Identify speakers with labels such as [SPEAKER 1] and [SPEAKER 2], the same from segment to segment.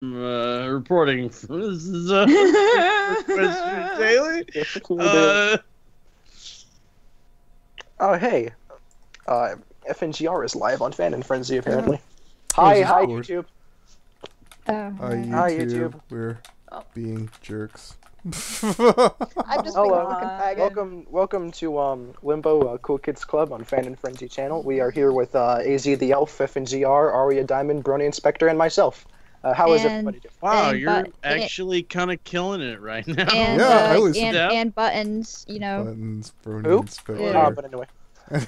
[SPEAKER 1] Reporting from this is Mr. Daily.
[SPEAKER 2] Oh hey, FNGR is live on Fanon Frenzy apparently. Hi YouTube.
[SPEAKER 3] Hi YouTube. We're being jerks.
[SPEAKER 4] I'm just being a fucking faggot.
[SPEAKER 2] Welcome to Limbo KoolKIdsKlub on Fanon Frenzy channel. We are here with AZ the Elf, FNGR, Aria Diamond, Brony Inspector, and myself. How is everybody doing?
[SPEAKER 1] Wow, you're actually kind of killing it right now.
[SPEAKER 4] And, and Buttons, you know.
[SPEAKER 3] Buttons, Brony
[SPEAKER 2] Who?
[SPEAKER 3] Inspector.
[SPEAKER 2] Yeah. But anyway.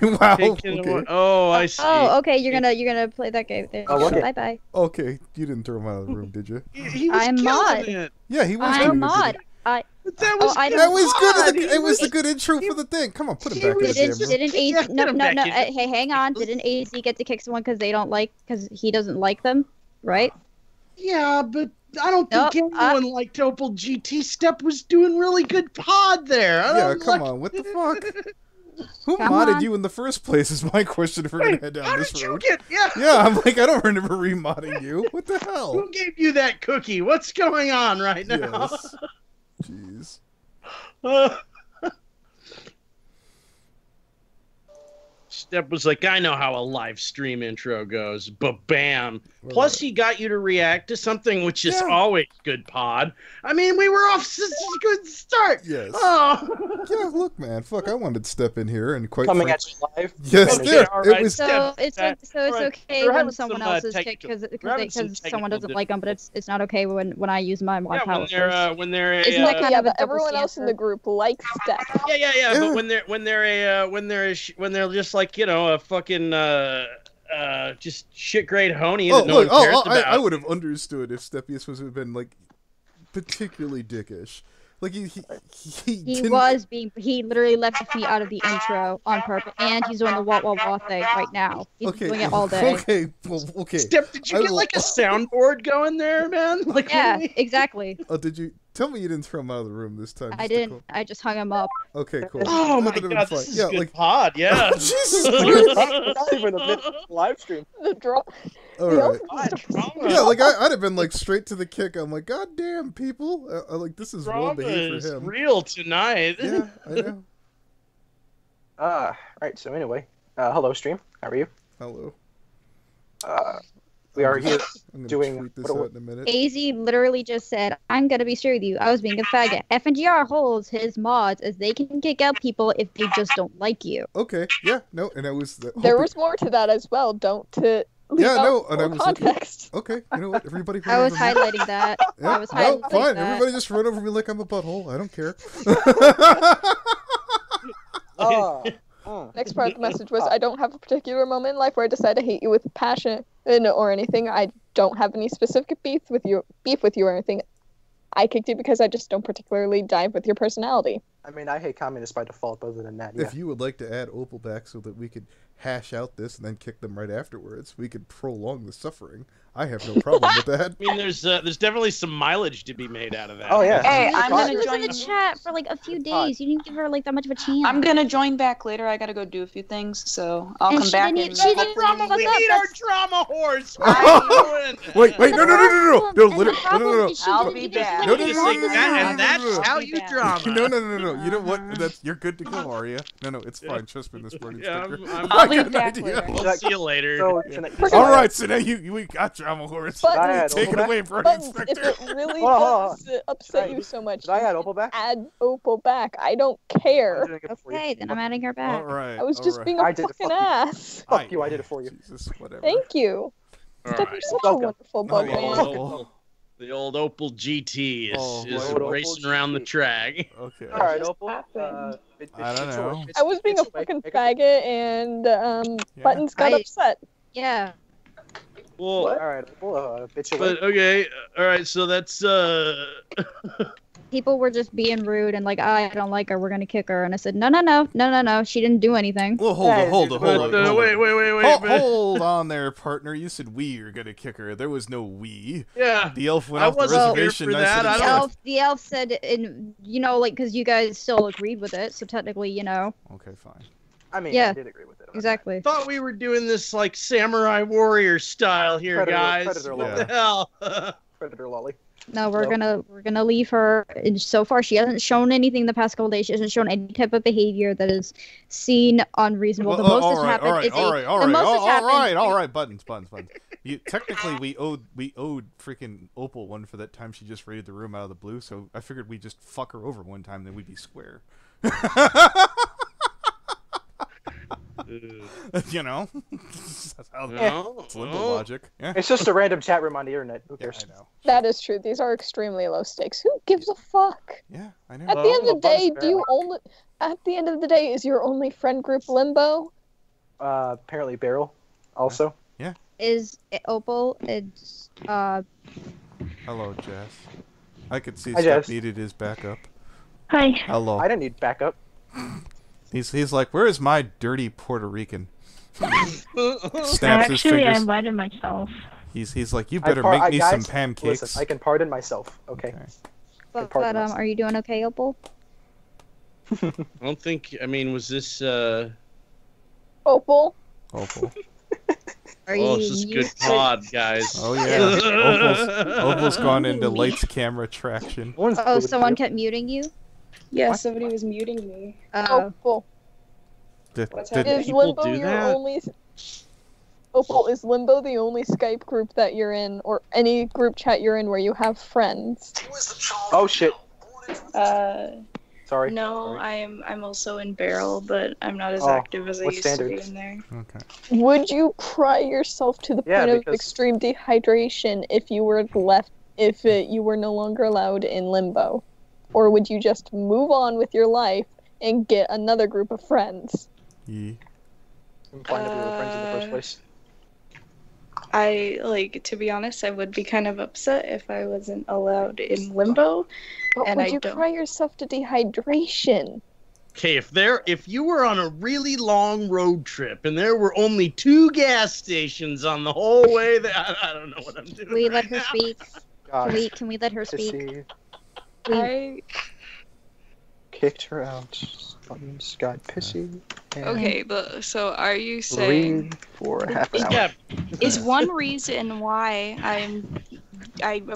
[SPEAKER 3] Wow. Okay.
[SPEAKER 1] Oh, I see.
[SPEAKER 4] Oh, okay. You're gonna play that game. Bye bye.
[SPEAKER 3] Okay, you didn't throw him out of the room, did you?
[SPEAKER 1] He was
[SPEAKER 4] I'm mod.
[SPEAKER 1] it.
[SPEAKER 3] Yeah, he was.
[SPEAKER 4] I'm mod.
[SPEAKER 1] That was
[SPEAKER 3] good. It was the good intro for the thing. Come on, put him back in the damn room.
[SPEAKER 4] Didn't AZ? No. Hey, hang on. Didn't AZ get to kick someone because he doesn't like them, right?
[SPEAKER 1] Yeah, but I don't think anyone liked Opal GT. Step was doing really good pod there.
[SPEAKER 3] Yeah, come on. What the fuck? Who modded you in the first place is my question if we're going to head down this road. Yeah, I'm like, I don't remember remodding you. What the hell?
[SPEAKER 1] Who gave you that cookie? What's going on right now?
[SPEAKER 3] Yes.
[SPEAKER 1] Jeez. Step was like, I know how a live stream intro goes, but bam. Plus, he got you to react to something, which is always good pod. I mean, we were off to such a good start.
[SPEAKER 3] Yes.
[SPEAKER 1] Oh.
[SPEAKER 3] Yeah, look, man. Fuck, I wanted to step in here and quite
[SPEAKER 2] coming at you live.
[SPEAKER 3] Yes,
[SPEAKER 1] okay,
[SPEAKER 3] it was.
[SPEAKER 4] So it's okay when someone else is kicked because someone doesn't like them, but it's not okay when I use my mod power.
[SPEAKER 1] When they're
[SPEAKER 4] Isn't that kind of a
[SPEAKER 5] everyone else in the group likes Step.
[SPEAKER 1] Yeah. But when they're just like, you know, a fucking just shit grade honey that no one cares about.
[SPEAKER 3] I would have understood if Steppius was have been like particularly dickish. Like he
[SPEAKER 4] literally left me out of the intro on purpose, and he's doing the wah wah wah thing right now. He's doing it all day.
[SPEAKER 3] Okay.
[SPEAKER 1] Step, did you get like a soundboard going there, man? Like,
[SPEAKER 4] yeah, exactly.
[SPEAKER 3] Oh, did you? Tell me you didn't throw him out of the room this time.
[SPEAKER 4] I didn't. I just hung him up.
[SPEAKER 3] Okay, cool.
[SPEAKER 1] Oh my god, this is good pod, yeah.
[SPEAKER 3] Jesus Christ.
[SPEAKER 2] Not even a minute live stream.
[SPEAKER 5] The draw.
[SPEAKER 3] Alright. Yeah, like I'd have been like straight to the kick. I'm like, God damn, people. Like this is well behaved for him.
[SPEAKER 1] Real tonight.
[SPEAKER 3] Yeah, I know.
[SPEAKER 2] Right, so anyway. Hello stream. How are you?
[SPEAKER 3] Hello.
[SPEAKER 2] We are here
[SPEAKER 3] doing tweet this out in a minute.
[SPEAKER 4] AZ literally just said, I'm gonna be straight with you. I was being a faggot. FNGR holds his mods as they can kick out people if they just don't like you.
[SPEAKER 3] Okay, yeah, no, and I was
[SPEAKER 5] there was more to that as well. Don't leave out
[SPEAKER 3] and I was
[SPEAKER 5] context.
[SPEAKER 3] Okay, you know what? Everybody.
[SPEAKER 4] I was highlighting that.
[SPEAKER 3] Yeah,
[SPEAKER 4] I was highlighting
[SPEAKER 3] fine.
[SPEAKER 4] that.
[SPEAKER 3] Everybody just run over me like I'm a butthole. I don't care.
[SPEAKER 5] Next part of the message was, I don't have a particular moment in life where I decide to hate you with passion or anything. I don't have any specific beef with you or anything. I kicked you because I just don't particularly dive with your personality.
[SPEAKER 2] I mean, I hate communists by default, but other than that, yeah.
[SPEAKER 3] If you would like to add Opal back so that we could hash out this and then kick them right afterwards, we could prolong the suffering. I have no problem with that.
[SPEAKER 1] I mean, there's definitely some mileage to be made out of that.
[SPEAKER 2] Oh yeah.
[SPEAKER 6] Hey, I'm gonna
[SPEAKER 4] She was
[SPEAKER 6] join
[SPEAKER 4] in the chat for like a few days. You didn't give her like that much of a chance.
[SPEAKER 6] I'm gonna join back later. I gotta go do a few things, so I'll come back.
[SPEAKER 1] We need our drama horse.
[SPEAKER 3] Wait, no.
[SPEAKER 6] I'll be back.
[SPEAKER 1] And that's how you drama.
[SPEAKER 3] No. You know what? You're good to go, Aria. No, it's fine. Trust me, this Brony sticker.
[SPEAKER 6] I'll be back later.
[SPEAKER 1] We'll see you later.
[SPEAKER 2] So,
[SPEAKER 3] all right, so now we got drama horse. Take it away, Brony Inspector.
[SPEAKER 5] If it really does upset you so much,
[SPEAKER 2] did I add Opal back?
[SPEAKER 5] Add Opal back. I don't care.
[SPEAKER 4] Okay, then I'm adding her back.
[SPEAKER 3] All right.
[SPEAKER 5] I was just being a fucking ass.
[SPEAKER 2] Fuck you, I did it for you.
[SPEAKER 3] Jesus, whatever.
[SPEAKER 5] Thank you. Steph, you're such a wonderful bug man.
[SPEAKER 1] The old Opal GT is racing
[SPEAKER 2] Opal
[SPEAKER 1] around
[SPEAKER 2] GT.
[SPEAKER 1] the track.
[SPEAKER 3] Okay.
[SPEAKER 2] All right, Opal.
[SPEAKER 3] I don't know.
[SPEAKER 5] I was being a fucking faggot, and Buttons got upset.
[SPEAKER 4] Yeah.
[SPEAKER 1] Well,
[SPEAKER 2] all right, Opal, bitch away.
[SPEAKER 1] but okay, all right. So that's
[SPEAKER 4] People were just being rude and like, I don't like her. We're gonna kick her. And I said, no. She didn't do anything.
[SPEAKER 3] Well, hold on.
[SPEAKER 1] Wait.
[SPEAKER 3] Hold on there, partner. You said we are gonna kick her. There was no we.
[SPEAKER 1] Yeah.
[SPEAKER 3] The elf went off the reservation.
[SPEAKER 4] The elf said, because you guys still agreed with it, so technically,
[SPEAKER 3] Okay, fine.
[SPEAKER 2] I mean,
[SPEAKER 4] yeah.
[SPEAKER 2] I did agree with it.
[SPEAKER 4] Exactly.
[SPEAKER 1] I thought we were doing this like samurai warrior style here, guys.
[SPEAKER 2] Predator
[SPEAKER 1] what the hell?
[SPEAKER 2] Predator Lolly.
[SPEAKER 4] No, we're gonna leave her. And so far, she hasn't shown anything the past couple days. She hasn't shown any type of behavior that is seen unreasonable. The most that's happened is
[SPEAKER 3] all right. Buttons. Technically, we owed freaking Opal one for that time she just raided the room out of the blue. So I figured we'd just fuck her over one time, then we'd be square. You know, that's how it's limbo logic. Yeah.
[SPEAKER 2] It's just a random chat room on the internet. Who cares?
[SPEAKER 3] Yeah, I know.
[SPEAKER 5] That is true. These are extremely low stakes. Who gives a fuck?
[SPEAKER 3] Yeah, I know.
[SPEAKER 5] At the end of the day, At the end of the day, is your only friend group Limbo?
[SPEAKER 2] Apparently Beryl, also.
[SPEAKER 3] Yeah.
[SPEAKER 4] Is it Opal? It's
[SPEAKER 3] Hello, Jess. I could see
[SPEAKER 2] Hi,
[SPEAKER 3] Steph
[SPEAKER 2] Jess.
[SPEAKER 3] needed his backup.
[SPEAKER 7] Hi.
[SPEAKER 3] Hello.
[SPEAKER 2] I didn't need backup.
[SPEAKER 3] He's like, where is my dirty Puerto Rican? Snaps his
[SPEAKER 7] Actually, I
[SPEAKER 3] fingers.
[SPEAKER 7] invited myself.
[SPEAKER 3] He's like, you better make me some pancakes.
[SPEAKER 2] Listen, I can pardon myself. Okay.
[SPEAKER 4] but are you doing okay, Opal?
[SPEAKER 1] I don't think. I mean, was this?
[SPEAKER 5] Opal?
[SPEAKER 3] Opal.
[SPEAKER 1] This is good pod, guys.
[SPEAKER 3] Oh yeah. Opal's gone into lights, camera, traction.
[SPEAKER 4] Oh, someone kept muting you?
[SPEAKER 6] Yeah, somebody was muting me.
[SPEAKER 5] Opal.
[SPEAKER 6] What's
[SPEAKER 5] Is
[SPEAKER 6] happening?
[SPEAKER 5] Limbo your only... Opal, is Limbo the only Skype group that you're in, or any group chat you're in where you have friends?
[SPEAKER 2] Oh shit. Sorry.
[SPEAKER 6] No,
[SPEAKER 2] Sorry.
[SPEAKER 6] I'm also in Barrel, but I'm not as active as I used to be in there.
[SPEAKER 3] Okay.
[SPEAKER 5] Would you cry yourself to the point of extreme dehydration if you were you were no longer allowed in Limbo? Or would you just move on with your life and get another group of friends?
[SPEAKER 3] Yeah.
[SPEAKER 2] Implying that we were friends in the first place.
[SPEAKER 6] To be honest, I would be kind of upset if I wasn't allowed in Limbo.
[SPEAKER 5] But
[SPEAKER 6] and
[SPEAKER 5] would
[SPEAKER 6] I
[SPEAKER 5] you
[SPEAKER 6] don't.
[SPEAKER 5] cry yourself to dehydration?
[SPEAKER 1] Okay, if you were on a really long road trip and there were only 2 gas stations on the whole way, I don't know what I'm doing.
[SPEAKER 4] Can we let her speak?
[SPEAKER 2] God.
[SPEAKER 4] Can we let her speak?
[SPEAKER 2] Pissy. Kicked her out. Buttons got pissy.
[SPEAKER 6] Okay, but so are you saying
[SPEAKER 2] read for half an hour?
[SPEAKER 6] is one reason why I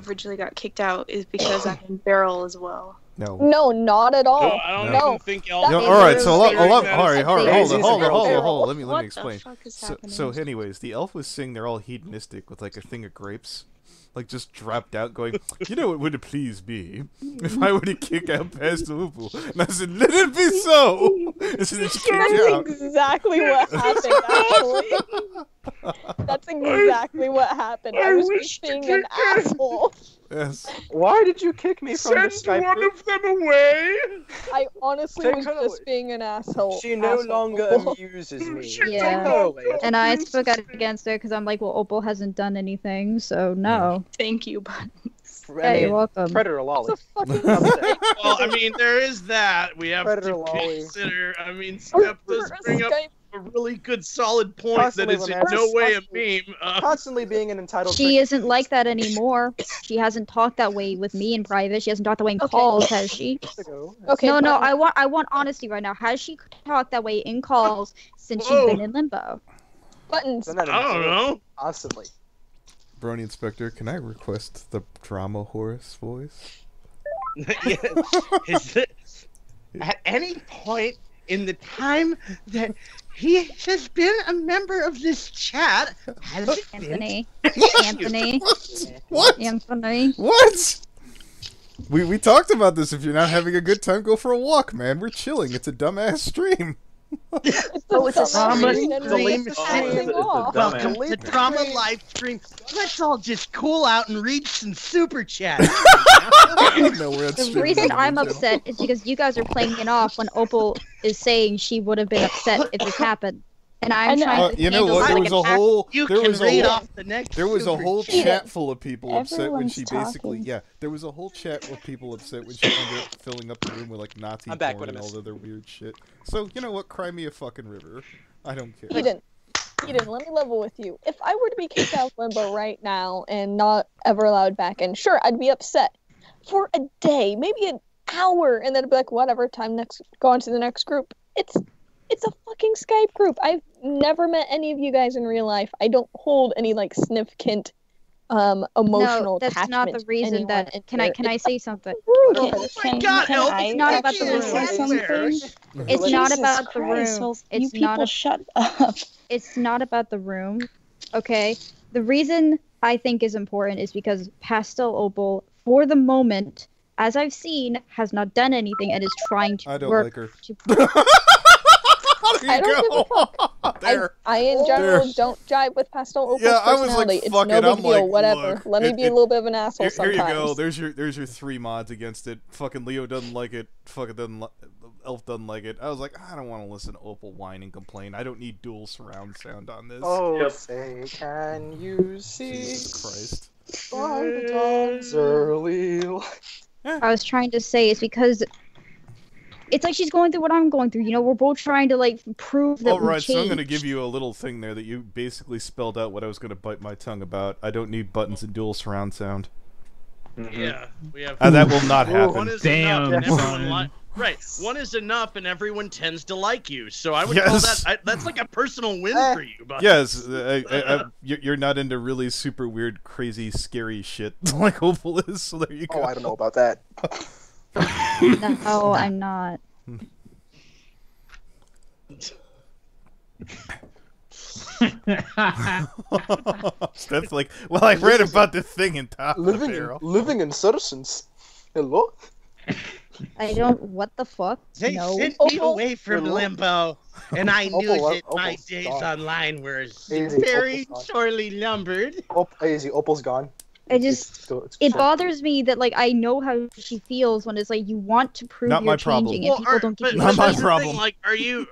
[SPEAKER 6] originally got kicked out is because I'm in Barrel as well?
[SPEAKER 3] No.
[SPEAKER 5] No, not at all.
[SPEAKER 1] No, I don't even think
[SPEAKER 3] all right, so hold on. Let me explain. So anyways, the elf was saying they're all hedonistic with like a thing of grapes. Like, just dropped out going, you know what would it please be if I were to kick out past Opal? And I said, let it be so! And so then she kicked out.
[SPEAKER 5] That's exactly what happened, actually. That's exactly what happened. I was just being an asshole.
[SPEAKER 3] Yes.
[SPEAKER 2] Why did you kick me from the Skype
[SPEAKER 1] Send one
[SPEAKER 2] group?
[SPEAKER 1] of them away!
[SPEAKER 5] I honestly was just being an asshole.
[SPEAKER 2] She no longer amuses me.
[SPEAKER 4] Yeah. And I spoke out against her because I'm like, well, Opal hasn't done anything, so no.
[SPEAKER 6] Thank you, but
[SPEAKER 4] Yeah, you're welcome.
[SPEAKER 2] Predator Lolly.
[SPEAKER 1] Well, I mean, there is that. We have
[SPEAKER 2] Predator
[SPEAKER 1] to
[SPEAKER 2] Lolly.
[SPEAKER 1] consider. I mean, Steph does bring up a really good, solid point that is in no way a meme.
[SPEAKER 2] Constantly being an entitled.
[SPEAKER 4] She isn't like that anymore. She hasn't talked that way with me in private. She hasn't talked that way in calls, has she?
[SPEAKER 5] Okay.
[SPEAKER 4] No, I want honesty right now. Has she talked that way in calls since she's been in Limbo?
[SPEAKER 5] Buttons.
[SPEAKER 1] I don't know.
[SPEAKER 2] Possibly.
[SPEAKER 3] Brony Inspector, can I request the drama Horus voice?
[SPEAKER 1] Is it at any point in the time that he has been a member of this chat, has it
[SPEAKER 4] Anthony.
[SPEAKER 1] been?
[SPEAKER 4] Anthony.
[SPEAKER 3] What?
[SPEAKER 4] Anthony.
[SPEAKER 3] What? We talked about this. If you're not having a good time, go for a walk, man. We're chilling. It's a dumbass stream.
[SPEAKER 1] It's a drama stream. Welcome to the drama live stream. Let's all just cool out and read some super chats.
[SPEAKER 4] The reason I'm upset is because you guys are playing it off when Opal is saying she would have been upset if this happened. And I'm trying to
[SPEAKER 3] you know what? There was a whole. There was a whole
[SPEAKER 4] chat.
[SPEAKER 3] chat full of people upset when she
[SPEAKER 5] Everyone's
[SPEAKER 3] basically.
[SPEAKER 5] talking.
[SPEAKER 3] Yeah, there was a whole chat with people upset when she ended up filling up the room with like Nazi porn and all the other weird shit. So you know what? Cry me a fucking river. I don't care.
[SPEAKER 5] Eden, let me level with you. If I were to be kicked out of Limbo right now and not ever allowed back in, sure, I'd be upset for a day, maybe an hour, and then I'd be like, whatever, go on to the next group. It's a fucking Skype group. I've never met any of you guys in real life. I don't hold any, like, significant emotional
[SPEAKER 4] No, that's
[SPEAKER 5] attachment.
[SPEAKER 4] not the reason that. Can I say something?
[SPEAKER 6] Can
[SPEAKER 4] It's not about the room. It's not about the room. It's not.
[SPEAKER 6] Shut up.
[SPEAKER 4] It's not about the room. Okay. The reason I think is important is because Pastel Opal, for the moment, as I've seen, has not done anything and is trying to work.
[SPEAKER 5] I don't give a fuck. I in general don't jive with Pastel Opal's personality. It's no big deal. Whatever. Let me be a little bit of an asshole sometimes.
[SPEAKER 3] Here you go. There's your 3 mods against it. Fucking Leo doesn't like it. Fucking Elf doesn't like it. I was like, I don't want to listen to Opal whine and complain. I don't need dual surround sound on this.
[SPEAKER 2] Oh, say, can you see?
[SPEAKER 3] Jesus Christ.
[SPEAKER 2] By the dawn's early light.
[SPEAKER 4] I was trying to say is because it's like she's going through what I'm going through. You know, we're both trying to like prove that we changed.
[SPEAKER 3] So I'm gonna give you a little thing there that you basically spelled out what I was gonna bite my tongue about. I don't need buttons and dual surround sound.
[SPEAKER 1] Yeah, we have.
[SPEAKER 3] That will not happen.
[SPEAKER 1] One is
[SPEAKER 7] Damn,
[SPEAKER 1] right. One is enough, and everyone tends to like you. So I would call that. That's like a personal win for you. But.
[SPEAKER 3] Yes, you're not into really super weird, crazy, scary shit like Opal is. So there you go.
[SPEAKER 2] Oh, I don't know about that.
[SPEAKER 4] No, I'm not.
[SPEAKER 3] Steph's like, well, I read about this thing in Top of the Barrel.
[SPEAKER 2] Living in citizens. Hello?
[SPEAKER 4] I don't. What the fuck?
[SPEAKER 1] They sent me away from Limbo, and I knew that my days online were very sorely numbered.
[SPEAKER 2] Opal's gone.
[SPEAKER 4] It bothers me that like I know how she feels when it's like you want to prove you're changing and people don't give you
[SPEAKER 3] not my problem.
[SPEAKER 1] Like, are you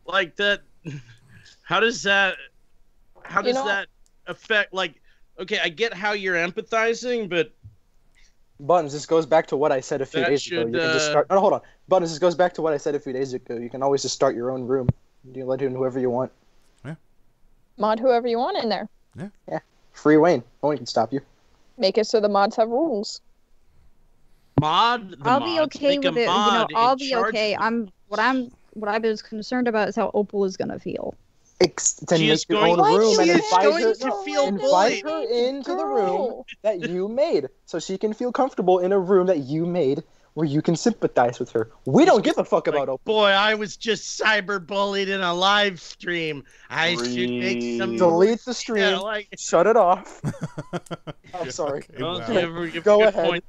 [SPEAKER 1] like that? How does that affect? Like, okay, I get how you're empathizing, but
[SPEAKER 2] Buttons, this goes back to what I said a few days ago. You can just start. No, hold on. Buttons, this goes back to what I said a few days ago. You can always just start your own room. You let in whoever you want.
[SPEAKER 3] Yeah.
[SPEAKER 5] Mod whoever you want in there.
[SPEAKER 2] Yeah. Free reign. No one can stop you.
[SPEAKER 5] Make it so the mods have rules.
[SPEAKER 4] I'll be okay with it. You know, I'll be okay. What I was concerned about is how Opal is gonna feel.
[SPEAKER 2] Then make your own room and invite her
[SPEAKER 1] bullied.
[SPEAKER 2] into the room that you made, so she can feel comfortable in a room that you made where you can sympathize with her. We don't give a fuck about Opal.
[SPEAKER 1] Boy, I was just cyberbullied in a live stream. I should make some.
[SPEAKER 2] Delete the stream. Yeah, shut it off. I'm sorry.
[SPEAKER 1] Okay,
[SPEAKER 2] Go ahead.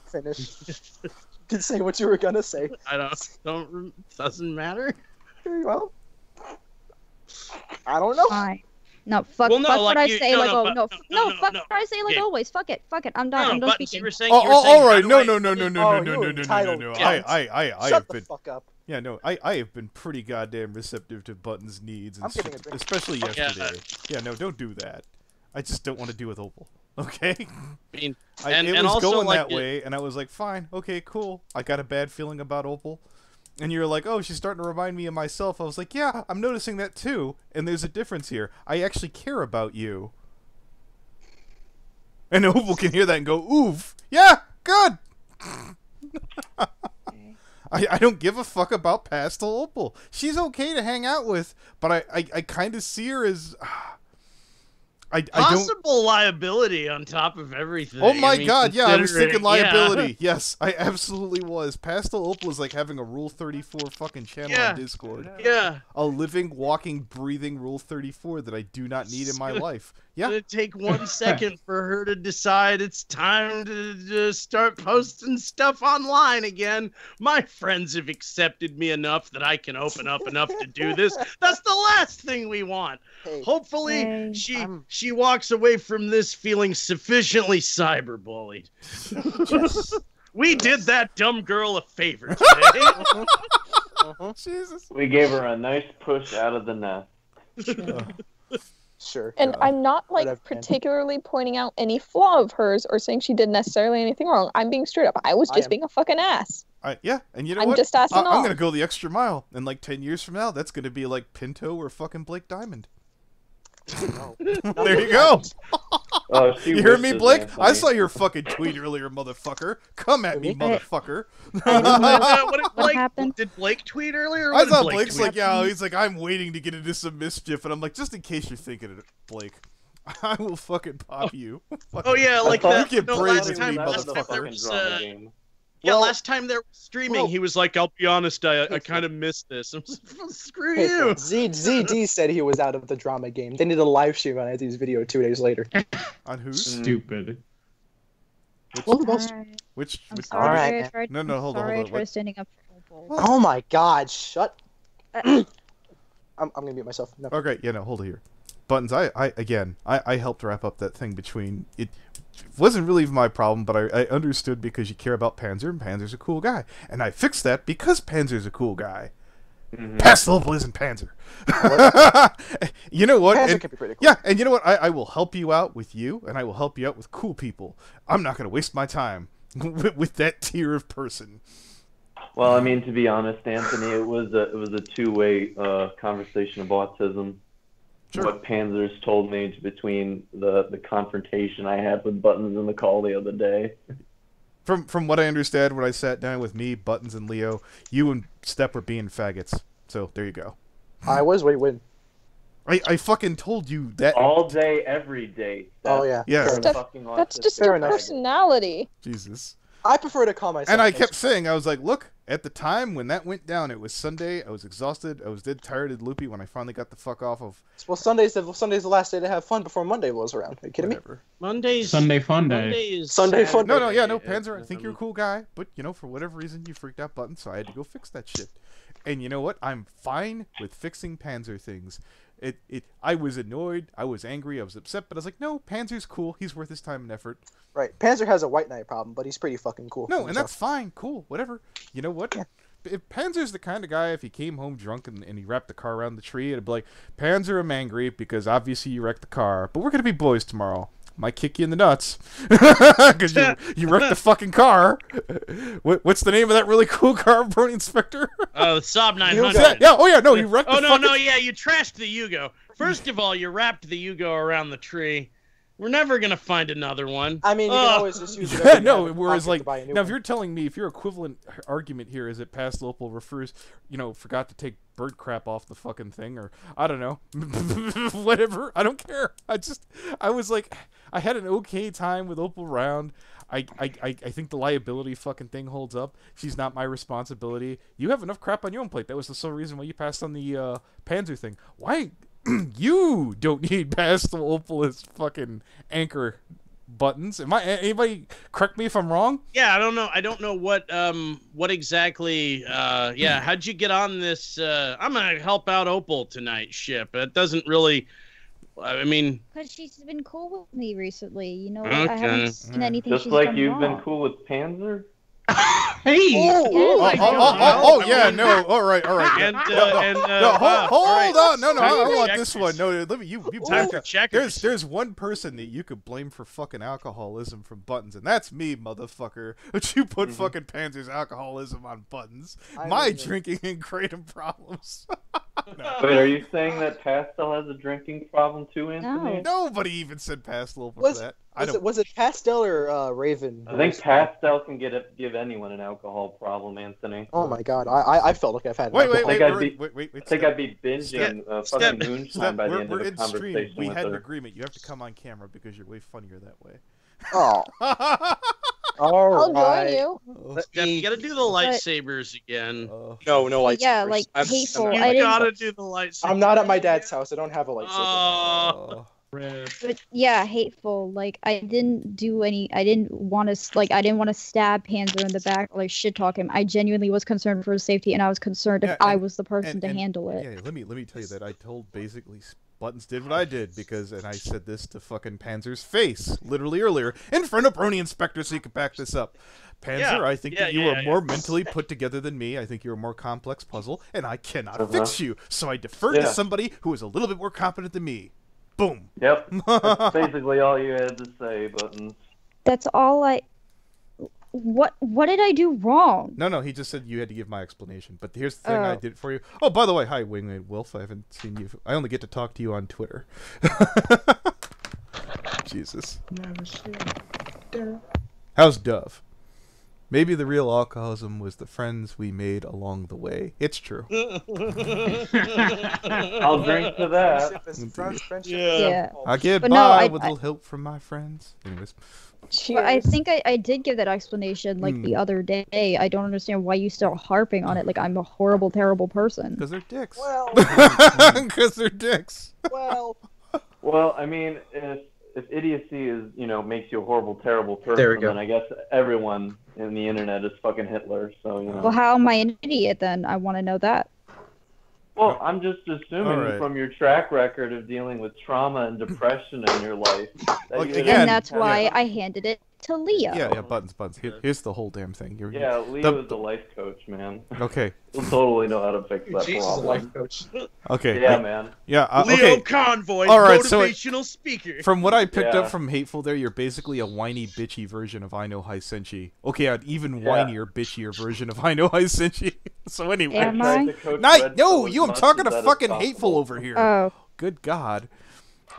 [SPEAKER 2] Finish. You can say what you were gonna say.
[SPEAKER 1] Doesn't matter.
[SPEAKER 2] Well, I don't know.
[SPEAKER 4] Fine. No, fuck what I say like I say like always. Fuck it. I'm done. I'm done speaking.
[SPEAKER 3] All right. No. I
[SPEAKER 2] Shut the fuck up.
[SPEAKER 3] Yeah, no. I have been pretty goddamn receptive to Button's needs, and especially yesterday. Yeah, no, don't do that. I just don't want to deal with Opal. Okay. It was going that way, and I was like, fine, okay, cool. I got a bad feeling about Opal. And you're like, oh, she's starting to remind me of myself. I was like, yeah, I'm noticing that too. And there's a difference here. I actually care about you. And Opal can hear that and go, oof. Yeah, good. I don't give a fuck about Pastel Opal. She's okay to hang out with, but I kind of see her as...
[SPEAKER 1] Possible liability on top of everything.
[SPEAKER 3] Oh my god, yeah, I was thinking liability. Yeah. Yes, I absolutely was. Pastel Opal was like having a Rule 34 fucking channel on Discord.
[SPEAKER 1] Yeah.
[SPEAKER 3] A living, walking, breathing Rule 34 that I do not need in my life. Yeah.
[SPEAKER 1] It's gonna take 1 second for her to decide it's time to start posting stuff online again. My friends have accepted me enough that I can open up enough to do this. That's the last thing we want. Hopefully, she walks away from this feeling sufficiently cyberbullied. We did that dumb girl a favor today.
[SPEAKER 3] Jesus.
[SPEAKER 8] We gave her a nice push out of the nest.
[SPEAKER 2] Sure.
[SPEAKER 5] And I'm not particularly pointing out any flaw of hers or saying she did necessarily anything wrong. I'm being straight up. I was just being a fucking ass.
[SPEAKER 3] Yeah, and you know
[SPEAKER 5] what?
[SPEAKER 3] I'm
[SPEAKER 5] just asking
[SPEAKER 3] I'm gonna go the extra mile, and like 10 years from now, that's gonna be like Pinto or fucking Blake Diamond. There you go. You hear me, Blake? I saw your fucking tweet earlier, motherfucker. Come at me, motherfucker.
[SPEAKER 4] What happened?
[SPEAKER 1] Did Blake tweet earlier?
[SPEAKER 3] I thought Blake's like, yeah, he's like, I'm waiting to get into some mischief, and I'm like, just in case you're thinking it, Blake, I will fucking pop you.
[SPEAKER 1] Oh yeah, like that.
[SPEAKER 3] You get
[SPEAKER 1] No,
[SPEAKER 3] braids
[SPEAKER 1] last
[SPEAKER 3] with
[SPEAKER 1] time,
[SPEAKER 3] me,
[SPEAKER 1] last time there
[SPEAKER 3] motherfucker.
[SPEAKER 1] was, yeah, last time they were streaming, he was like, "I'll be honest, I kind of missed this." I was like, well, screw you.
[SPEAKER 2] ZD said he was out of the drama game. They did a live stream on Anthony's video 2 days later.
[SPEAKER 3] On who?
[SPEAKER 7] Stupid.
[SPEAKER 3] Which?
[SPEAKER 2] All right.
[SPEAKER 3] No, hold on.
[SPEAKER 4] I tried standing up for Opal.
[SPEAKER 2] Oh my God! Shut. I'm gonna mute myself. No.
[SPEAKER 3] Okay, yeah, no, hold it here. Buttons, I helped wrap up that thing between it. Wasn't really my problem, but I understood because you care about Panzer, and Panzer's a cool guy. And I fixed that because Panzer's a cool guy. Pastel Opal isn't Panzer. You know what?
[SPEAKER 2] Panzer can be pretty cool.
[SPEAKER 3] Yeah, and you know what? I will help you out with you, and I will help you out with cool people. I'm not going to waste my time with that tier of person.
[SPEAKER 8] Well, I mean, to be honest, Anthony, it was a two-way conversation of autism. Sure. What Panzer's told me between the confrontation I had with Buttons in the call the other day.
[SPEAKER 3] From what I understand, when I sat down with me, Buttons, and Leo, you and Step were being faggots. So there you go.
[SPEAKER 2] I was. Wait, when?
[SPEAKER 3] I fucking told you that
[SPEAKER 8] all day, every day.
[SPEAKER 2] Oh yeah.
[SPEAKER 3] Yeah.
[SPEAKER 5] That's just your personality.
[SPEAKER 3] Jesus.
[SPEAKER 2] I prefer to call myself.
[SPEAKER 3] And I kept saying, I was like, look, at the time when that went down, it was Sunday. I was exhausted. I was dead tired and loopy when I finally got the fuck off of.
[SPEAKER 2] Well, Sunday's the last day to have fun before Monday rolls around. Are you kidding me?
[SPEAKER 1] Monday's
[SPEAKER 7] Sunday fun day.
[SPEAKER 1] Monday is
[SPEAKER 2] Sunday fun day.
[SPEAKER 3] No, Panzer, I think you're a cool guy, but you know, for whatever reason, you freaked out Buttons, so I had to go fix that shit. And you know what? I'm fine with fixing Panzer things. I was annoyed, I was angry, I was upset, but I was like, no, Panzer's cool. He's worth his time and effort.
[SPEAKER 2] Right. Panzer has a white knight problem, but he's pretty fucking cool.
[SPEAKER 3] No, and that's fine. Cool. Whatever. You know what? Yeah. If Panzer's the kind of guy, if he came home drunk and he wrapped the car around the tree, it'd be like, Panzer, I'm angry because obviously you wrecked the car, but we're going to be boys tomorrow. Might kick you in the nuts because you wrecked the fucking car. What's the name of that really cool car, Brony Inspector?
[SPEAKER 1] Oh, the Saab 900.
[SPEAKER 3] Yeah. Oh yeah. No, you wrecked.
[SPEAKER 1] Oh no. Yeah, you trashed the Yugo. First of all, you wrapped the Yugo around the tree. We're never gonna find another one.
[SPEAKER 2] I mean, you can always just use it.
[SPEAKER 3] Yeah, no. Whereas, like, now if you're telling me, if your equivalent argument here is that Pastel Opal refers, forgot to take bird crap off the fucking thing, or I don't know, whatever. I don't care. I was like, I had an okay time with Opal Round. I think the liability fucking thing holds up. She's not my responsibility. You have enough crap on your own plate. That was the sole reason why you passed on the Panzer thing. Why? You don't need Pastel Opal as fucking anchor Buttons. Anybody correct me if I'm wrong?
[SPEAKER 1] Yeah, I don't know what exactly how'd you get on this I'm gonna help out Opal tonight ship? It doesn't really, I mean,
[SPEAKER 4] because she's been cool with me recently,
[SPEAKER 1] Okay.
[SPEAKER 4] I haven't seen anything
[SPEAKER 8] just
[SPEAKER 4] she's
[SPEAKER 8] like
[SPEAKER 4] done
[SPEAKER 8] you've
[SPEAKER 4] wrong.
[SPEAKER 8] been cool with Panzer.
[SPEAKER 1] Hey!
[SPEAKER 3] Yeah, no, all right.
[SPEAKER 1] And,
[SPEAKER 3] hold on, no,
[SPEAKER 1] Time
[SPEAKER 3] I
[SPEAKER 1] for
[SPEAKER 3] want
[SPEAKER 1] checkers.
[SPEAKER 3] this one. No, let me, you
[SPEAKER 1] Time for checkers.
[SPEAKER 3] There's one person that you could blame for fucking alcoholism from Buttons, and that's me, motherfucker. But you put fucking Panzer's alcoholism on Buttons. My drinking and kratom problems.
[SPEAKER 8] No. Wait, are you saying that Pastel has a drinking problem too, Anthony?
[SPEAKER 4] No.
[SPEAKER 3] Nobody even said Pastel for that.
[SPEAKER 2] Was it Pastel or Raven?
[SPEAKER 8] I think Pastel can give anyone an alcohol problem, Anthony.
[SPEAKER 2] Oh my god, I felt like I've had.
[SPEAKER 3] Wait,
[SPEAKER 8] I think I'd be binging fucking moonshine by the end of the conversation.
[SPEAKER 3] We had an agreement. You have to come on camera because you're way funnier that way.
[SPEAKER 2] Oh.
[SPEAKER 5] I'll join you.
[SPEAKER 1] You gotta do the lightsabers again.
[SPEAKER 2] No lightsabers.
[SPEAKER 4] Yeah, like hateful.
[SPEAKER 1] You gotta do the lightsabers.
[SPEAKER 2] I'm not at my dad's house. I don't have a lightsaber.
[SPEAKER 4] But yeah, hateful. Like I didn't want to stab Panzer in the back or like shit talk him. I genuinely was concerned for his safety, and I was concerned if I was the person to handle it.
[SPEAKER 3] Yeah, let me tell you that I told basically Buttons did what I did and I said this to fucking Panzer's face literally earlier in front of Brony Inspector, so you could back this up. Panzer, I think that you are more mentally put together than me. I think you're a more complex puzzle, and I cannot fix you. So I deferred to somebody who is a little bit more competent than me. Boom.
[SPEAKER 8] Yep. That's basically all you had to say, Buttons.
[SPEAKER 4] That's all I... What did I do wrong?
[SPEAKER 3] No, he just said you had to give my explanation. But here's the thing I did for you. Oh, by the way, hi, Wingman Wolf. I haven't seen you. I only get to talk to you on Twitter. Jesus. How's Dove? Maybe the real alcoholism was the friends we made along the way. It's true.
[SPEAKER 8] I'll drink to that.
[SPEAKER 4] Yeah.
[SPEAKER 3] I get
[SPEAKER 4] But
[SPEAKER 3] by
[SPEAKER 4] no,
[SPEAKER 3] with a little help from my friends. Anyways.
[SPEAKER 4] But I think I did give that explanation like the other day. I don't understand why you still harping on it like I'm a horrible, terrible person.
[SPEAKER 3] Because they're dicks.
[SPEAKER 2] Well,
[SPEAKER 3] because they're dicks.
[SPEAKER 2] well,
[SPEAKER 8] I mean, if idiocy is, makes you a horrible, terrible person,
[SPEAKER 2] There we go.
[SPEAKER 8] then I guess everyone in the internet is fucking Hitler. So
[SPEAKER 4] Well, how am I an idiot then? I want to know that.
[SPEAKER 8] Well, I'm just assuming
[SPEAKER 3] right.
[SPEAKER 8] from your track record of dealing with trauma and depression in your life. That you
[SPEAKER 3] again,
[SPEAKER 4] And that's why I handed it to Leo.
[SPEAKER 3] Yeah, buttons. Here's the whole damn thing.
[SPEAKER 8] Leo is a life coach, man.
[SPEAKER 3] Okay.
[SPEAKER 8] He'll totally know how to fix that
[SPEAKER 2] Jesus,
[SPEAKER 8] problem.
[SPEAKER 2] life coach.
[SPEAKER 3] Okay.
[SPEAKER 8] Yeah, man.
[SPEAKER 3] Yeah.
[SPEAKER 1] Leo
[SPEAKER 3] Okay.
[SPEAKER 1] Convoy,
[SPEAKER 3] All right,
[SPEAKER 1] motivational speaker.
[SPEAKER 3] From what I picked
[SPEAKER 8] Yeah.
[SPEAKER 3] up from Hateful there, you're basically a whiny, bitchy version of I Know Hisenshi. Okay, an even whinier, bitchier version of I Know Hisenshi. So anyway.
[SPEAKER 4] Am
[SPEAKER 8] tried
[SPEAKER 4] I?
[SPEAKER 8] to coach Red
[SPEAKER 3] No,
[SPEAKER 8] as
[SPEAKER 3] you! I'm
[SPEAKER 8] much
[SPEAKER 3] talking
[SPEAKER 8] as
[SPEAKER 3] to
[SPEAKER 8] that is
[SPEAKER 3] fucking
[SPEAKER 8] possible.
[SPEAKER 3] Hateful over here.
[SPEAKER 4] Oh.
[SPEAKER 3] Good God.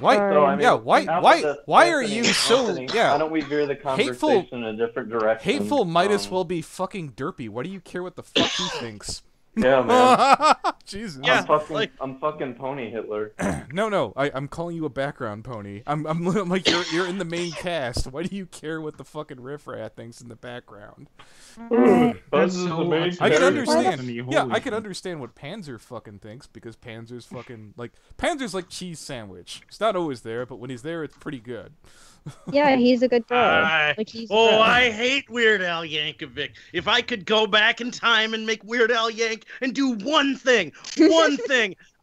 [SPEAKER 3] Why?
[SPEAKER 4] Sorry.
[SPEAKER 8] So, I mean,
[SPEAKER 3] Yeah. Why?
[SPEAKER 8] now
[SPEAKER 3] Why?
[SPEAKER 8] that
[SPEAKER 3] Why are
[SPEAKER 8] Anthony-
[SPEAKER 3] you so?
[SPEAKER 8] Anthony,
[SPEAKER 3] Yeah.
[SPEAKER 8] Why don't we veer the conversation in a different direction?
[SPEAKER 3] Hateful might as well be fucking derpy. Why do you care what the fuck he thinks?
[SPEAKER 8] Yeah, man.
[SPEAKER 3] Jesus.
[SPEAKER 1] Yeah.
[SPEAKER 8] I'm fucking Pony Hitler.
[SPEAKER 3] No. I'm calling you a background pony. I'm like you're in the main cast. Why do you care what the fucking riffraff thinks in the background?
[SPEAKER 8] Buzz is the main
[SPEAKER 3] I can
[SPEAKER 8] character.
[SPEAKER 3] understand.
[SPEAKER 7] Holy
[SPEAKER 3] Yeah, I
[SPEAKER 7] shit.
[SPEAKER 3] can understand what Panzer fucking thinks because Panzer's fucking like Panzer's like cheese sandwich. It's not always there, but when he's there, it's pretty good.
[SPEAKER 4] Yeah, he's a good guy.
[SPEAKER 1] I-
[SPEAKER 4] Like he's
[SPEAKER 1] Oh,
[SPEAKER 4] bro.
[SPEAKER 1] I hate Weird Al Yankovic. If I could go back in time and make Weird Al Yank and do one thing,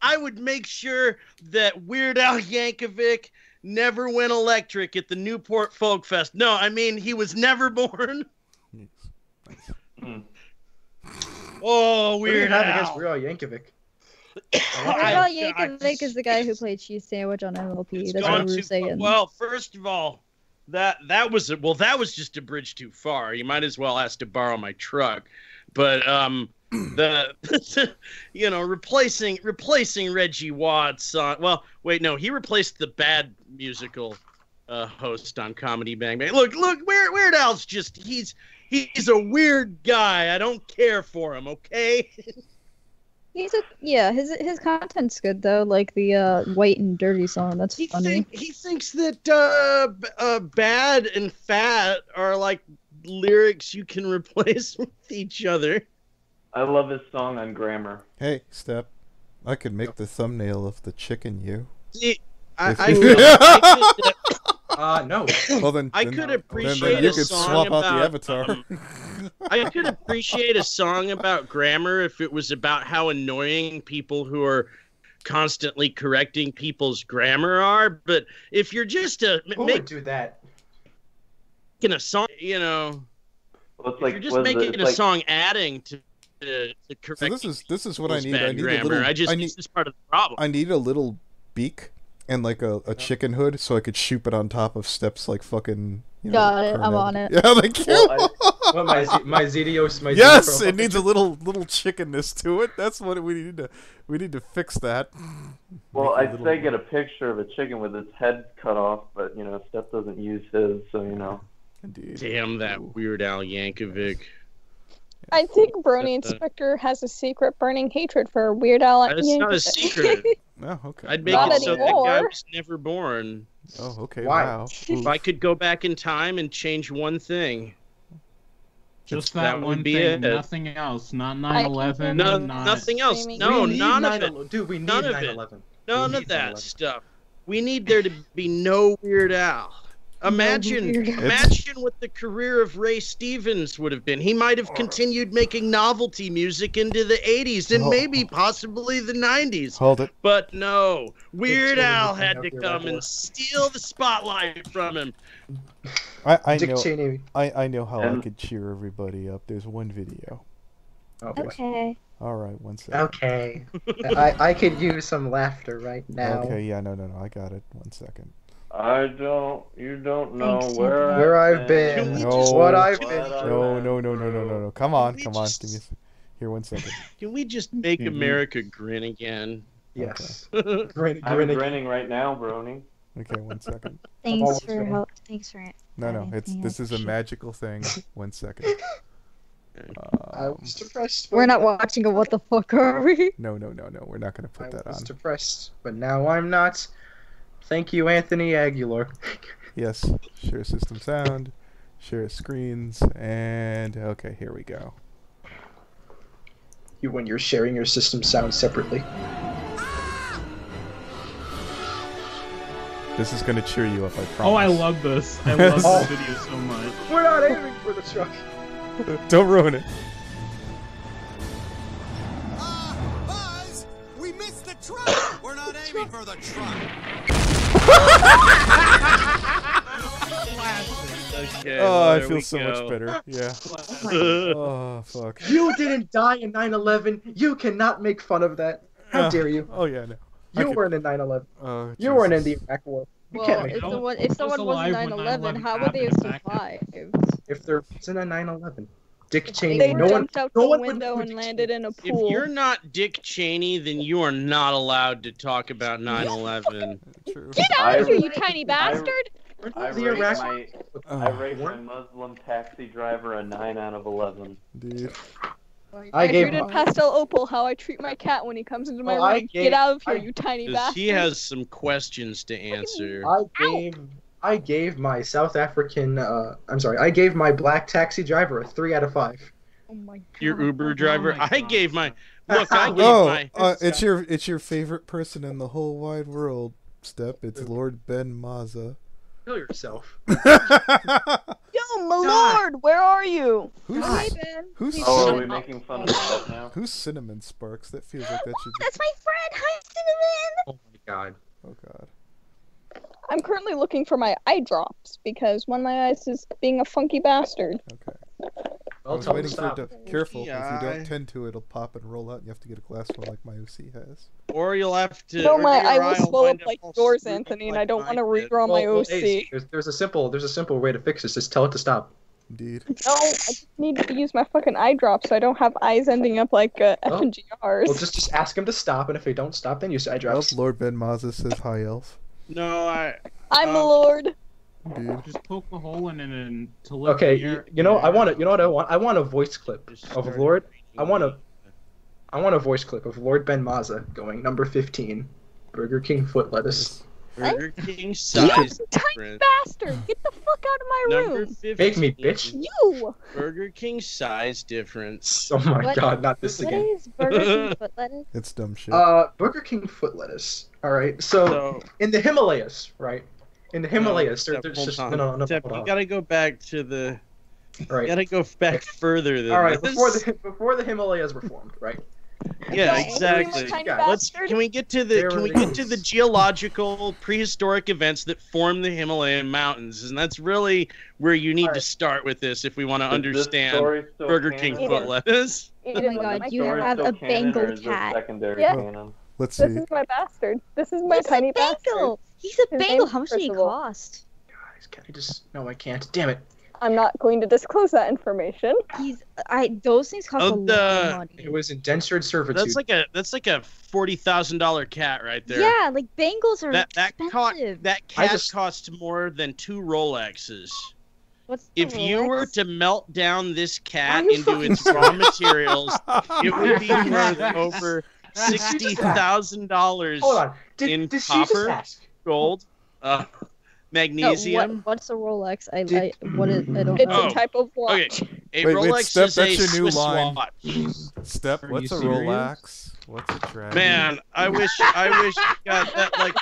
[SPEAKER 1] I would make sure that Weird Al Yankovic never went electric at the Newport Folk Fest. No, I mean, he was never born. Oh,
[SPEAKER 2] What do you
[SPEAKER 1] Weird
[SPEAKER 2] have
[SPEAKER 1] Al.
[SPEAKER 2] against Weird Al Yankovic?
[SPEAKER 4] Well, Yankovic is the guy who played Cheese Sandwich on MLP. That's what we were saying.
[SPEAKER 1] Well, first of all, that was just a bridge too far. You might as well ask to borrow my truck. But replacing Reggie Watts on, well, wait, no, he replaced the bad musical host on Comedy Bang Bang. Look, Weird Al's just he's a weird guy. I don't care for him, okay?
[SPEAKER 4] His content's good though, like the White and Dirty song. That's funny.
[SPEAKER 1] He thinks that bad and fat are like lyrics you can replace with each other.
[SPEAKER 8] I love his song on grammar.
[SPEAKER 3] Hey, Step. I could make the thumbnail of the chicken you.
[SPEAKER 1] See,
[SPEAKER 2] No.
[SPEAKER 3] Well then,
[SPEAKER 1] I
[SPEAKER 3] then-
[SPEAKER 1] could
[SPEAKER 3] then
[SPEAKER 1] appreciate
[SPEAKER 3] you
[SPEAKER 1] a
[SPEAKER 3] could
[SPEAKER 1] song
[SPEAKER 3] swap out the
[SPEAKER 1] about,
[SPEAKER 3] avatar.
[SPEAKER 1] I could appreciate a song about grammar if it was about how annoying people who are constantly correcting people's grammar are. But if you're just
[SPEAKER 2] Who would do that?
[SPEAKER 1] making a song,
[SPEAKER 8] Well, it's
[SPEAKER 1] if
[SPEAKER 8] like,
[SPEAKER 1] you're just making a song adding to correct.
[SPEAKER 3] So this is what I need.
[SPEAKER 1] bad
[SPEAKER 3] I need
[SPEAKER 1] grammar.
[SPEAKER 3] a little.
[SPEAKER 1] This is part of the problem.
[SPEAKER 3] I need a little beak and like a chicken hood so I could shoot it on top of Steps like fucking.
[SPEAKER 4] Got it. I'm
[SPEAKER 3] Herman.
[SPEAKER 4] on it.
[SPEAKER 3] Yeah, thank you.
[SPEAKER 2] What, my Zedios, my
[SPEAKER 3] Yes,
[SPEAKER 2] Zedios
[SPEAKER 3] it needs a little chickenness to it. That's what we need to fix that.
[SPEAKER 8] Well,
[SPEAKER 3] Make a
[SPEAKER 8] I'd
[SPEAKER 3] little-
[SPEAKER 8] say get a picture of a chicken with its head cut off, but Steph doesn't use his, so
[SPEAKER 3] Indeed.
[SPEAKER 1] Damn that Weird Al Yankovic.
[SPEAKER 5] I think Brony Inspector has a secret burning hatred for Weird Al.
[SPEAKER 1] That's not a secret.
[SPEAKER 3] Oh, okay.
[SPEAKER 1] I'd make
[SPEAKER 5] Not
[SPEAKER 1] it so that guy
[SPEAKER 5] anymore.
[SPEAKER 1] was never born.
[SPEAKER 3] Oh, okay.
[SPEAKER 2] Why?
[SPEAKER 3] Wow.
[SPEAKER 1] If I could go back in time and change one thing,
[SPEAKER 7] Just
[SPEAKER 1] that
[SPEAKER 7] that
[SPEAKER 1] would
[SPEAKER 7] one
[SPEAKER 1] be
[SPEAKER 7] thing,
[SPEAKER 1] it.
[SPEAKER 7] nothing else. Not 9/11.
[SPEAKER 1] no,
[SPEAKER 7] not...
[SPEAKER 1] nothing else.
[SPEAKER 5] Streaming.
[SPEAKER 1] No,
[SPEAKER 2] We need
[SPEAKER 1] none of it.
[SPEAKER 2] 9/11. Dude, we need
[SPEAKER 1] None of it.
[SPEAKER 2] 9/11.
[SPEAKER 1] None
[SPEAKER 2] We
[SPEAKER 1] of
[SPEAKER 2] need
[SPEAKER 1] that
[SPEAKER 2] 9/11.
[SPEAKER 1] stuff. We need there to be no Weird Al. Imagine,
[SPEAKER 4] Weird Al.
[SPEAKER 1] imagine what the career of Ray Stevens would have been. He might have continued making novelty music into the 80s and maybe possibly the 90s.
[SPEAKER 3] Hold it.
[SPEAKER 1] But no, Weird
[SPEAKER 2] Cheney
[SPEAKER 1] Al
[SPEAKER 2] was
[SPEAKER 1] had
[SPEAKER 2] hung
[SPEAKER 1] to
[SPEAKER 2] up your
[SPEAKER 1] come
[SPEAKER 2] record.
[SPEAKER 1] and steal the spotlight from him.
[SPEAKER 3] I
[SPEAKER 2] Dick
[SPEAKER 3] know.
[SPEAKER 2] Cheney.
[SPEAKER 3] I know how I
[SPEAKER 8] And-
[SPEAKER 3] could cheer everybody up. There's one video.
[SPEAKER 2] Oh, boy.
[SPEAKER 4] Okay.
[SPEAKER 3] All right, one second.
[SPEAKER 2] Okay. I could use some laughter right now.
[SPEAKER 3] Okay, yeah, no, I got it. 1 second.
[SPEAKER 8] you don't know
[SPEAKER 4] Thanks,
[SPEAKER 8] where
[SPEAKER 2] I've been.
[SPEAKER 1] Can we
[SPEAKER 3] No.
[SPEAKER 1] just,
[SPEAKER 2] What I've
[SPEAKER 8] What
[SPEAKER 2] been.
[SPEAKER 8] I've
[SPEAKER 3] No. Come on.
[SPEAKER 1] we
[SPEAKER 3] Give
[SPEAKER 1] just-
[SPEAKER 3] me. Here, 1 second.
[SPEAKER 1] can we just make
[SPEAKER 3] Mm-hmm.
[SPEAKER 1] America grin again?
[SPEAKER 2] Yes.
[SPEAKER 8] I'm
[SPEAKER 2] Grinning.
[SPEAKER 8] grinning right now, Brony.
[SPEAKER 3] Okay, 1 second.
[SPEAKER 4] Thanks
[SPEAKER 2] almost
[SPEAKER 4] for
[SPEAKER 2] ready.
[SPEAKER 4] help. Thanks for
[SPEAKER 3] No,
[SPEAKER 4] having
[SPEAKER 3] it's
[SPEAKER 4] me.
[SPEAKER 3] this is a magical thing. 1 second.
[SPEAKER 2] I was depressed.
[SPEAKER 4] We're not watching a what the fuck are we?
[SPEAKER 3] No. We're not gonna put that on.
[SPEAKER 2] I was depressed, but now I'm not. Thank you, Anthony Aguilar.
[SPEAKER 3] Yes. Share system sound. Share screens. And okay, here we go.
[SPEAKER 2] When you're sharing your system sound separately.
[SPEAKER 3] This is gonna cheer you up, I promise.
[SPEAKER 7] Oh, I love this. I love this video so much.
[SPEAKER 2] We're not aiming for the truck.
[SPEAKER 3] Don't ruin it.
[SPEAKER 9] Buzz, we missed the truck. We're not aiming for the truck.
[SPEAKER 1] Okay,
[SPEAKER 3] Oh, I
[SPEAKER 1] there
[SPEAKER 3] feel
[SPEAKER 1] we
[SPEAKER 3] so
[SPEAKER 1] go.
[SPEAKER 3] much better. Yeah. Oh, fuck.
[SPEAKER 2] You didn't die in 9/11. You cannot make fun of that. How dare you?
[SPEAKER 3] Oh, yeah, no.
[SPEAKER 2] You weren't in 9/11.
[SPEAKER 3] Oh,
[SPEAKER 2] you weren't in
[SPEAKER 3] Jesus.
[SPEAKER 2] the Iraq War. You
[SPEAKER 4] Well,
[SPEAKER 2] can't make
[SPEAKER 4] if
[SPEAKER 2] fun.
[SPEAKER 4] someone was in 9/11, how would they have survived?
[SPEAKER 2] If there wasn't a 9/11, Dick Cheney,
[SPEAKER 5] They
[SPEAKER 2] no one,
[SPEAKER 5] jumped out
[SPEAKER 2] no
[SPEAKER 5] the
[SPEAKER 2] one would
[SPEAKER 5] window
[SPEAKER 2] know
[SPEAKER 5] and
[SPEAKER 2] Dick
[SPEAKER 5] landed in a
[SPEAKER 1] If
[SPEAKER 5] pool.
[SPEAKER 1] you're not Dick Cheney, then you are not allowed to talk about 9/11.
[SPEAKER 3] True.
[SPEAKER 5] Get out of here, you tiny bastard!
[SPEAKER 8] I
[SPEAKER 2] The
[SPEAKER 8] rate
[SPEAKER 2] Iraq-
[SPEAKER 8] my, I rate my Muslim taxi driver a 9 out of 11.
[SPEAKER 3] Dude.
[SPEAKER 2] I gave
[SPEAKER 5] treated Pastel Opal how I treat my cat when he comes into my
[SPEAKER 2] Well, I
[SPEAKER 5] room.
[SPEAKER 2] gave-
[SPEAKER 5] Get out of here,
[SPEAKER 2] I-
[SPEAKER 5] you tiny
[SPEAKER 1] 'Cause
[SPEAKER 5] bastard!
[SPEAKER 1] he has some questions to answer.
[SPEAKER 2] I gave my South African, I gave my black taxi driver a 3 out of 5.
[SPEAKER 5] Oh my god.
[SPEAKER 1] Your Uber driver.
[SPEAKER 7] my
[SPEAKER 1] I
[SPEAKER 7] God.
[SPEAKER 1] gave my. Look, I gave
[SPEAKER 3] Oh,
[SPEAKER 1] my.
[SPEAKER 3] it's your favorite person in the whole wide world, Step. It's Lord Ben Maza.
[SPEAKER 2] Kill yourself.
[SPEAKER 5] Yo, my lord, where are you?
[SPEAKER 3] Who's
[SPEAKER 4] Hey, Ben.
[SPEAKER 3] who's
[SPEAKER 8] Oh, are we
[SPEAKER 3] cinnamon,
[SPEAKER 8] making fun of stuff now?
[SPEAKER 3] who's Cinnamon Sparks? That feels like that should be.
[SPEAKER 4] That's my friend. Hi, Cinnamon.
[SPEAKER 2] Oh my god.
[SPEAKER 3] Oh God.
[SPEAKER 5] I'm currently looking for my eye drops because one of my eyes is being a funky bastard.
[SPEAKER 3] Okay. I
[SPEAKER 2] Well,
[SPEAKER 3] was
[SPEAKER 2] tell him
[SPEAKER 3] waiting
[SPEAKER 2] to
[SPEAKER 3] for it
[SPEAKER 2] stop.
[SPEAKER 3] to. Careful, if you
[SPEAKER 1] Yeah.
[SPEAKER 3] don't tend to, it'll pop and roll out, and you have to get a glass one like my OC has.
[SPEAKER 1] Or you'll have to.
[SPEAKER 5] No,
[SPEAKER 1] or
[SPEAKER 5] my
[SPEAKER 1] your
[SPEAKER 5] eye will
[SPEAKER 1] eye
[SPEAKER 5] swell
[SPEAKER 1] wind
[SPEAKER 5] up like
[SPEAKER 1] all
[SPEAKER 5] yours,
[SPEAKER 1] screwed up
[SPEAKER 5] Anthony, and
[SPEAKER 1] like
[SPEAKER 5] I don't want to
[SPEAKER 1] mine did.
[SPEAKER 5] redraw my
[SPEAKER 2] Well,
[SPEAKER 5] OC.
[SPEAKER 2] Ace, there's a simple way to fix this. Just tell it to stop.
[SPEAKER 3] Indeed.
[SPEAKER 5] No, I just need to use my fucking eye drops so I don't have eyes ending up like F
[SPEAKER 2] Oh.
[SPEAKER 5] and GRs.
[SPEAKER 2] Well, just ask him to stop, and if they don't stop, then use eye
[SPEAKER 3] Well,
[SPEAKER 2] drops.
[SPEAKER 3] Lord Ben Maza says hi, Elf.
[SPEAKER 1] No,
[SPEAKER 5] I'm a lord.
[SPEAKER 3] Dude.
[SPEAKER 7] Just poke a hole in it and to lift
[SPEAKER 2] Okay,
[SPEAKER 7] the air.
[SPEAKER 2] you know what I want? I want a voice clip
[SPEAKER 1] Just
[SPEAKER 2] of
[SPEAKER 1] started
[SPEAKER 2] Lord. I want a voice clip of Lord Ben Maza going number 15, Burger King foot lettuce.
[SPEAKER 1] Burger King size
[SPEAKER 5] Tiny
[SPEAKER 1] difference.
[SPEAKER 5] bastard, get the fuck out of my
[SPEAKER 1] Number
[SPEAKER 5] room.
[SPEAKER 1] 15.
[SPEAKER 2] Make me, bitch.
[SPEAKER 5] You.
[SPEAKER 1] Burger King size difference.
[SPEAKER 2] Oh my
[SPEAKER 4] What-
[SPEAKER 2] god, not this
[SPEAKER 4] What
[SPEAKER 2] again.
[SPEAKER 4] is Burger King foot lettuce?
[SPEAKER 3] It's dumb shit.
[SPEAKER 2] Burger King foot lettuce. All right, so
[SPEAKER 1] So,
[SPEAKER 2] in the Himalayas, right? In the Himalayas,
[SPEAKER 1] Steph,
[SPEAKER 2] there's
[SPEAKER 1] hold
[SPEAKER 2] just
[SPEAKER 1] on.
[SPEAKER 2] no.
[SPEAKER 1] Steph,
[SPEAKER 2] hold
[SPEAKER 1] you
[SPEAKER 2] on.
[SPEAKER 1] gotta go back to the.
[SPEAKER 2] All right.
[SPEAKER 1] You gotta go back further than
[SPEAKER 2] All right,
[SPEAKER 1] this.
[SPEAKER 2] before the Himalayas were formed, right?
[SPEAKER 1] Yeah,
[SPEAKER 5] Okay,
[SPEAKER 1] exactly.
[SPEAKER 5] you tiny
[SPEAKER 2] Guys,
[SPEAKER 5] bastard.
[SPEAKER 1] Can we get to the geological prehistoric events that form the Himalayan mountains? And that's really where you need to
[SPEAKER 2] Alright.
[SPEAKER 1] start with this if we want to
[SPEAKER 8] Is this
[SPEAKER 1] understand
[SPEAKER 8] story still
[SPEAKER 1] Burger King
[SPEAKER 8] canon?
[SPEAKER 1] foot lettuce.
[SPEAKER 4] Oh my god,
[SPEAKER 8] Is
[SPEAKER 4] you
[SPEAKER 8] this story
[SPEAKER 4] have
[SPEAKER 8] still
[SPEAKER 4] a
[SPEAKER 8] canon, or
[SPEAKER 4] Bengal
[SPEAKER 8] is it
[SPEAKER 4] cat.
[SPEAKER 8] secondary
[SPEAKER 5] Yeah.
[SPEAKER 8] canon?
[SPEAKER 3] Let's
[SPEAKER 5] This
[SPEAKER 3] see.
[SPEAKER 5] is my bastard. This is my
[SPEAKER 4] He's
[SPEAKER 5] tiny
[SPEAKER 4] a
[SPEAKER 5] bastard.
[SPEAKER 4] Bengal. He's a
[SPEAKER 5] His
[SPEAKER 4] Bengal.
[SPEAKER 5] name's
[SPEAKER 4] How much did he
[SPEAKER 5] Percival.
[SPEAKER 4] cost?
[SPEAKER 2] Guys, can I just? No, I can't. Damn it!
[SPEAKER 5] I'm not going to disclose that information.
[SPEAKER 4] Those things cost a lot of money.
[SPEAKER 2] It was indentured servitude.
[SPEAKER 1] That's like a $40,000 cat right there.
[SPEAKER 4] Yeah, like Bengals are
[SPEAKER 1] That
[SPEAKER 4] expensive.
[SPEAKER 1] cat cost more than 2 Rolexes.
[SPEAKER 4] What's the
[SPEAKER 1] If you were
[SPEAKER 4] Rolex?
[SPEAKER 1] to melt down this cat
[SPEAKER 2] Are you
[SPEAKER 1] into
[SPEAKER 2] fucking
[SPEAKER 1] its raw materials, it would be worth over $60,000
[SPEAKER 2] Hold on.
[SPEAKER 1] in
[SPEAKER 2] Did she just
[SPEAKER 1] copper,
[SPEAKER 2] ask?
[SPEAKER 1] gold, magnesium.
[SPEAKER 4] What's a Rolex? I
[SPEAKER 2] Did-
[SPEAKER 4] what is I don't
[SPEAKER 5] It's
[SPEAKER 4] know.
[SPEAKER 5] a type of watch.
[SPEAKER 1] Okay, a
[SPEAKER 3] Wait,
[SPEAKER 1] Rolex
[SPEAKER 3] Steph,
[SPEAKER 1] is
[SPEAKER 3] that's
[SPEAKER 1] a
[SPEAKER 3] your new
[SPEAKER 1] Swiss
[SPEAKER 3] line.
[SPEAKER 1] watch.
[SPEAKER 3] Step,
[SPEAKER 7] Are
[SPEAKER 3] what's
[SPEAKER 7] you
[SPEAKER 3] a
[SPEAKER 7] serious?
[SPEAKER 3] Rolex? What's a drag?
[SPEAKER 1] Man, I wish God that like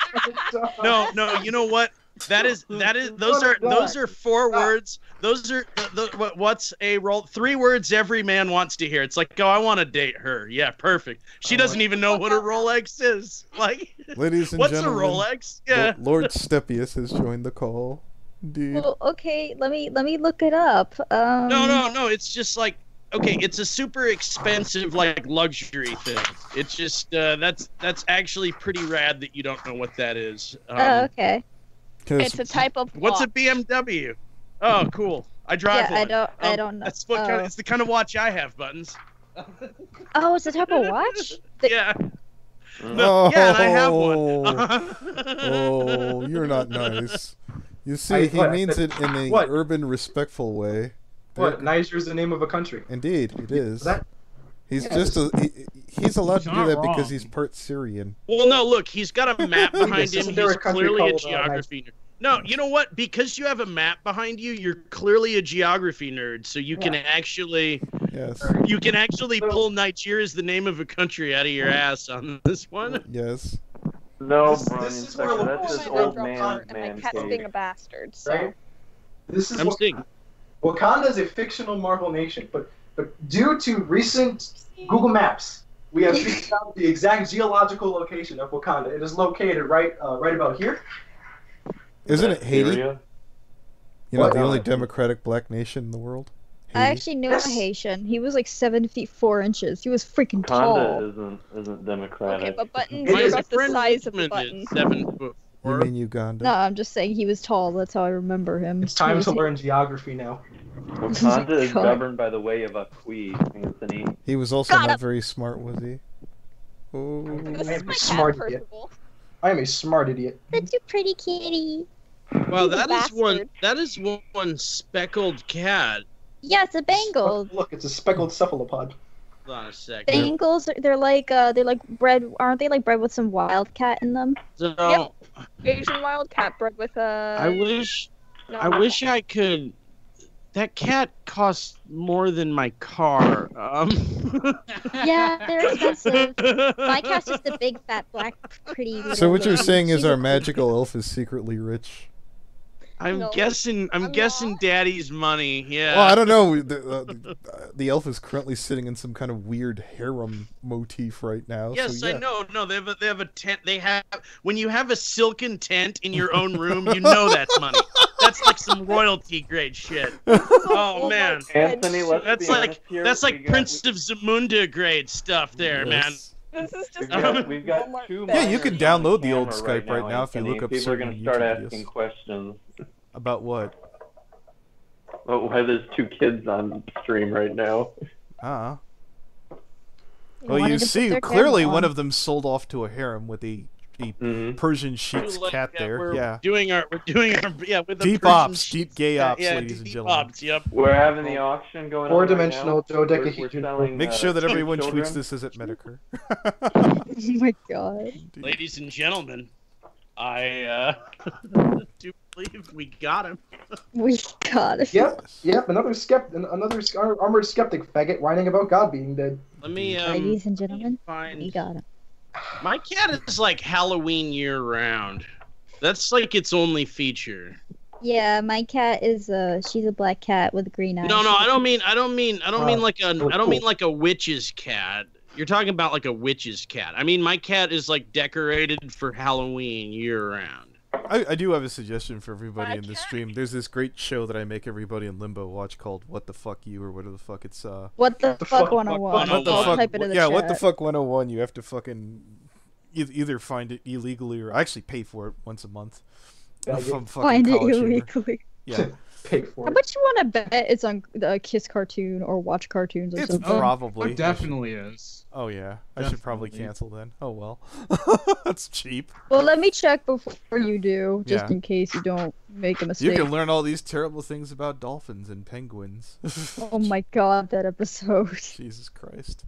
[SPEAKER 1] no, you know what? Those are 4 words. Those are what's a roll 3 words every man wants to hear. It's like, "Oh, I want to date her." Yeah, perfect. She doesn't even know what a Rolex is. Like,
[SPEAKER 3] Ladies and
[SPEAKER 1] what's a
[SPEAKER 3] gentlemen,
[SPEAKER 1] Rolex? Yeah.
[SPEAKER 3] Lord Stepius has joined the call. Dude.
[SPEAKER 4] Well, okay, let me look it up.
[SPEAKER 1] No. It's just like, okay, it's a super expensive like luxury thing. It's just that's actually pretty rad that you don't know what that is.
[SPEAKER 4] Okay.
[SPEAKER 5] It's a type of
[SPEAKER 1] What's a
[SPEAKER 5] watch.
[SPEAKER 1] BMW? Oh, cool. I drive
[SPEAKER 4] Yeah,
[SPEAKER 1] one.
[SPEAKER 4] I don't know.
[SPEAKER 1] That's what kind of, it's the kind of watch I have, Buttons.
[SPEAKER 4] Oh, it's a type of watch?
[SPEAKER 1] Yeah. No, yeah, and I have one.
[SPEAKER 3] Oh, you're not nice. You see,
[SPEAKER 2] I-
[SPEAKER 3] he
[SPEAKER 2] what?
[SPEAKER 3] means it in a
[SPEAKER 2] What?
[SPEAKER 3] urban, respectful way.
[SPEAKER 2] What? Niger's the name of a country.
[SPEAKER 3] Indeed, it is.
[SPEAKER 2] That...
[SPEAKER 3] He's
[SPEAKER 2] Yeah,
[SPEAKER 3] just he's allowed to do
[SPEAKER 7] not
[SPEAKER 3] that
[SPEAKER 7] wrong.
[SPEAKER 3] because he's part Syrian.
[SPEAKER 1] Well, no, look, he's got a map behind him.
[SPEAKER 2] Isn't there
[SPEAKER 1] He's
[SPEAKER 2] a country
[SPEAKER 1] clearly a
[SPEAKER 2] called,
[SPEAKER 1] geography nerd. No, you know what? Because you have a map behind you, you're clearly a geography nerd. So you can actually, pull Nigeria as the name of a country out of your ass on this one.
[SPEAKER 3] Yes.
[SPEAKER 8] No,
[SPEAKER 2] This
[SPEAKER 8] Brony
[SPEAKER 2] is
[SPEAKER 8] Inspector,
[SPEAKER 2] where
[SPEAKER 8] that's
[SPEAKER 2] the
[SPEAKER 8] just
[SPEAKER 2] bullshit
[SPEAKER 8] old
[SPEAKER 5] and
[SPEAKER 8] man's
[SPEAKER 5] my
[SPEAKER 8] man
[SPEAKER 5] cat's being a
[SPEAKER 8] cave.
[SPEAKER 5] bastard. So.
[SPEAKER 2] Right? This is
[SPEAKER 1] I'm seeing.
[SPEAKER 2] Wakanda is a fictional Marvel nation, but due to recent Google Maps, we have figured out the exact geological location of Wakanda. It is located right about here.
[SPEAKER 3] Isn't it Haiti?
[SPEAKER 8] Syria?
[SPEAKER 3] You know,
[SPEAKER 2] What?
[SPEAKER 3] the only democratic black nation in the world?
[SPEAKER 4] I actually knew a Haitian. He was like 7 feet 4 inches. He was freaking tall.
[SPEAKER 8] Wakanda isn't democratic.
[SPEAKER 5] Okay, but buttons
[SPEAKER 2] It
[SPEAKER 5] are
[SPEAKER 2] is.
[SPEAKER 5] about the size of the
[SPEAKER 1] Richmond is
[SPEAKER 5] button.
[SPEAKER 1] 7'4".
[SPEAKER 3] You mean Uganda?
[SPEAKER 4] No, I'm just saying he was tall. That's how I remember him.
[SPEAKER 2] It's time to learn geography now.
[SPEAKER 8] Wakanda is
[SPEAKER 4] God.
[SPEAKER 8] governed by the way of a queen, Anthony.
[SPEAKER 3] He was also
[SPEAKER 5] Got
[SPEAKER 3] not
[SPEAKER 5] him.
[SPEAKER 3] very smart, was he? Oh.
[SPEAKER 5] This
[SPEAKER 2] I
[SPEAKER 5] is
[SPEAKER 2] am
[SPEAKER 5] my
[SPEAKER 2] a smart
[SPEAKER 5] cat, first
[SPEAKER 2] idiot.
[SPEAKER 5] of all.
[SPEAKER 2] I am a smart idiot.
[SPEAKER 4] That's a pretty kitty.
[SPEAKER 1] Well,
[SPEAKER 5] He's a
[SPEAKER 1] that is one speckled cat.
[SPEAKER 4] Yeah, it's a Bengal.
[SPEAKER 2] Look, it's a speckled cephalopod.
[SPEAKER 1] Hold on a second.
[SPEAKER 4] Bengals, they're like bred. Aren't they like bred with some wildcat in them?
[SPEAKER 1] So,
[SPEAKER 5] Yep. Asian wildcat bred with a.
[SPEAKER 1] I wish
[SPEAKER 5] No,
[SPEAKER 1] I wish I could. That cat costs more than my car.
[SPEAKER 4] Yeah, they're expensive. My cat's just a big, fat, black, pretty.
[SPEAKER 3] So
[SPEAKER 4] little
[SPEAKER 3] what you're
[SPEAKER 4] thing.
[SPEAKER 3] saying is
[SPEAKER 4] She's
[SPEAKER 3] our
[SPEAKER 4] a-
[SPEAKER 3] magical elf is secretly rich?
[SPEAKER 1] I'm
[SPEAKER 5] No,
[SPEAKER 1] guessing. I'm
[SPEAKER 5] I'm
[SPEAKER 1] guessing
[SPEAKER 5] not.
[SPEAKER 1] Daddy's money. Yeah.
[SPEAKER 3] Well, I don't know. The elf is currently sitting in some kind of weird harem motif right now.
[SPEAKER 1] Yes,
[SPEAKER 3] so yeah.
[SPEAKER 1] I know. No, they have a tent. They have when you have a silken tent in your own room, you know that's money. That's like some royalty grade shit. Oh man,
[SPEAKER 8] Anthony, let's
[SPEAKER 1] that's
[SPEAKER 8] be
[SPEAKER 1] like
[SPEAKER 8] honest here.
[SPEAKER 1] that's
[SPEAKER 8] We
[SPEAKER 1] like
[SPEAKER 8] got-
[SPEAKER 1] Prince of Zamunda grade stuff there, man.
[SPEAKER 3] Yes.
[SPEAKER 5] This is just
[SPEAKER 8] We've got
[SPEAKER 5] Walmart
[SPEAKER 8] two.
[SPEAKER 5] bag.
[SPEAKER 3] Yeah, you can
[SPEAKER 8] monitors on
[SPEAKER 3] download the old
[SPEAKER 8] camera
[SPEAKER 3] Skype right now if you
[SPEAKER 8] Anthony.
[SPEAKER 3] look up
[SPEAKER 8] People are
[SPEAKER 3] certain
[SPEAKER 8] gonna start
[SPEAKER 3] YouTube
[SPEAKER 8] asking
[SPEAKER 3] videos.
[SPEAKER 8] questions.
[SPEAKER 3] About what?
[SPEAKER 8] Oh, why there's two kids on stream right now?
[SPEAKER 3] Uh-uh.
[SPEAKER 4] They
[SPEAKER 3] Well,
[SPEAKER 4] wanted
[SPEAKER 3] you
[SPEAKER 4] to put
[SPEAKER 3] see,
[SPEAKER 4] their
[SPEAKER 3] clearly
[SPEAKER 4] camera
[SPEAKER 3] one
[SPEAKER 4] on.
[SPEAKER 3] of them sold off to a harem with a
[SPEAKER 8] Mhm.
[SPEAKER 3] Persian sheik's
[SPEAKER 1] Like,
[SPEAKER 3] cat there.
[SPEAKER 1] We're
[SPEAKER 3] Yeah.
[SPEAKER 1] doing our with the
[SPEAKER 3] Deep
[SPEAKER 1] Persian
[SPEAKER 3] ops,
[SPEAKER 1] sheets.
[SPEAKER 3] deep gay ops,
[SPEAKER 1] yeah,
[SPEAKER 3] ladies and
[SPEAKER 1] deep
[SPEAKER 3] gentlemen.
[SPEAKER 1] ops, yep.
[SPEAKER 8] We're having the auction going on
[SPEAKER 2] Four-dimensional
[SPEAKER 8] right now. We're
[SPEAKER 2] dodecahedron.
[SPEAKER 8] selling,
[SPEAKER 3] Make sure that everyone
[SPEAKER 8] children.
[SPEAKER 3] tweets this as at Medicare.
[SPEAKER 4] Oh my god.
[SPEAKER 1] Ladies and gentlemen, I do believe we got him.
[SPEAKER 4] We got it.
[SPEAKER 2] Yep, another armored skeptic faggot whining about God being dead.
[SPEAKER 1] Let me
[SPEAKER 4] Ladies and gentlemen, we
[SPEAKER 1] find.
[SPEAKER 4] got it.
[SPEAKER 1] My cat is like Halloween year round. That's like its only feature.
[SPEAKER 4] Yeah, my cat is she's a black cat with green eyes.
[SPEAKER 1] No, I don't mean like
[SPEAKER 2] cool.
[SPEAKER 1] like a witch's cat. You're talking about like a witch's cat. I mean, my cat is like decorated for Halloween year round.
[SPEAKER 3] I do have a suggestion for everybody
[SPEAKER 5] My
[SPEAKER 3] in the
[SPEAKER 5] cat.
[SPEAKER 3] stream. There's this great show that I make everybody in Limbo watch called What the Fuck You or whatever the fuck it's
[SPEAKER 4] What the
[SPEAKER 2] the
[SPEAKER 4] fuck
[SPEAKER 2] fuck-
[SPEAKER 4] 101?
[SPEAKER 1] What the
[SPEAKER 4] I'll
[SPEAKER 1] fuck-
[SPEAKER 4] type it in the
[SPEAKER 3] yeah,
[SPEAKER 4] chat.
[SPEAKER 3] What the Fuck 101. You have to fucking either find it illegally or actually pay for it once a month.
[SPEAKER 2] Yeah,
[SPEAKER 3] From fucking
[SPEAKER 4] Find it
[SPEAKER 3] College Humor.
[SPEAKER 4] illegally.
[SPEAKER 3] Yeah,
[SPEAKER 2] Pay for
[SPEAKER 4] How
[SPEAKER 2] it.
[SPEAKER 4] much you want to bet it's on the Kiss cartoon or watch cartoons or
[SPEAKER 3] it's
[SPEAKER 4] something?
[SPEAKER 3] probably.
[SPEAKER 7] It definitely is.
[SPEAKER 3] Oh yeah, I should probably
[SPEAKER 7] Definitely.
[SPEAKER 3] cancel then. Oh well, that's cheap.
[SPEAKER 4] Well, let me check before you do, just
[SPEAKER 3] Yeah.
[SPEAKER 4] in case you don't make a
[SPEAKER 3] You
[SPEAKER 4] mistake.
[SPEAKER 3] can learn all these terrible things about dolphins and penguins.
[SPEAKER 4] Oh my god, that episode.
[SPEAKER 3] Jesus Christ.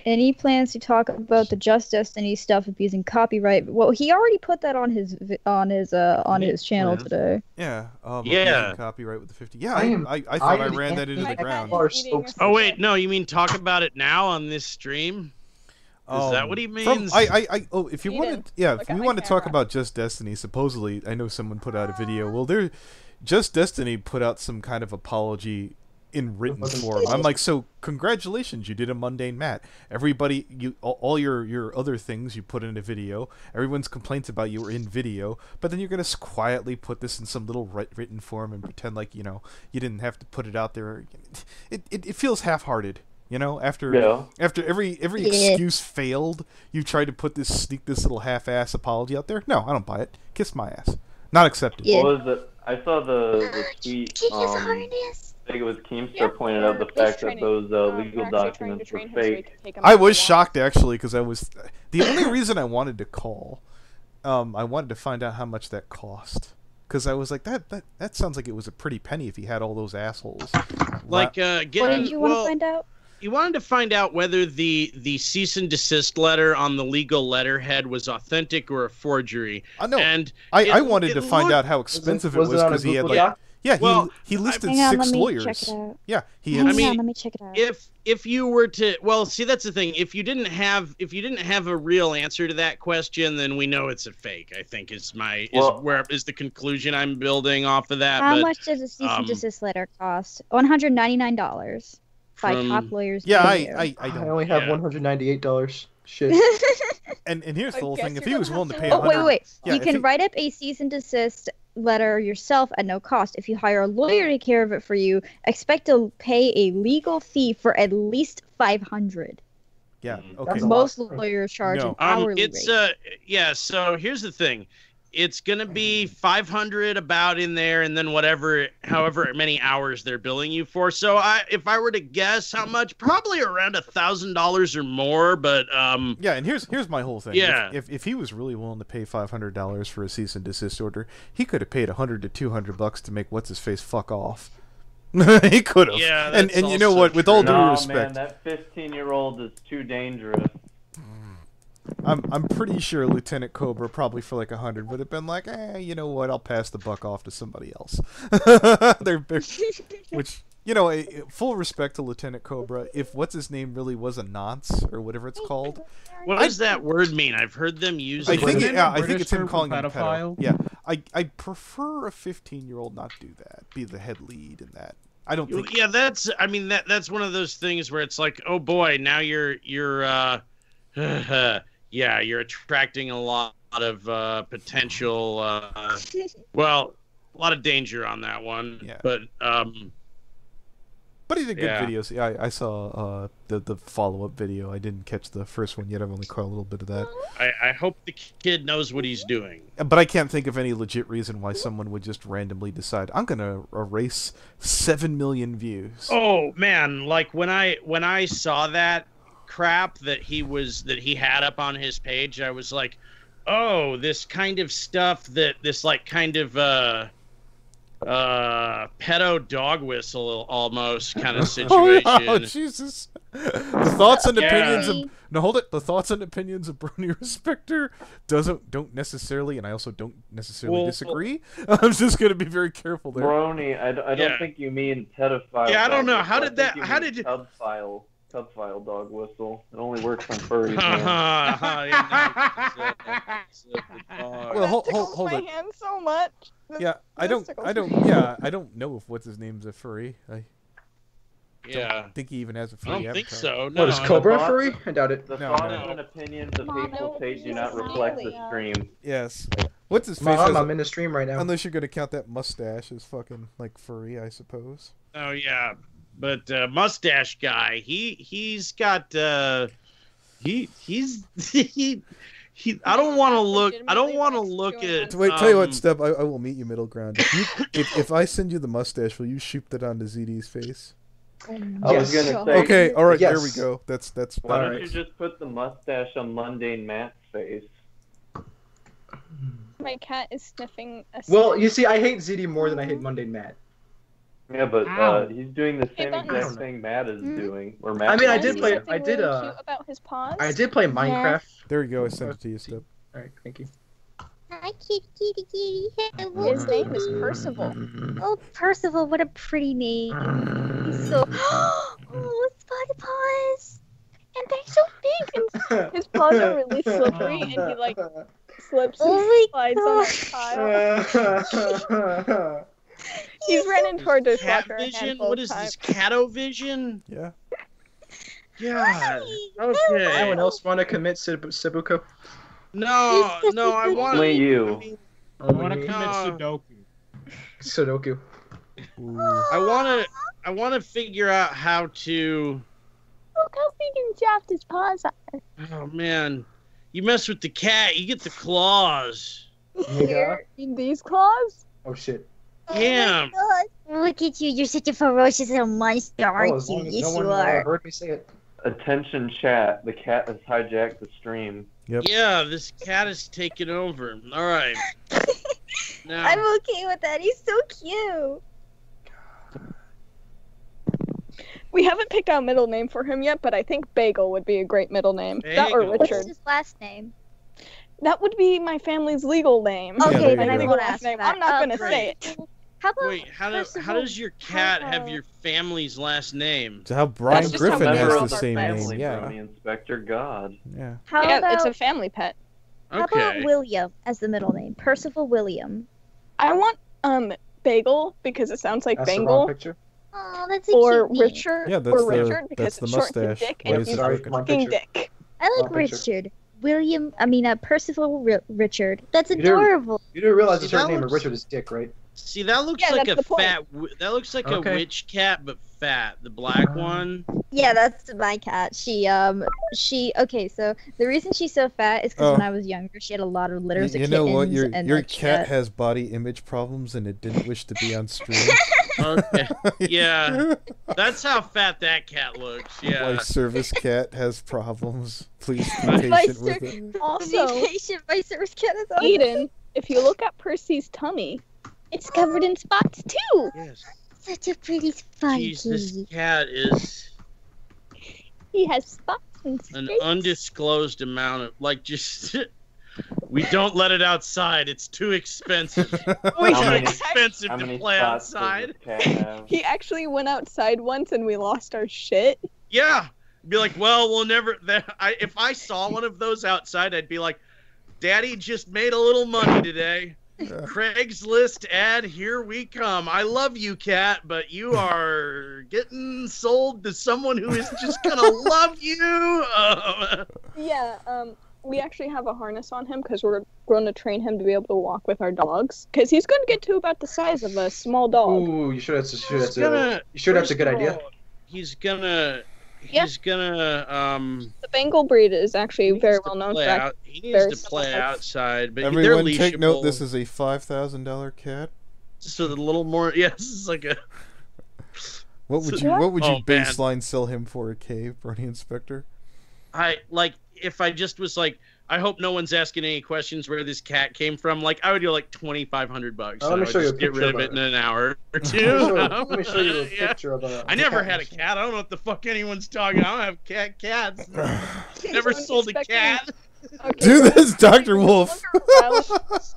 [SPEAKER 4] Any plans to talk about the Just Destiny stuff abusing copyright? Well, he already put that on his channel
[SPEAKER 1] plans.
[SPEAKER 4] today.
[SPEAKER 3] Yeah.
[SPEAKER 1] Yeah.
[SPEAKER 3] abusing copyright with the 50. Yeah,
[SPEAKER 2] I
[SPEAKER 3] I thought I
[SPEAKER 2] am-
[SPEAKER 3] ran that into
[SPEAKER 5] My
[SPEAKER 3] the
[SPEAKER 5] cat
[SPEAKER 3] ground.
[SPEAKER 2] Are
[SPEAKER 5] is eating
[SPEAKER 2] so-
[SPEAKER 5] a
[SPEAKER 1] Oh wait, no, you mean talk about it now on this stream? Is that what he means?
[SPEAKER 3] If you
[SPEAKER 5] Eat
[SPEAKER 3] wanted,
[SPEAKER 5] it.
[SPEAKER 3] yeah,
[SPEAKER 5] Look
[SPEAKER 3] if
[SPEAKER 5] at
[SPEAKER 3] we
[SPEAKER 5] my
[SPEAKER 3] want to talk
[SPEAKER 5] camera.
[SPEAKER 3] about Just Destiny, supposedly, I know someone put out a video. Well, Just Destiny put out some kind of apology in written form. I'm like, so congratulations, you did a mundane mat. Everybody, all your other things you put in a video. Everyone's complaints about you were in video, but then you're gonna quietly put this in some little written form and pretend like you didn't have to put it out there. It feels half-hearted. After every excuse failed, you tried to sneak this little half-ass apology out there. No, I don't buy it. Kiss my ass. Not accepted.
[SPEAKER 4] Yeah.
[SPEAKER 8] What was it? I saw the tweet. I think it was Keemstar pointed out the fact that those legal documents were fake.
[SPEAKER 3] I was shocked actually because the only reason I wanted to call, I wanted to find out how much that cost. because I was like, that sounds like it was a pretty penny if he had all those assholes.
[SPEAKER 4] What did you want to find out?
[SPEAKER 1] You wanted to find out whether the cease and desist letter on the legal letterhead was authentic or a forgery.
[SPEAKER 3] No,
[SPEAKER 1] and
[SPEAKER 3] I wanted to find out how expensive it was because he had like. Yeah, he listed 6 lawyers.
[SPEAKER 4] Check it out.
[SPEAKER 3] Yeah, he had.
[SPEAKER 4] Let me check it out.
[SPEAKER 1] If you were to, well, see, that's the thing. If you didn't have a real answer to that question, then we know it's a fake. I think is the conclusion I'm building off of that.
[SPEAKER 4] How much does a cease and desist letter cost? $199 by top lawyers.
[SPEAKER 3] Yeah, I
[SPEAKER 2] only have $198. Shit.
[SPEAKER 3] and here's the whole thing. If he was willing to pay,
[SPEAKER 4] wait. Yeah, you can write up a cease and desist letter yourself at no cost. If you hire a lawyer to take care of it for you, expect to pay a legal fee for at least $500.
[SPEAKER 3] Yeah, okay.
[SPEAKER 4] Most lawyers charge an hourly rate.
[SPEAKER 1] So here's the thing. It's gonna be $500 about in there, and then however many hours they're billing you for. So if I were to guess how much, probably around $1,000 or more. But
[SPEAKER 3] yeah, and here's my whole thing.
[SPEAKER 1] Yeah,
[SPEAKER 3] if he was really willing to pay $500 for a cease and desist order, he could have paid $100 to $200 to make what's his face fuck off. He could have.
[SPEAKER 1] Yeah,
[SPEAKER 3] and you know what? With all due respect,
[SPEAKER 8] man, that 15-year-old is too dangerous.
[SPEAKER 3] I'm pretty sure Lieutenant Cobra probably for like 100 would have been like, you know what? I'll pass the buck off to somebody else. Which, you know, full respect to Lieutenant Cobra. If what's his name really was a nonce or whatever it's called.
[SPEAKER 1] What does that word mean? I've heard them use it.
[SPEAKER 3] I think it's him calling him pedophile. Yeah, I prefer a 15-year-old not do that. Be the head lead in that. I don't think.
[SPEAKER 1] Yeah, that's one of those things where it's like, oh boy, now you're yeah, you're attracting a lot of potential, well, a lot of danger on that one.
[SPEAKER 3] Yeah.
[SPEAKER 1] But
[SPEAKER 3] he did good videos. Yeah, I saw the follow-up video. I didn't catch the first one yet. I've only caught a little bit of that.
[SPEAKER 1] I hope the kid knows what he's doing.
[SPEAKER 3] But I can't think of any legit reason why someone would just randomly decide, I'm going to erase 7 million views.
[SPEAKER 1] Oh, man, like when I saw that crap that he had up on his page, I was like, oh, this kind of stuff this like kind of pedo dog whistle almost kind of situation.
[SPEAKER 3] Oh Jesus. The thoughts and opinions of the thoughts and opinions of Brony Respector don't necessarily, and I also don't necessarily disagree. I'm just gonna be very careful there.
[SPEAKER 8] Brony, I don't think you mean pedophile.
[SPEAKER 1] Yeah, I don't know. How did you
[SPEAKER 8] Tubfile dog whistle. It only works on furries.
[SPEAKER 3] Well, hold
[SPEAKER 5] my
[SPEAKER 3] it.
[SPEAKER 5] hand so much.
[SPEAKER 3] Yeah, I don't know if what's his name's a furry. I don't think he even has a furry
[SPEAKER 1] I don't think
[SPEAKER 3] avatar.
[SPEAKER 1] so. No,
[SPEAKER 2] What is Cobra furry? I doubt it.
[SPEAKER 8] The thoughts and opinions of hateful taste do not reflect the stream.
[SPEAKER 3] Yes. What's his face?
[SPEAKER 2] Mom, I'm in the stream right now.
[SPEAKER 3] Unless you're gonna count that mustache as fucking like furry, I suppose.
[SPEAKER 1] Oh yeah. But mustache guy, he's got he's I don't want to look at.
[SPEAKER 3] Wait, tell you what, Step. I will meet you middle ground. If I send you the mustache, will you shoot that onto ZD's face?
[SPEAKER 8] I was gonna say.
[SPEAKER 3] Okay, all right, there we go. That's.
[SPEAKER 8] Why don't you just put the mustache on Mundane Matt's face?
[SPEAKER 5] My cat is sniffing a
[SPEAKER 2] Well, you see, I hate ZD more than I hate Mundane Matt.
[SPEAKER 8] Yeah, but he's doing the same exact thing Matt is doing. Or Matt
[SPEAKER 2] I did
[SPEAKER 5] cute about his paws.
[SPEAKER 2] I did play Minecraft.
[SPEAKER 3] There you go. I sent it to you, Step.
[SPEAKER 2] All right, thank you.
[SPEAKER 4] Hi, kitty.
[SPEAKER 5] His name is Percival.
[SPEAKER 4] Oh, Percival, what a pretty name. He's so. Oh, spotted paws. And they're so big.
[SPEAKER 5] And his paws are really slippery, and he like slips and slides on a tile. He's running toward the
[SPEAKER 1] Cat vision? What is this? Catovision?
[SPEAKER 3] Yeah.
[SPEAKER 1] Yeah. Okay.
[SPEAKER 2] Anyone else want to commit seppuku?
[SPEAKER 1] No, I want
[SPEAKER 8] only you.
[SPEAKER 7] I want to commit
[SPEAKER 2] Sudoku.
[SPEAKER 1] I want to figure out how to.
[SPEAKER 5] Look how big and soft his paws are.
[SPEAKER 1] Oh man, you mess with the cat, you get the claws.
[SPEAKER 5] Here, these claws.
[SPEAKER 2] Oh shit.
[SPEAKER 1] Yeah.
[SPEAKER 4] Oh look at you. You're such a ferocious little monster, aren't you? Yes,
[SPEAKER 2] no one
[SPEAKER 4] you are.
[SPEAKER 2] heard me say it.
[SPEAKER 8] Attention chat, the cat has hijacked the stream.
[SPEAKER 3] Yep.
[SPEAKER 1] Yeah, this cat is taking over. All right. Now,
[SPEAKER 5] I'm okay with that. He's so cute. We haven't picked out a middle name for him yet, but I think Bagel would be a great middle name. That or
[SPEAKER 1] Bagel.
[SPEAKER 5] Richard.
[SPEAKER 4] What's his last name?
[SPEAKER 5] That would be my family's legal name.
[SPEAKER 4] Okay,
[SPEAKER 3] then I
[SPEAKER 5] Legal
[SPEAKER 4] won't
[SPEAKER 5] last
[SPEAKER 4] ask
[SPEAKER 5] name.
[SPEAKER 4] that.
[SPEAKER 5] I'm not gonna
[SPEAKER 1] great.
[SPEAKER 5] say it.
[SPEAKER 4] How about
[SPEAKER 1] wait, how
[SPEAKER 4] first of all,
[SPEAKER 1] does your cat have
[SPEAKER 4] about-
[SPEAKER 1] your family's last name?
[SPEAKER 3] So how Brian
[SPEAKER 5] That's just how
[SPEAKER 3] Griffin
[SPEAKER 5] member
[SPEAKER 3] has
[SPEAKER 5] of
[SPEAKER 3] the
[SPEAKER 5] our
[SPEAKER 3] same
[SPEAKER 8] Family,
[SPEAKER 3] name. Yeah.
[SPEAKER 8] Brony Inspector God.
[SPEAKER 3] Yeah.
[SPEAKER 4] How
[SPEAKER 5] Yeah,
[SPEAKER 4] about
[SPEAKER 5] it's a family pet.
[SPEAKER 4] how
[SPEAKER 1] Okay.
[SPEAKER 4] about William as the middle name? Percival William.
[SPEAKER 5] I want Bagel because it sounds like
[SPEAKER 2] That's the wrong
[SPEAKER 5] Bengal,
[SPEAKER 2] picture.
[SPEAKER 4] Oh, that's a
[SPEAKER 5] or
[SPEAKER 4] cute name.
[SPEAKER 5] Richard,
[SPEAKER 3] Yeah, that's
[SPEAKER 5] or
[SPEAKER 3] the-
[SPEAKER 5] Richard because
[SPEAKER 3] that's
[SPEAKER 5] it's
[SPEAKER 3] the
[SPEAKER 5] short for
[SPEAKER 3] mustache.
[SPEAKER 5] Dick,
[SPEAKER 3] Why
[SPEAKER 5] and
[SPEAKER 3] is
[SPEAKER 5] he's
[SPEAKER 3] it
[SPEAKER 5] a
[SPEAKER 3] crooked?
[SPEAKER 5] fucking dick.
[SPEAKER 4] I like
[SPEAKER 2] Wrong picture.
[SPEAKER 4] Richard. Percival Richard. That's
[SPEAKER 2] You do-
[SPEAKER 4] adorable.
[SPEAKER 2] You do realize the
[SPEAKER 1] See,
[SPEAKER 2] short
[SPEAKER 1] that
[SPEAKER 2] name of
[SPEAKER 1] looks-
[SPEAKER 2] Richard is Dick, right?
[SPEAKER 1] See, that looks
[SPEAKER 5] Yeah,
[SPEAKER 1] like
[SPEAKER 5] that's
[SPEAKER 1] a
[SPEAKER 5] the point.
[SPEAKER 1] fat. That looks like
[SPEAKER 2] Okay.
[SPEAKER 1] a witch cat, but fat. The black one.
[SPEAKER 4] Yeah, that's my cat. Okay, so the reason she's so fat is because when
[SPEAKER 3] Oh.
[SPEAKER 4] I was younger, she had a lot of litters
[SPEAKER 3] You
[SPEAKER 4] of
[SPEAKER 3] know
[SPEAKER 4] kittens.
[SPEAKER 3] what? Your
[SPEAKER 4] and
[SPEAKER 3] your
[SPEAKER 4] like,
[SPEAKER 3] cat has body image problems and it didn't wish to be on stream.
[SPEAKER 1] Okay. Yeah, that's how fat that cat looks. Yeah.
[SPEAKER 3] My service cat has problems. Please be
[SPEAKER 4] My
[SPEAKER 3] patient with it.
[SPEAKER 5] Also,
[SPEAKER 4] Be patient, my service cat is on.
[SPEAKER 5] Eden, if you look at Percy's tummy, it's covered in spots too.
[SPEAKER 1] Yes.
[SPEAKER 4] Such a pretty
[SPEAKER 1] Jeez, this
[SPEAKER 4] spiky.
[SPEAKER 1] cat is
[SPEAKER 5] He has spots and
[SPEAKER 1] an
[SPEAKER 5] streaks.
[SPEAKER 1] undisclosed amount of just. We don't let it outside. It's too expensive.
[SPEAKER 8] How
[SPEAKER 1] It's
[SPEAKER 8] many-
[SPEAKER 1] expensive
[SPEAKER 8] How
[SPEAKER 1] to
[SPEAKER 8] many
[SPEAKER 1] play
[SPEAKER 8] spots does
[SPEAKER 1] outside.
[SPEAKER 8] this cat have?
[SPEAKER 5] He actually went outside once and we lost our shit.
[SPEAKER 1] Yeah. Be like, well, we'll never. If I saw one of those outside, I'd be like, Daddy just made a little money today. Craigslist ad, here we come. I love you, cat, but you are getting sold to someone who is just gonna love you.
[SPEAKER 5] Yeah, we actually have a harness on him because we're going to train him to be able to walk with our dogs. Because he's going to get to about the size of a small dog.
[SPEAKER 2] Ooh, you sure that's
[SPEAKER 1] He's
[SPEAKER 2] a good
[SPEAKER 1] first of
[SPEAKER 2] idea?
[SPEAKER 1] all, He's gonna.
[SPEAKER 5] Yeah.
[SPEAKER 1] He's gonna.
[SPEAKER 5] The Bengal breed is actually very
[SPEAKER 1] needs to
[SPEAKER 5] well known
[SPEAKER 1] play
[SPEAKER 5] for
[SPEAKER 1] out- He needs
[SPEAKER 5] very
[SPEAKER 1] to play
[SPEAKER 5] similar.
[SPEAKER 1] outside, but
[SPEAKER 3] Everyone
[SPEAKER 1] they're
[SPEAKER 3] take note,
[SPEAKER 1] leashable.
[SPEAKER 3] this is a $5,000 cat.
[SPEAKER 1] So a little more. Yes, it's like a.
[SPEAKER 3] What would
[SPEAKER 1] So-
[SPEAKER 3] you
[SPEAKER 1] Oh,
[SPEAKER 3] baseline
[SPEAKER 1] man.
[SPEAKER 3] sell him for a K, Brony Inspector?
[SPEAKER 1] I like if I just was like, I hope no one's asking any questions where this cat came from. Like I would do like $2,500.
[SPEAKER 2] Oh, let me
[SPEAKER 1] and I
[SPEAKER 2] show
[SPEAKER 1] would
[SPEAKER 2] you a
[SPEAKER 1] just get
[SPEAKER 2] picture
[SPEAKER 1] rid of
[SPEAKER 2] of
[SPEAKER 1] it in
[SPEAKER 2] a-
[SPEAKER 1] an hour or two.
[SPEAKER 2] Let me show you a
[SPEAKER 1] Yeah.
[SPEAKER 2] picture of a.
[SPEAKER 1] I never had a cat. I don't know what the fuck anyone's talking. I don't have cats. Never sold a cat.
[SPEAKER 5] Okay,
[SPEAKER 3] Do
[SPEAKER 5] so
[SPEAKER 3] this, Dr. Wolf!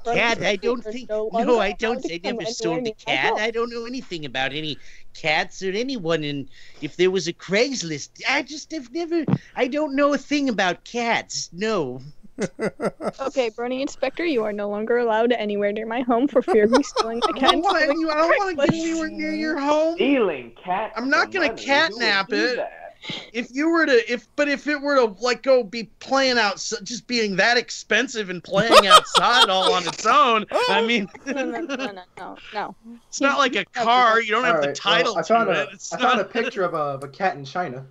[SPEAKER 1] Cat, I don't think. No, I don't. I never sold a
[SPEAKER 5] anywhere
[SPEAKER 1] cat.
[SPEAKER 5] near my
[SPEAKER 1] I don't know anything about any cats or anyone. And if there was a Craigslist, I just have never. I don't know a thing about cats. No.
[SPEAKER 5] Okay, Brony Inspector, you are no longer allowed anywhere near my home for fear of me stealing the
[SPEAKER 1] I
[SPEAKER 5] cat.
[SPEAKER 1] don't want to get anywhere near your home.
[SPEAKER 8] Stealing cat.
[SPEAKER 1] I'm not
[SPEAKER 8] for
[SPEAKER 1] gonna
[SPEAKER 8] money. Who would
[SPEAKER 1] catnap
[SPEAKER 8] do
[SPEAKER 1] it.
[SPEAKER 8] that?
[SPEAKER 1] If you were to, if it were to like go be playing out, just being that expensive and playing outside all on its own, I mean,
[SPEAKER 5] No.
[SPEAKER 1] it's not like a car. You don't have the
[SPEAKER 2] Alright,
[SPEAKER 1] title
[SPEAKER 2] well, I found
[SPEAKER 1] to
[SPEAKER 2] a
[SPEAKER 1] it. It's
[SPEAKER 2] I found a
[SPEAKER 1] not.
[SPEAKER 2] picture of a cat in China.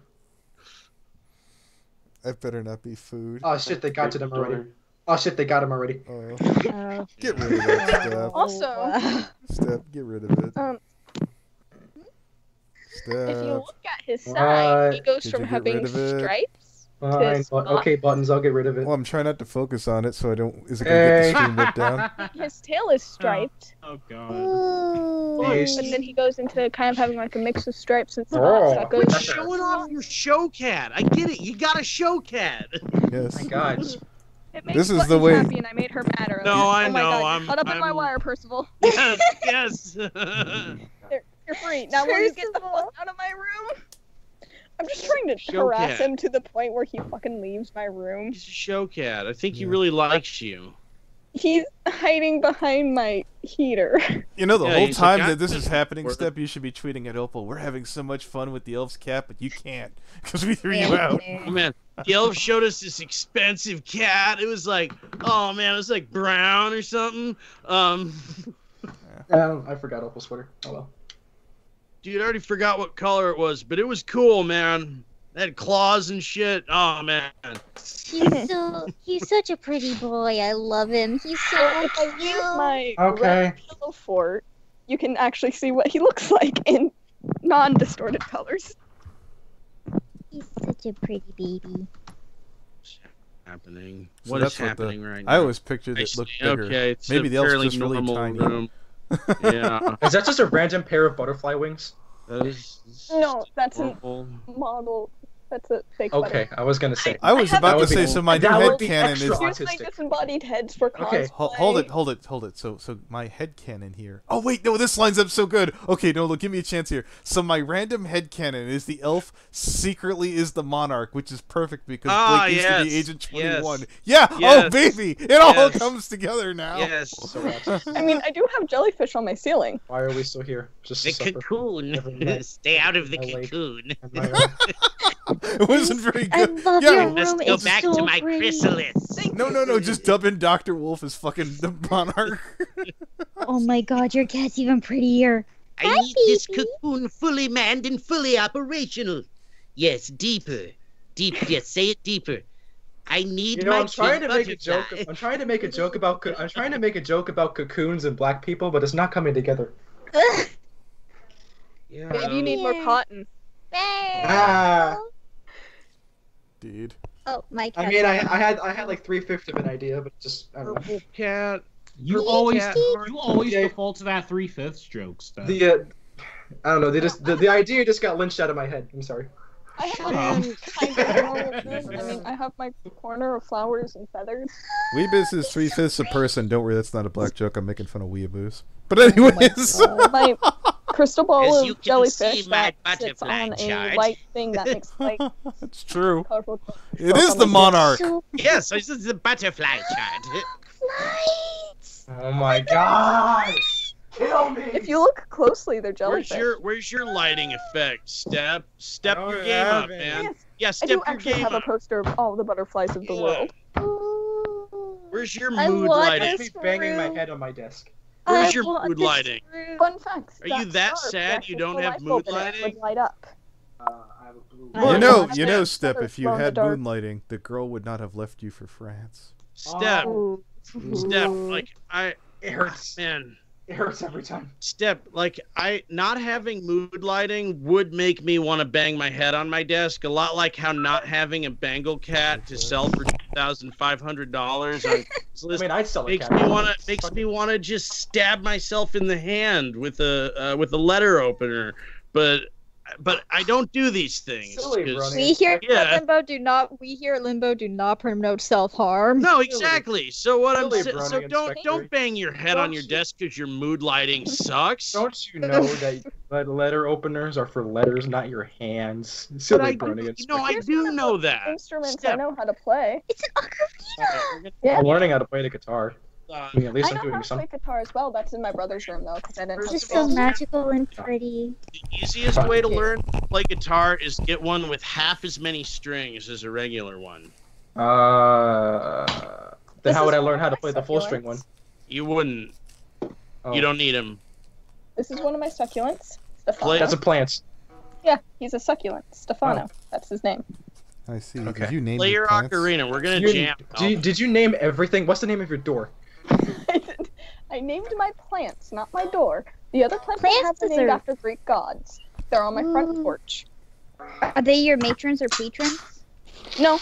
[SPEAKER 3] That better not be food.
[SPEAKER 2] Oh shit, they got to them already.
[SPEAKER 8] Story.
[SPEAKER 2] Oh shit, they got him already.
[SPEAKER 3] Oh,
[SPEAKER 4] Oh.
[SPEAKER 3] get rid of that stuff.
[SPEAKER 5] Also,
[SPEAKER 3] Steph, get rid of it.
[SPEAKER 5] if you
[SPEAKER 3] Steph.
[SPEAKER 5] look at his side, he
[SPEAKER 2] What?
[SPEAKER 5] goes
[SPEAKER 3] Did
[SPEAKER 5] from
[SPEAKER 3] you get
[SPEAKER 5] having
[SPEAKER 3] rid of it?
[SPEAKER 5] stripes
[SPEAKER 2] Fine,
[SPEAKER 5] to spots.
[SPEAKER 2] okay, buttons, I'll get rid of it.
[SPEAKER 3] Well, I'm trying not to focus on it, so I don't. Is it gonna get the
[SPEAKER 2] Hey.
[SPEAKER 3] stream ripped down?
[SPEAKER 5] His tail is striped,
[SPEAKER 7] Oh god.
[SPEAKER 2] Yes.
[SPEAKER 5] and then he goes into kind of having like a mix of stripes and spots.
[SPEAKER 2] Oh.
[SPEAKER 5] That
[SPEAKER 1] Quit
[SPEAKER 5] goes
[SPEAKER 1] showing off your show cat. I get it. You got a show cat.
[SPEAKER 3] Yes.
[SPEAKER 2] My God.
[SPEAKER 5] It makes
[SPEAKER 3] This is
[SPEAKER 5] Buttons
[SPEAKER 3] the way-
[SPEAKER 5] happy, and I made her madder.
[SPEAKER 1] No,
[SPEAKER 5] Oh
[SPEAKER 1] I
[SPEAKER 5] my
[SPEAKER 1] know,
[SPEAKER 5] God,
[SPEAKER 1] I'm-
[SPEAKER 5] Cut up in my
[SPEAKER 1] I'm-
[SPEAKER 5] wire, Percival.
[SPEAKER 1] Yes, yes.
[SPEAKER 5] You're free. Now will you get the
[SPEAKER 4] Percival.
[SPEAKER 5] fuck out of my room? I'm just trying to
[SPEAKER 1] Show
[SPEAKER 5] harass
[SPEAKER 1] cat.
[SPEAKER 5] him to the point where he fucking leaves my room.
[SPEAKER 1] He's a show cat. I think he
[SPEAKER 3] Yeah.
[SPEAKER 1] really likes you.
[SPEAKER 5] He's hiding behind my heater.
[SPEAKER 3] You know, the
[SPEAKER 1] Yeah,
[SPEAKER 3] whole
[SPEAKER 1] he's
[SPEAKER 3] time
[SPEAKER 1] like,
[SPEAKER 3] that this is happening,
[SPEAKER 1] Word.
[SPEAKER 3] Step, you should be tweeting at Opal. We're having so much fun with the elf's cat, but you can't because we threw you out.
[SPEAKER 1] Oh man, the elf showed us this expensive cat. It was like, oh man, it was like brown or something.
[SPEAKER 2] I forgot Opal sweater. Oh well.
[SPEAKER 1] Dude, I already forgot what color it was, but it was cool, man. It had claws and shit. Oh man.
[SPEAKER 4] He's such a pretty boy. I love him. He's so
[SPEAKER 5] If I use
[SPEAKER 4] cute.
[SPEAKER 5] my
[SPEAKER 2] Okay.
[SPEAKER 5] red pillow fort, you can actually see what he looks like in non-distorted colors.
[SPEAKER 4] He's such a pretty baby.
[SPEAKER 1] happening?
[SPEAKER 3] So
[SPEAKER 1] What
[SPEAKER 3] that's
[SPEAKER 1] is happening right now?
[SPEAKER 3] I always pictured it looked bigger.
[SPEAKER 1] Okay, it's
[SPEAKER 3] Maybe
[SPEAKER 1] a
[SPEAKER 3] the elf's
[SPEAKER 1] fairly
[SPEAKER 3] just really
[SPEAKER 1] normal
[SPEAKER 3] tiny.
[SPEAKER 1] room. Yeah.
[SPEAKER 2] Is that just a random pair of butterfly wings?
[SPEAKER 1] That is
[SPEAKER 5] No, that's a
[SPEAKER 1] normal.
[SPEAKER 5] model. That's a fake
[SPEAKER 2] Okay, I was gonna say.
[SPEAKER 3] I was about to say, so my new
[SPEAKER 2] that would
[SPEAKER 3] head
[SPEAKER 2] be
[SPEAKER 3] canon
[SPEAKER 2] extra
[SPEAKER 3] is.
[SPEAKER 5] Here's my
[SPEAKER 2] autistic.
[SPEAKER 5] disembodied heads for cosplay.
[SPEAKER 2] Okay.
[SPEAKER 3] Hold it. So my head canon here. Oh wait, no, this lines up so good. Okay, no, look, give me a chance here. So my random head canon is the elf secretly is the monarch, which is perfect because Blake used to be Agent 21.
[SPEAKER 1] Yes.
[SPEAKER 3] Yeah.
[SPEAKER 1] Yes.
[SPEAKER 3] Oh baby, it all
[SPEAKER 1] Yes.
[SPEAKER 3] comes together now.
[SPEAKER 1] Yes.
[SPEAKER 2] So autistic.
[SPEAKER 5] I mean, I do have jellyfish on my ceiling.
[SPEAKER 2] Why are we still here? Just
[SPEAKER 1] The
[SPEAKER 2] to suffer?
[SPEAKER 1] cocoon. Stay out of the
[SPEAKER 2] Am I late?
[SPEAKER 1] cocoon.
[SPEAKER 2] Am I wrong?
[SPEAKER 3] It wasn't very
[SPEAKER 4] I
[SPEAKER 3] good.
[SPEAKER 4] love
[SPEAKER 3] Yeah.
[SPEAKER 4] your
[SPEAKER 1] Let's
[SPEAKER 4] room.
[SPEAKER 1] go
[SPEAKER 4] It's
[SPEAKER 1] back
[SPEAKER 4] so
[SPEAKER 1] to my
[SPEAKER 4] pretty.
[SPEAKER 1] chrysalis.
[SPEAKER 3] No. Just dub in Dr. Wolf as fucking the monarch.
[SPEAKER 4] Oh my god, your cat's even prettier.
[SPEAKER 1] I
[SPEAKER 4] Hi,
[SPEAKER 1] need this
[SPEAKER 4] baby.
[SPEAKER 1] cocoon fully manned and fully operational. Yes, deeper. Deeper. Yes, say it deeper. I need
[SPEAKER 2] You know,
[SPEAKER 1] my
[SPEAKER 2] I'm trying to
[SPEAKER 1] king
[SPEAKER 2] make a joke.
[SPEAKER 1] butterfly.
[SPEAKER 2] I'm trying to make a joke about. I'm trying to make a joke about cocoons and black people, but it's not coming together.
[SPEAKER 1] Yeah.
[SPEAKER 5] Maybe you need more
[SPEAKER 4] Yeah.
[SPEAKER 5] cotton.
[SPEAKER 2] Ah.
[SPEAKER 3] Dude.
[SPEAKER 4] Oh, my cat.
[SPEAKER 2] I mean, I had like 3/5 of an idea, but just I don't know.
[SPEAKER 1] Purple cat.
[SPEAKER 7] You
[SPEAKER 1] Purple
[SPEAKER 7] always
[SPEAKER 1] cat.
[SPEAKER 7] you
[SPEAKER 2] Yeah.
[SPEAKER 7] default to that 3/5 joke stuff.
[SPEAKER 2] The I don't know. They just the idea just got lynched out of my head. I'm sorry.
[SPEAKER 5] I have a kind of normal thing. I mean, I have my corner of flowers and feathers.
[SPEAKER 3] Weebus is 3/5 a person. Don't worry, that's not a black joke. I'm making fun of weeaboos. But anyways.
[SPEAKER 5] My crystal ball
[SPEAKER 1] As you
[SPEAKER 5] of
[SPEAKER 1] can
[SPEAKER 5] jellyfish
[SPEAKER 1] see, my
[SPEAKER 5] that sits
[SPEAKER 1] butterfly
[SPEAKER 5] on a
[SPEAKER 1] chart.
[SPEAKER 5] white thing that makes like
[SPEAKER 3] It's true.
[SPEAKER 5] colorful.
[SPEAKER 3] It is the monarch.
[SPEAKER 4] So
[SPEAKER 1] Yes, this is the butterfly chart.
[SPEAKER 4] nice.
[SPEAKER 2] Oh my gosh! Kill me!
[SPEAKER 5] If you look closely, they're jellyfish.
[SPEAKER 1] Where's your lighting effect? Step
[SPEAKER 2] I
[SPEAKER 1] your
[SPEAKER 2] don't
[SPEAKER 1] game
[SPEAKER 2] have
[SPEAKER 1] up,
[SPEAKER 2] it.
[SPEAKER 1] man.
[SPEAKER 5] Yes,
[SPEAKER 1] Yeah,
[SPEAKER 5] I
[SPEAKER 1] step
[SPEAKER 5] do
[SPEAKER 1] your
[SPEAKER 5] actually
[SPEAKER 1] game
[SPEAKER 5] have a
[SPEAKER 1] up.
[SPEAKER 5] poster of all the butterflies of the
[SPEAKER 1] Yeah.
[SPEAKER 5] world.
[SPEAKER 4] Ooh.
[SPEAKER 1] Where's your
[SPEAKER 4] I
[SPEAKER 1] mood
[SPEAKER 4] want
[SPEAKER 1] lighting?
[SPEAKER 2] Just
[SPEAKER 4] this
[SPEAKER 2] me banging my
[SPEAKER 4] room.
[SPEAKER 2] head on my desk.
[SPEAKER 1] Where's
[SPEAKER 4] I
[SPEAKER 1] your
[SPEAKER 4] want
[SPEAKER 1] mood
[SPEAKER 4] this
[SPEAKER 1] lighting?
[SPEAKER 4] room.
[SPEAKER 5] Fun fact.
[SPEAKER 1] Are you that
[SPEAKER 5] scarf,
[SPEAKER 1] sad
[SPEAKER 5] that
[SPEAKER 1] you
[SPEAKER 5] if
[SPEAKER 1] don't
[SPEAKER 5] the
[SPEAKER 1] have
[SPEAKER 5] light
[SPEAKER 1] mood
[SPEAKER 5] opened, it
[SPEAKER 1] lighting?
[SPEAKER 5] would light up.
[SPEAKER 2] I have a blue.
[SPEAKER 4] I
[SPEAKER 3] You
[SPEAKER 4] want
[SPEAKER 3] know,
[SPEAKER 4] that.
[SPEAKER 3] Step, if you
[SPEAKER 5] Glow in the
[SPEAKER 3] had
[SPEAKER 5] dark.
[SPEAKER 3] moonlighting, the girl would not have left you for France.
[SPEAKER 1] Step,
[SPEAKER 5] Ooh.
[SPEAKER 1] step. Like
[SPEAKER 2] It hurts.
[SPEAKER 1] man.
[SPEAKER 2] It hurts every time.
[SPEAKER 1] Step, like not having mood lighting would make me want to bang my head on my desk. A lot like how not having a Bengal cat to sell for $2,500 on
[SPEAKER 2] I
[SPEAKER 1] Craigslist
[SPEAKER 2] mean, I'd sell a
[SPEAKER 1] makes
[SPEAKER 2] cat.
[SPEAKER 1] me wanna just stab myself in the hand with a letter opener. But I don't do these things.
[SPEAKER 2] Silly,
[SPEAKER 1] 'cause-
[SPEAKER 2] Brony.
[SPEAKER 4] We here
[SPEAKER 1] Yeah.
[SPEAKER 4] at Limbo do not. We here at Limbo do not promote self-harm.
[SPEAKER 1] No, exactly. So what I'm
[SPEAKER 2] Silly,
[SPEAKER 1] saying,
[SPEAKER 2] Brony
[SPEAKER 1] so
[SPEAKER 2] Inspector.
[SPEAKER 1] don't bang your head on your desk because your mood lighting sucks.
[SPEAKER 2] Don't you know that letter openers are for letters, not your hands? Silly
[SPEAKER 1] I
[SPEAKER 2] Brony.
[SPEAKER 1] do know that.
[SPEAKER 5] Instruments
[SPEAKER 1] Step.
[SPEAKER 5] I know how to play.
[SPEAKER 4] It's an ocarina.
[SPEAKER 5] Yeah.
[SPEAKER 2] I'm learning how to play the guitar. I mean, at least
[SPEAKER 5] I
[SPEAKER 2] I'm
[SPEAKER 5] know
[SPEAKER 2] doing
[SPEAKER 5] how to
[SPEAKER 2] something.
[SPEAKER 5] play guitar as well. That's in my brother's room though, because I didn't.
[SPEAKER 4] It's
[SPEAKER 5] have
[SPEAKER 4] just
[SPEAKER 5] space.
[SPEAKER 4] so magical and pretty.
[SPEAKER 1] The easiest way to learn to play guitar is get one with half as many strings as a regular one.
[SPEAKER 2] Then
[SPEAKER 5] This
[SPEAKER 2] how would
[SPEAKER 5] is
[SPEAKER 2] I learn how to
[SPEAKER 5] my
[SPEAKER 2] play the full string one?
[SPEAKER 5] succulents.
[SPEAKER 1] You wouldn't.
[SPEAKER 2] Oh.
[SPEAKER 1] You don't need them.
[SPEAKER 5] This is one of my succulents, Stefano.
[SPEAKER 2] That's a plant.
[SPEAKER 5] Yeah, he's a succulent. Stefano. That's his name.
[SPEAKER 3] I see.
[SPEAKER 2] Okay.
[SPEAKER 3] Did you name
[SPEAKER 1] Play
[SPEAKER 3] the
[SPEAKER 1] your
[SPEAKER 3] plants?
[SPEAKER 1] ocarina. We're gonna
[SPEAKER 2] You-
[SPEAKER 1] jam.
[SPEAKER 2] Did you name everything? What's the name of your door?
[SPEAKER 5] I named my plants, not my door. The other plants I
[SPEAKER 4] Plants
[SPEAKER 5] have are named
[SPEAKER 4] deserve-
[SPEAKER 5] after Greek gods. They're on my front
[SPEAKER 4] Ooh.
[SPEAKER 5] porch.
[SPEAKER 4] Are they your matrons or patrons?
[SPEAKER 5] No,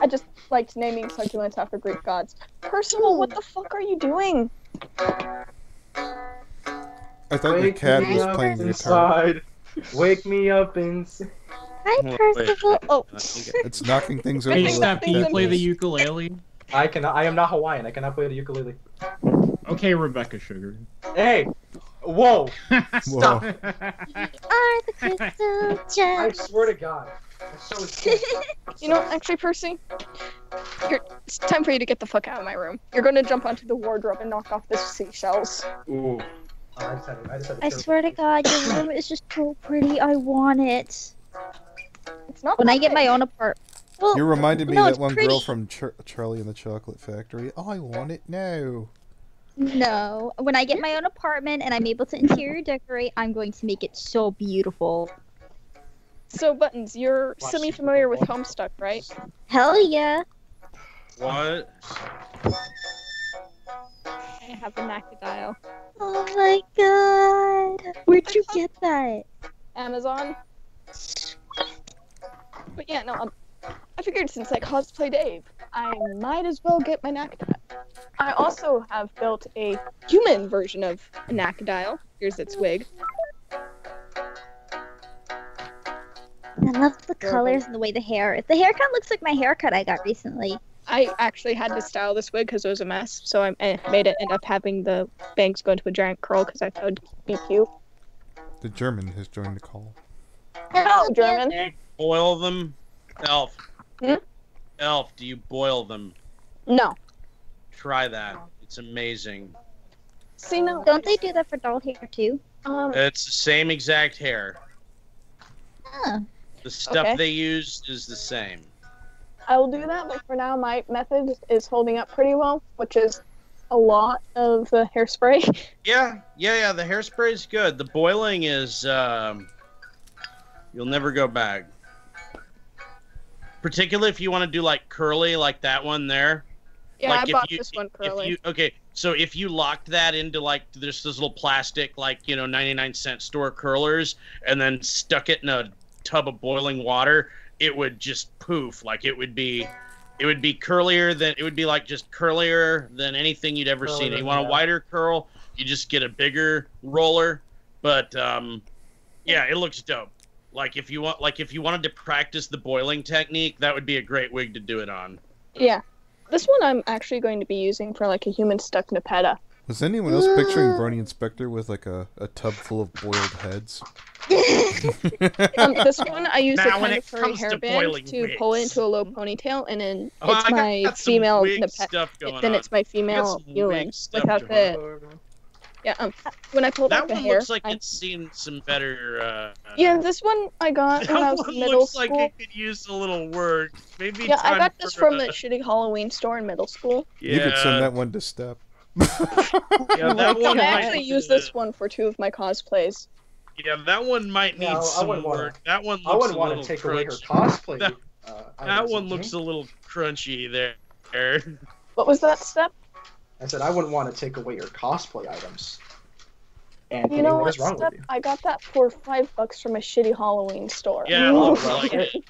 [SPEAKER 5] I just liked naming succulents after Greek gods. Percival, what the fuck are you doing?
[SPEAKER 3] I thought your cat
[SPEAKER 2] me
[SPEAKER 3] was
[SPEAKER 2] up
[SPEAKER 3] playing the guitar.
[SPEAKER 2] inside. Wake me up inside.
[SPEAKER 4] Hi,
[SPEAKER 1] Wait,
[SPEAKER 4] Percival. Oh,
[SPEAKER 3] It's knocking things over.
[SPEAKER 7] Hey,
[SPEAKER 3] left
[SPEAKER 7] Steph, can you
[SPEAKER 3] back.
[SPEAKER 7] play the ukulele?
[SPEAKER 2] I am not Hawaiian. I cannot play the ukulele.
[SPEAKER 7] Okay, Rebecca Sugar.
[SPEAKER 2] Hey, whoa!
[SPEAKER 3] Whoa.
[SPEAKER 4] are the crystal
[SPEAKER 2] I
[SPEAKER 4] gems.
[SPEAKER 2] swear to God. That show is sick.
[SPEAKER 5] You know, actually, Percy, it's time for you to get the fuck out of my room. You're gonna jump onto the wardrobe and knock off the seashells.
[SPEAKER 2] Ooh. I just had to
[SPEAKER 4] I swear to God, your room is just so pretty. I want it.
[SPEAKER 5] It's not
[SPEAKER 4] When
[SPEAKER 5] that
[SPEAKER 4] I get my
[SPEAKER 5] big.
[SPEAKER 4] own apartment. Well,
[SPEAKER 3] You reminded me
[SPEAKER 4] no,
[SPEAKER 3] of
[SPEAKER 4] it's
[SPEAKER 3] that one
[SPEAKER 4] pretty.
[SPEAKER 3] girl from Charlie and the Chocolate Factory. Oh, I want it now.
[SPEAKER 4] No, when I get my own apartment and I'm able to interior decorate, I'm going to make it so beautiful.
[SPEAKER 5] So, Buttons, you're
[SPEAKER 2] Watch
[SPEAKER 5] semi-familiar with Homestuck, right?
[SPEAKER 4] Hell yeah.
[SPEAKER 1] What?
[SPEAKER 5] I have a Macadile.
[SPEAKER 4] Oh my God. Where'd you get that?
[SPEAKER 5] Amazon. But yeah, no, I figured since I cosplay Dave, I might as well get my Nakadile. I also have built a human version of a Nakadile. Here's its wig.
[SPEAKER 4] I love the colors and the way the hair. The haircut looks like my haircut I got recently.
[SPEAKER 5] I actually had to style this wig because it was a mess, so I made it end up having the bangs go into a giant curl because I thought it'd be cute.
[SPEAKER 3] The German has joined the call.
[SPEAKER 5] Hello, German.
[SPEAKER 1] Do you boil them? Elf.
[SPEAKER 5] Hmm?
[SPEAKER 1] Elf, do you boil them?
[SPEAKER 5] No.
[SPEAKER 1] Try that. It's amazing.
[SPEAKER 5] See, no.
[SPEAKER 4] Don't they do that for doll hair too?
[SPEAKER 1] It's the same exact hair.
[SPEAKER 4] Huh.
[SPEAKER 1] The stuff
[SPEAKER 5] Okay.
[SPEAKER 1] they use is the same.
[SPEAKER 5] I will do that, but for now, my method is holding up pretty well, which is a lot of the hairspray.
[SPEAKER 1] Yeah. The hairspray is good. The boiling is, you'll never go back. Particularly if you want to do like curly, like that one there.
[SPEAKER 5] Yeah,
[SPEAKER 1] like
[SPEAKER 5] I bought this one curly.
[SPEAKER 1] So if you locked that into like this little plastic, like 99-cent store curlers, and then stuck it in a tub of boiling water, it would just poof. Like it would be curlier than just curlier than anything you'd ever seen. You want a wider curl, you just get a bigger roller. But yeah, it looks dope. Like if you wanted to practice the boiling technique, that would be a great wig to do it on.
[SPEAKER 5] Yeah. This one I'm actually going to be using for like a human stuck Nepeta.
[SPEAKER 3] Was anyone else picturing Brony Inspector with like a tub full of boiled heads?
[SPEAKER 5] This one I used a
[SPEAKER 1] Now, when
[SPEAKER 5] kind
[SPEAKER 1] it
[SPEAKER 5] of furry
[SPEAKER 1] comes to
[SPEAKER 5] hairband
[SPEAKER 1] boiling
[SPEAKER 5] to
[SPEAKER 1] wigs.
[SPEAKER 5] pull it into a low ponytail, and then
[SPEAKER 1] Oh,
[SPEAKER 5] it's
[SPEAKER 1] I
[SPEAKER 5] my
[SPEAKER 1] got some
[SPEAKER 5] female
[SPEAKER 1] wig
[SPEAKER 5] Nepeta.
[SPEAKER 1] stuff going
[SPEAKER 5] Then
[SPEAKER 1] on.
[SPEAKER 5] it's my
[SPEAKER 1] I got
[SPEAKER 5] female
[SPEAKER 1] some
[SPEAKER 5] human
[SPEAKER 1] wig stuff
[SPEAKER 5] without
[SPEAKER 1] going
[SPEAKER 5] the. Yeah. When I pull
[SPEAKER 1] That
[SPEAKER 5] back the
[SPEAKER 1] one
[SPEAKER 5] hair.
[SPEAKER 1] looks like it's seen some better.
[SPEAKER 5] Yeah, this one I got when I
[SPEAKER 1] That
[SPEAKER 5] was
[SPEAKER 1] one
[SPEAKER 5] in middle
[SPEAKER 1] looks like
[SPEAKER 5] school.
[SPEAKER 1] it could use a little work. Maybe.
[SPEAKER 5] Yeah, I
[SPEAKER 1] time
[SPEAKER 5] got this
[SPEAKER 1] for,
[SPEAKER 5] from a shitty Halloween store in middle school.
[SPEAKER 1] Yeah.
[SPEAKER 3] You could send that one to Step.
[SPEAKER 1] Yeah, that one.
[SPEAKER 5] I
[SPEAKER 1] might-
[SPEAKER 5] actually used this one for 2 of my cosplays.
[SPEAKER 1] Yeah, that one might need
[SPEAKER 2] No, I
[SPEAKER 1] some
[SPEAKER 2] wouldn't wanna-
[SPEAKER 1] work. That one looks
[SPEAKER 2] I wouldn't
[SPEAKER 1] a
[SPEAKER 2] want
[SPEAKER 1] little
[SPEAKER 2] to take away her
[SPEAKER 1] crunchy.
[SPEAKER 2] cosplay.
[SPEAKER 1] That
[SPEAKER 2] items,
[SPEAKER 1] one
[SPEAKER 2] okay?
[SPEAKER 1] looks a little crunchy there.
[SPEAKER 5] What was that step?
[SPEAKER 2] I said I wouldn't want to take away your cosplay items. And
[SPEAKER 5] You know
[SPEAKER 2] what
[SPEAKER 5] what,
[SPEAKER 2] is wrong
[SPEAKER 5] Step?
[SPEAKER 2] with you?
[SPEAKER 5] I got that for $5 from a shitty Halloween store.
[SPEAKER 1] Yeah,
[SPEAKER 2] Oh,
[SPEAKER 1] looks
[SPEAKER 2] well,
[SPEAKER 1] like it.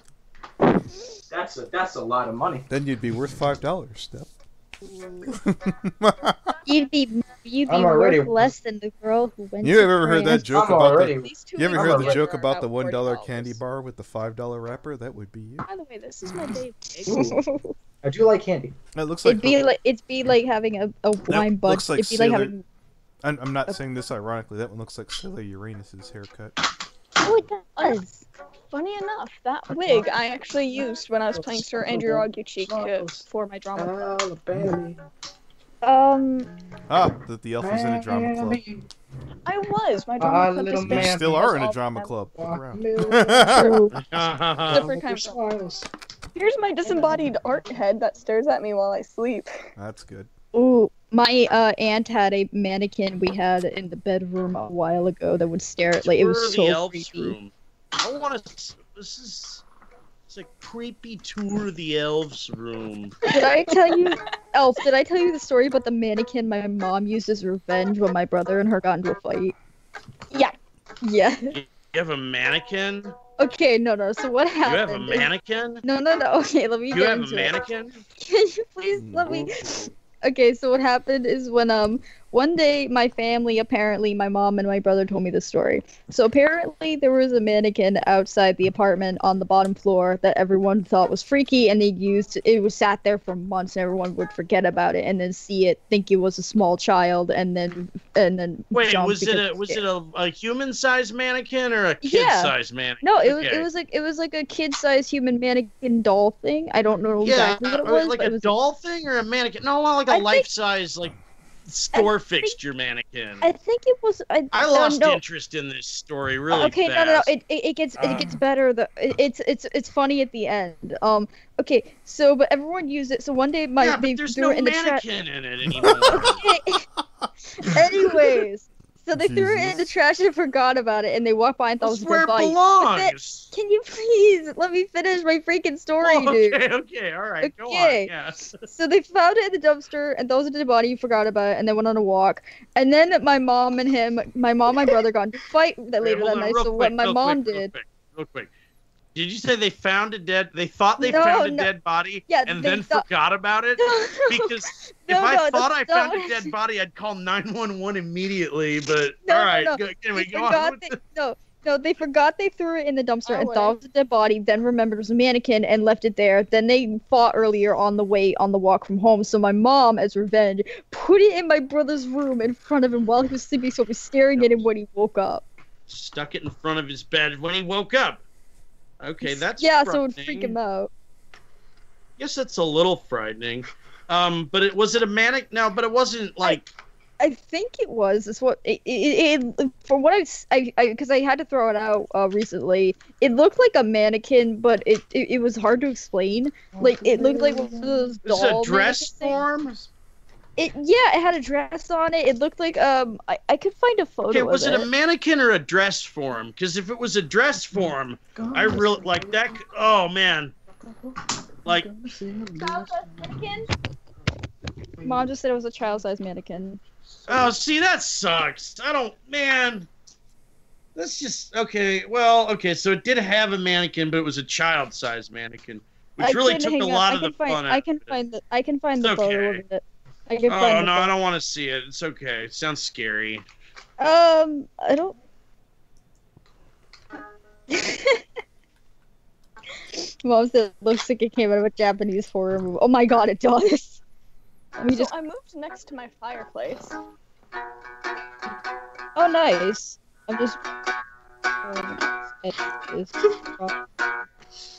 [SPEAKER 2] That's a lot of money.
[SPEAKER 3] Then you'd be worth $5, Step.
[SPEAKER 4] You'd be
[SPEAKER 2] I'm already-
[SPEAKER 4] worth less than the girl who went.
[SPEAKER 3] You
[SPEAKER 4] to
[SPEAKER 3] ever heard that
[SPEAKER 4] France.
[SPEAKER 3] joke
[SPEAKER 2] I'm
[SPEAKER 3] about
[SPEAKER 2] already-
[SPEAKER 3] the?
[SPEAKER 5] These two
[SPEAKER 3] You ever
[SPEAKER 5] wigs
[SPEAKER 3] heard the
[SPEAKER 5] together
[SPEAKER 3] joke
[SPEAKER 5] are
[SPEAKER 3] about the $1
[SPEAKER 5] $40.
[SPEAKER 3] candy bar with the $5 wrapper? That would be you.
[SPEAKER 5] By the way, this is my Dave wig.
[SPEAKER 2] Ooh, I do like candy.
[SPEAKER 3] It looks like
[SPEAKER 4] It'd be like having a wine bud.
[SPEAKER 3] looks like
[SPEAKER 4] It'd be like
[SPEAKER 3] Sailor-
[SPEAKER 4] having.
[SPEAKER 3] I'm not saying this ironically. That one looks like Sailor Uranus's haircut.
[SPEAKER 4] Oh, it does.
[SPEAKER 5] Funny enough, that wig I actually used when I was playing Sir Andrew Aguichi for my drama club.
[SPEAKER 2] Alabama.
[SPEAKER 3] That the elf was in a drama club.
[SPEAKER 5] I was. My drama club
[SPEAKER 2] little
[SPEAKER 5] just
[SPEAKER 3] You
[SPEAKER 2] man.
[SPEAKER 3] still
[SPEAKER 5] was
[SPEAKER 3] are in a
[SPEAKER 5] all
[SPEAKER 3] drama
[SPEAKER 5] the
[SPEAKER 3] club. Look around.
[SPEAKER 5] True.
[SPEAKER 1] Uh-huh.
[SPEAKER 5] Different kind of
[SPEAKER 2] Smiles.
[SPEAKER 5] Here's my disembodied art head that stares at me while I sleep.
[SPEAKER 3] That's good.
[SPEAKER 4] Ooh, my aunt had a mannequin we had in the bedroom a while ago that would stare at it
[SPEAKER 1] Tour
[SPEAKER 4] was
[SPEAKER 1] of
[SPEAKER 4] so
[SPEAKER 1] the elves
[SPEAKER 4] creepy.
[SPEAKER 1] room. I want to. It's a creepy tour of the elves room.
[SPEAKER 4] Did I tell you, Elf? Did I tell you the story about the mannequin my mom used as revenge when my brother and her got into a fight?
[SPEAKER 5] Yeah.
[SPEAKER 4] Yeah.
[SPEAKER 1] You have a mannequin?
[SPEAKER 4] Okay, no. So what
[SPEAKER 1] You
[SPEAKER 4] happened?
[SPEAKER 1] have a mannequin?
[SPEAKER 4] No. Okay, let me
[SPEAKER 1] You
[SPEAKER 4] get
[SPEAKER 1] have a
[SPEAKER 4] into it.
[SPEAKER 1] mannequin?
[SPEAKER 4] Can you please let me? Okay, so what happened is when one day my family, apparently my mom and my brother told me this story. So apparently there was a mannequin outside the apartment on the bottom floor that everyone thought was freaky, and it was sat there for months, and everyone would forget about it and then see it, think it was a small child, and then
[SPEAKER 1] Wait,
[SPEAKER 4] jump
[SPEAKER 1] was
[SPEAKER 4] because
[SPEAKER 1] it
[SPEAKER 4] they're
[SPEAKER 1] a human-sized mannequin or a
[SPEAKER 4] Yeah.
[SPEAKER 1] kid-sized mannequin?
[SPEAKER 4] No, it
[SPEAKER 1] Okay.
[SPEAKER 4] was like a kid-sized human mannequin doll thing. I don't know
[SPEAKER 1] Yeah,
[SPEAKER 4] exactly what it was.
[SPEAKER 1] like
[SPEAKER 4] but
[SPEAKER 1] a
[SPEAKER 4] it was
[SPEAKER 1] doll thing or a mannequin? No, like a
[SPEAKER 4] I think-
[SPEAKER 1] life-size store fixture mannequin.
[SPEAKER 4] I think it was.
[SPEAKER 1] I
[SPEAKER 4] no,
[SPEAKER 1] lost
[SPEAKER 4] no.
[SPEAKER 1] interest in this story really
[SPEAKER 4] Okay,
[SPEAKER 1] fast.
[SPEAKER 4] no. It gets better. It's funny at the end. Okay, so but everyone used it. So one day
[SPEAKER 1] Yeah,
[SPEAKER 4] they
[SPEAKER 1] but there's
[SPEAKER 4] threw
[SPEAKER 1] no
[SPEAKER 4] it in the trash.
[SPEAKER 1] mannequin in it anymore.
[SPEAKER 4] Okay. Anyways, so they threw it in the
[SPEAKER 3] Jesus.
[SPEAKER 4] trash and forgot about it, and they walked by and thought it was
[SPEAKER 1] That's
[SPEAKER 4] a
[SPEAKER 1] where
[SPEAKER 4] dead
[SPEAKER 1] it
[SPEAKER 4] body.
[SPEAKER 1] belongs.
[SPEAKER 4] Can you please let me finish my freaking story, dude?
[SPEAKER 1] Okay, all right, go on.
[SPEAKER 4] Okay.
[SPEAKER 1] Yes.
[SPEAKER 4] So they found it in the dumpster and thought it was a dead body, forgot about it, and then went on a walk. And then my mom and my brother got into a fight later that night. So what my mom did.
[SPEAKER 1] Real quick. Did you say they found a dead? They thought they
[SPEAKER 4] No,
[SPEAKER 1] found a
[SPEAKER 4] no.
[SPEAKER 1] dead body
[SPEAKER 4] Yeah,
[SPEAKER 1] and
[SPEAKER 4] they
[SPEAKER 1] then
[SPEAKER 4] thought-
[SPEAKER 1] forgot about it? Because if
[SPEAKER 4] No,
[SPEAKER 1] I
[SPEAKER 4] no,
[SPEAKER 1] thought I
[SPEAKER 4] that's
[SPEAKER 1] found
[SPEAKER 4] not-
[SPEAKER 1] a dead body, I'd call 911 immediately. But
[SPEAKER 4] No,
[SPEAKER 1] all
[SPEAKER 4] no,
[SPEAKER 1] right,
[SPEAKER 4] no.
[SPEAKER 1] anyway,
[SPEAKER 4] They
[SPEAKER 1] go on.
[SPEAKER 4] forgot no, they forgot they threw it in the dumpster and thought it was a dead body, then remembered it was a mannequin and left it there. Then they fought earlier on the walk from home. So my mom, as revenge, put it in my brother's room in front of him while he was sleeping, so he was staring at him when he woke up.
[SPEAKER 1] Stuck it in front of his bed when he woke up. Okay, that's
[SPEAKER 4] so it
[SPEAKER 1] frightening.
[SPEAKER 4] would freak him out.
[SPEAKER 1] Guess that's a little frightening. But was it a manic? No, but it wasn't like.
[SPEAKER 4] I think it was. It's what it from what I because I had to throw it out recently. It looked like a mannequin, but it was hard to explain. Like it looked like one of those
[SPEAKER 1] It's
[SPEAKER 4] doll
[SPEAKER 1] a dress form.
[SPEAKER 4] It had a dress on it. It looked like I could find a photo.
[SPEAKER 1] Okay, was
[SPEAKER 4] of
[SPEAKER 1] it a mannequin or a dress form? Because if it was a dress form, I really like that. Oh man, like.
[SPEAKER 4] Mannequin? Mom just said it was a child-sized mannequin.
[SPEAKER 1] Oh, see, that sucks. I don't, man. That's just okay. Well, okay, so it did have a mannequin, but it was a child-sized mannequin, which really took a lot of the fun out.
[SPEAKER 4] I can find the photo of it. I can
[SPEAKER 1] Oh
[SPEAKER 4] find
[SPEAKER 1] no, I don't want to see it. It's okay. It sounds scary.
[SPEAKER 4] I don't. Mom said it looks like it came out of a Japanese horror movie. Oh my god, it does.
[SPEAKER 5] I moved next to my fireplace.
[SPEAKER 4] Oh, nice. I'm just.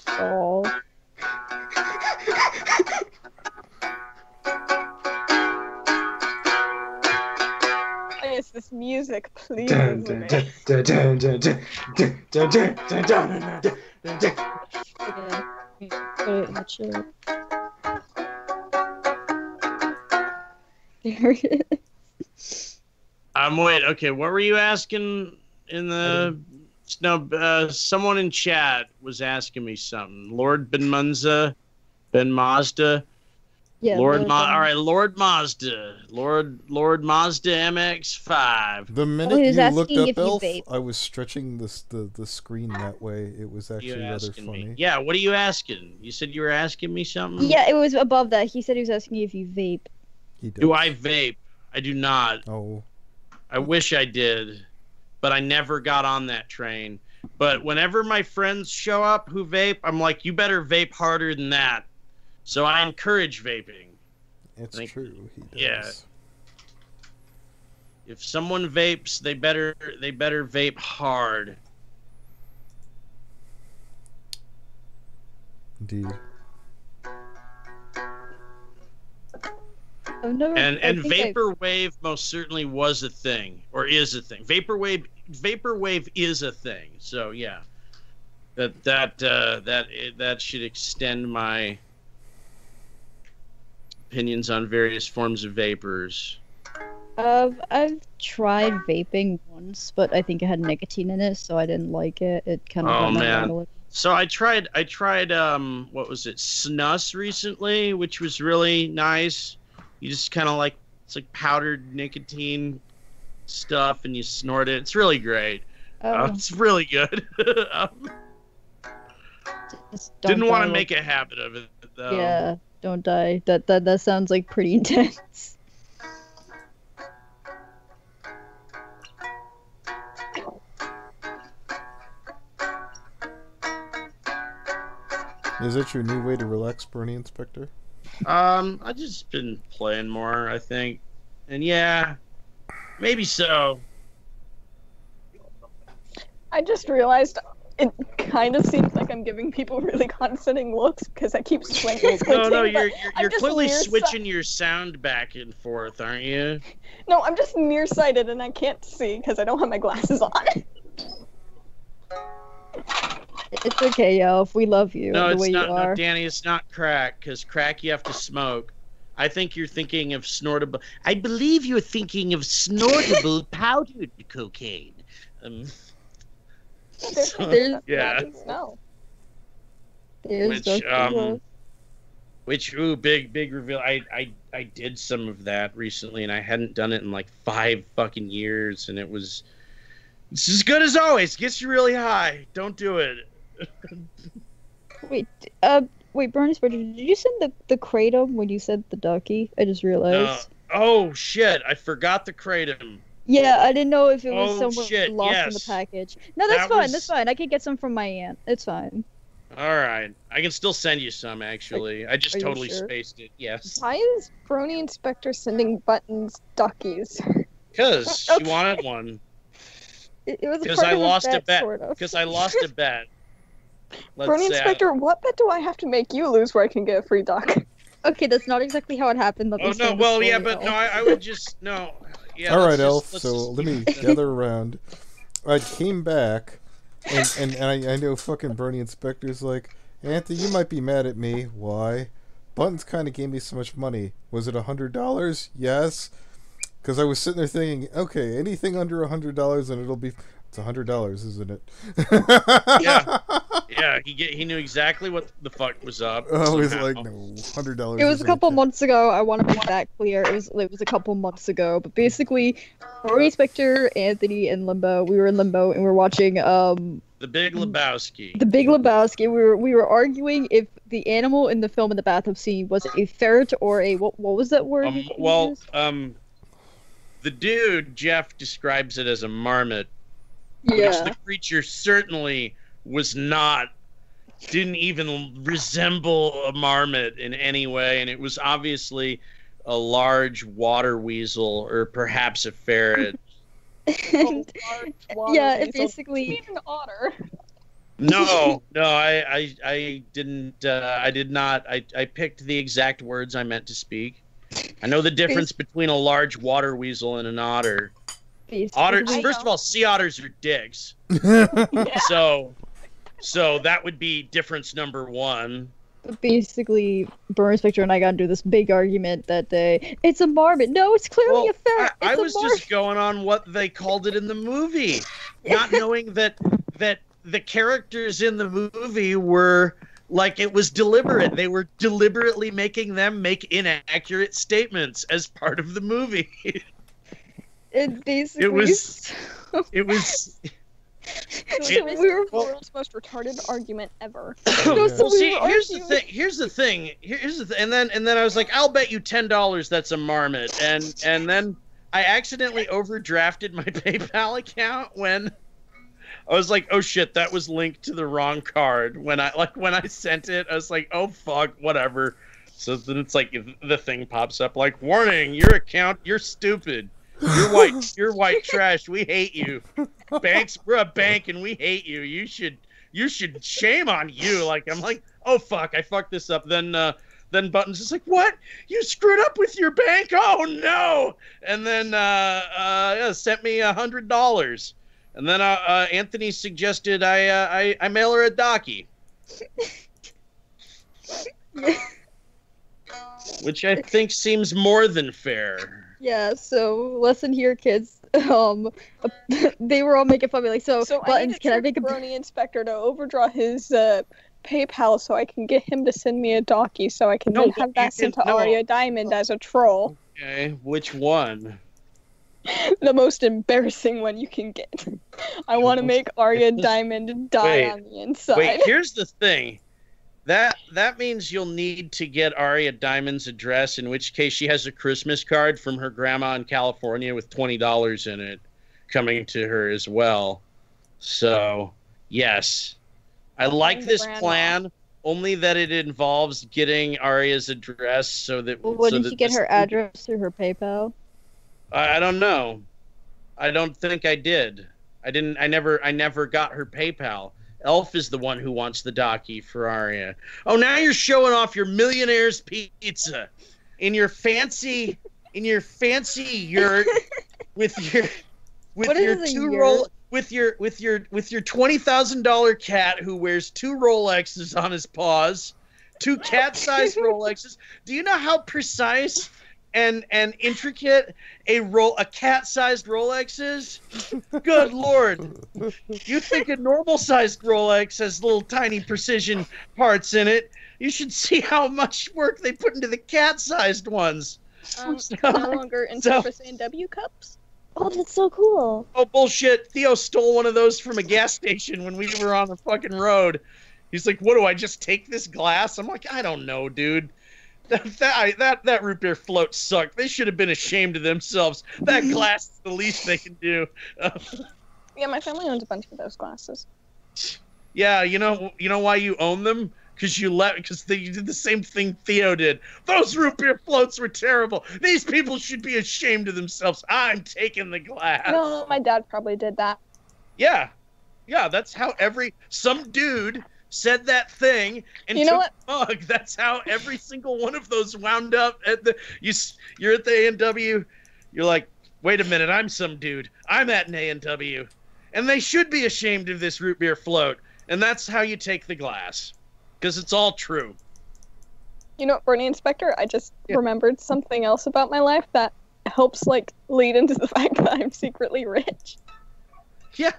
[SPEAKER 4] Oh.
[SPEAKER 5] It's this music, please.
[SPEAKER 4] There it is.
[SPEAKER 1] Wait, okay, what were you asking in the... No, someone in chat was asking me something. Lord Ben Mazda?
[SPEAKER 4] Yeah,
[SPEAKER 1] Lord Mazda. Lord Mazda MX-5.
[SPEAKER 3] The minute you looked up Elf, I was stretching the screen that way. It was actually rather funny.
[SPEAKER 1] Me? Yeah, what are you asking? You said you were asking me something?
[SPEAKER 4] Yeah, it was above that. He said he was asking you if you vape.
[SPEAKER 1] Do I vape? I do not.
[SPEAKER 3] Oh.
[SPEAKER 1] I wish I did, but I never got on that train. But whenever my friends show up who vape, I'm like, you better vape harder than that. So I encourage vaping.
[SPEAKER 3] It's true. He does.
[SPEAKER 1] Yeah. If someone vapes, they better vape hard.
[SPEAKER 3] Indeed.
[SPEAKER 1] And vaporwave most certainly was a thing, or is a thing. Vaporwave is a thing. So yeah, that should extend my opinions on various forms of vapors.
[SPEAKER 4] I've tried vaping once, but I think it had nicotine in it, so I didn't like it. It kind of.
[SPEAKER 1] Oh man. So I tried what was it, snus recently, which was really nice. You just kind of like, it's like powdered nicotine stuff, and you snort it. It's really great. It's really good. Didn't want to make a habit of it though.
[SPEAKER 4] Yeah, don't die. That sounds like pretty intense.
[SPEAKER 3] Is that your new way to relax, Brony Inspector?
[SPEAKER 1] I just been playing more, I think. And yeah, maybe so.
[SPEAKER 5] I just realized it kind of seems like I'm giving people really condescending looks because I keep swinging.
[SPEAKER 1] No, you're clearly switching your sound back and forth, aren't you?
[SPEAKER 5] No, I'm just nearsighted and I can't see because I don't have my glasses on.
[SPEAKER 4] It's okay, Elf. We love you the way you are.
[SPEAKER 1] No, Danny, it's not crack, because crack you have to smoke. I think you're thinking of snortable... I believe you're thinking of snortable powdered cocaine. Yeah. Ooh, big reveal. I did some of that recently, and I hadn't done it in like 5 fucking years, and it's as good as always. Gets you really high. Don't do it.
[SPEAKER 4] Wait, Bernie Spector, did you send the kratom when you said the ducky? I just realized.
[SPEAKER 1] Oh shit! I forgot the kratom.
[SPEAKER 4] Yeah, I didn't know if it was somewhere
[SPEAKER 1] shit,
[SPEAKER 4] lost in the package. No, that's fine. That's fine. I can get some from my aunt. It's fine.
[SPEAKER 1] All right, I can still send you some. Actually, I just totally spaced it. Yes.
[SPEAKER 5] Why is Brony Inspector sending Buttons duckies?
[SPEAKER 1] Because she wanted one.
[SPEAKER 5] It was
[SPEAKER 1] because
[SPEAKER 5] I
[SPEAKER 1] lost a bet.
[SPEAKER 5] Sort of.
[SPEAKER 1] Because I lost a bet.
[SPEAKER 5] Brony Inspector, what bet do I have to make you lose where I can get a free duck?
[SPEAKER 4] Okay, that's not exactly how it happened.
[SPEAKER 1] Oh no, well yeah, but no, I would just no. Yeah,
[SPEAKER 3] all right, Elf. So let me gather around. I came back, and I know fucking Bernie Inspector's like, Anthony, you might be mad at me. Why? Buttons kind of gave me so much money. Was it $100? Yes. Because I was sitting there thinking, okay, anything under $100 and it'll be. It's $100, isn't it?
[SPEAKER 1] Yeah. He knew exactly what the fuck was up.
[SPEAKER 3] I was like, no, $100.
[SPEAKER 4] It was a couple months ago. I want to make that clear. It was a couple months ago. But basically, Bernie Spector, Anthony, and Limbo. We were in Limbo and we were watching
[SPEAKER 1] The Big Lebowski.
[SPEAKER 4] The Big Lebowski. We were arguing if the animal in the film in the bathtub scene was a ferret or a what was that word?
[SPEAKER 1] The dude Jeff describes it as a marmot.
[SPEAKER 4] Yeah.
[SPEAKER 1] Which the creature certainly was not, didn't even resemble a marmot in any way, and it was obviously a large water weasel or perhaps a ferret.
[SPEAKER 4] Yeah, it basically
[SPEAKER 5] an otter.
[SPEAKER 1] No, I didn't. I did not. I picked the exact words I meant to speak. I know the difference between a large water weasel and an otter. Otters, first of all, sea otters are dicks. So that would be difference number one.
[SPEAKER 4] Basically, Bernie Spector and I got into this big argument that day. It's a marmot. No, it's clearly a ferret.
[SPEAKER 1] I was just going on what they called it in the movie, not knowing that the characters in the movie were like it was deliberate. They were deliberately making them make inaccurate statements as part of the movie.
[SPEAKER 4] It basically.
[SPEAKER 1] It was.
[SPEAKER 5] We were the world's most retarded argument ever.
[SPEAKER 1] Well, see, here's the thing. And then I was like, I'll bet you $10 that's a marmot, and then I accidentally overdrafted my PayPal account when I was like, oh shit, that was linked to the wrong card. When I sent it, I was like, oh fuck, whatever. So then it's like the thing pops up like, warning, your account, you're stupid. You're white trash. We hate you. We're a bank and we hate you. You should shame on you. Like I'm like, oh fuck, I fucked this up. Then Buttons is like, what? You screwed up with your bank? Oh no! And then sent me $100. And then Anthony suggested I mail her a docky. Which I think seems more than fair.
[SPEAKER 4] Yeah, so lesson here, kids. They were all making fun of me, like, so Buttons, can I make a
[SPEAKER 5] Brony Inspector to overdraw his PayPal so I can get him to send me a docky so I can then have that sent to Aria Diamond as a troll.
[SPEAKER 1] Okay, which one?
[SPEAKER 5] The most embarrassing one you can get. I want to make Aria Diamond die on the inside.
[SPEAKER 1] Wait, here's the thing. That means you'll need to get Aria Diamond's address, in which case she has a Christmas card from her grandma in California with $20 in it coming to her as well. So, yes. I like this plan, only that it involves getting Aria's address so that...
[SPEAKER 4] Well, wouldn't you get her address through her PayPal?
[SPEAKER 1] I don't know. I don't think I did. I never got her PayPal. Elf is the one who wants the docky for Aria. Oh, now you're showing off your millionaire's pizza in your fancy yurt with your $20,000 cat who wears 2 Rolexes on his paws, 2 cat-sized Rolexes. Do you know how precise and intricate a cat-sized Rolex is? Good lord. You think a normal-sized Rolex has little tiny precision parts in it. You should see how much work they put into the cat-sized ones.
[SPEAKER 5] No longer in Surface A&W cups?
[SPEAKER 4] Oh, that's so cool.
[SPEAKER 1] Oh, bullshit. Theo stole one of those from a gas station when we were on the fucking road. He's like, what do I just take this glass? I'm like, I don't know, dude. That root beer float sucked. They should have been ashamed of themselves. That glass is the least they can do.
[SPEAKER 5] Yeah, my family owns a bunch of those glasses.
[SPEAKER 1] Yeah, you know why you own them? Because they did the same thing Theo did. Those root beer floats were terrible. These people should be ashamed of themselves. I'm taking the glass.
[SPEAKER 5] No, my dad probably did that.
[SPEAKER 1] Yeah, that's how some dude said that thing and
[SPEAKER 5] you know
[SPEAKER 1] took a mug. That's how every single one of those wound up at you're at the A&W. You're like, wait a minute, I'm some dude. I'm at an A&W. And they should be ashamed of this root beer float. And that's how you take the glass. Because it's all true.
[SPEAKER 5] You know what, Bernie Inspector? I just remembered something else about my life that helps, like, lead into the fact that I'm secretly rich.
[SPEAKER 1] Yeah.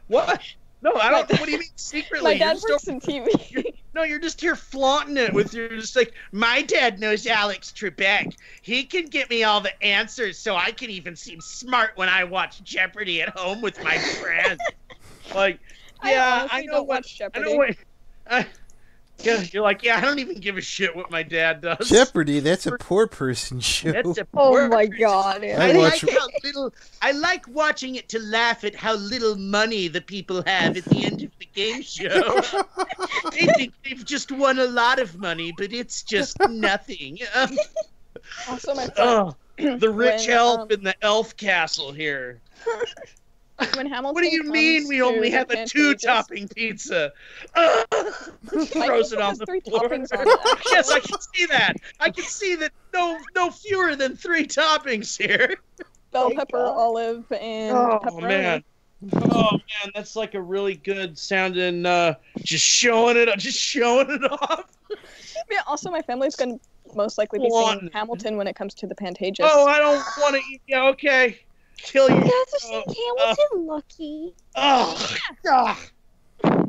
[SPEAKER 1] What? No, I don't. What do you mean secretly?
[SPEAKER 5] My dad works in TV.
[SPEAKER 1] You're just here flaunting it with your just like, my dad knows Alex Trebek. He can get me all the answers so I can even seem smart when I watch Jeopardy at home with my friends. Like, yeah, I know what Jeopardy. Yeah, you're like, yeah, I don't even give a shit what my dad does.
[SPEAKER 3] Jeopardy, that's a poor person show.
[SPEAKER 1] That's a poor
[SPEAKER 5] my god.
[SPEAKER 1] I like watching it to laugh at how little money the people have at the end of the game show. They think they've just won a lot of money, but it's just nothing.
[SPEAKER 5] Also, my friend,
[SPEAKER 1] the rich elf in the elf castle here.
[SPEAKER 5] When Hamilton
[SPEAKER 1] what do you mean we only have a 2-topping pizza? Throws it on the floor. Yes, I can see that. I can see that no fewer than 3 toppings here.
[SPEAKER 5] Bell pepper, olive, and pepperoni.
[SPEAKER 1] Oh man, that's like a really good sounding. Just showing it off.
[SPEAKER 5] Yeah. Also, my family's gonna most likely be seeing Hamilton when it comes to the Pantages.
[SPEAKER 1] Oh, I don't want to eat. Yeah, okay. Kill you.
[SPEAKER 4] You guys are seeing Hamilton, Lucky.
[SPEAKER 1] Oh.
[SPEAKER 4] I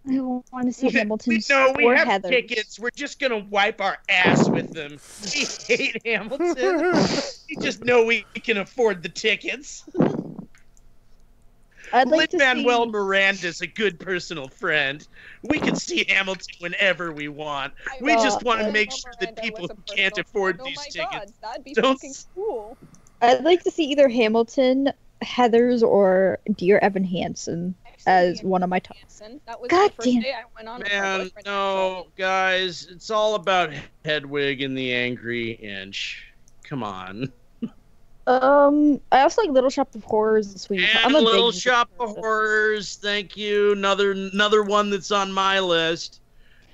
[SPEAKER 4] want to see Hamilton.
[SPEAKER 1] No, we have tickets. We're just gonna wipe our ass with them. We hate Hamilton. We just know we can afford the tickets. Lin-Manuel Miranda's a good personal friend. We can see Hamilton whenever we want. We just want to make sure that people who can't afford these tickets
[SPEAKER 5] that'd be fucking cool.
[SPEAKER 4] I'd like to see either Hamilton, Heathers, or Dear Evan Hansen as one of my top.
[SPEAKER 5] That was the first day I went on.
[SPEAKER 1] Man, no, guys, it's all about Hedwig and the Angry Inch. Come on.
[SPEAKER 4] I also like Little Shop of Horrors and Sweeney Todd.
[SPEAKER 1] And Little Shop of Horrors, thank you. Another one that's on my list.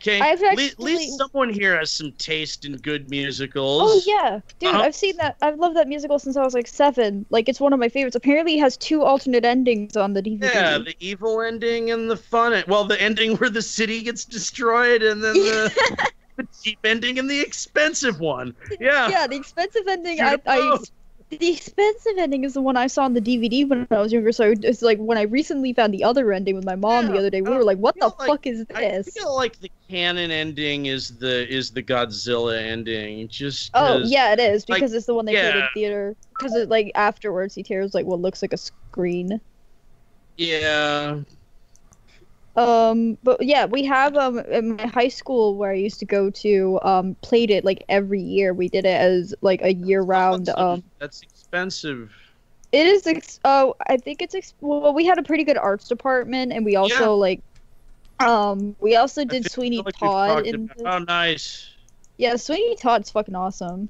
[SPEAKER 1] Okay, at least someone here has some taste in good musicals.
[SPEAKER 4] Oh yeah, dude, I've seen that. I've loved that musical since I was like 7. Like, it's one of my favorites. Apparently, it has 2 alternate endings on the DVD.
[SPEAKER 1] Yeah, the evil ending and the fun. Well, the ending where the city gets destroyed, and then the cheap ending and the expensive one. Yeah.
[SPEAKER 4] Yeah, the expensive ending. The expensive ending is the one I saw on the DVD when I was younger. So it's like when I recently found the other ending with my mom the other day, we were like, "What the fuck is this?"
[SPEAKER 1] I feel like the canon ending is the Godzilla ending. Just
[SPEAKER 4] yeah, it is because it's the one they played in theater. Because like afterwards, he tears like what looks like a screen.
[SPEAKER 1] Yeah.
[SPEAKER 4] But yeah, we have in my high school where I used to go to played it like every year. We did it as like a year-round.
[SPEAKER 1] That's expensive.
[SPEAKER 4] It is. I think it's. Well, we had a pretty good arts department, and we also we also did Sweeney Todd.
[SPEAKER 1] Oh, nice.
[SPEAKER 4] Yeah, Sweeney Todd's fucking awesome.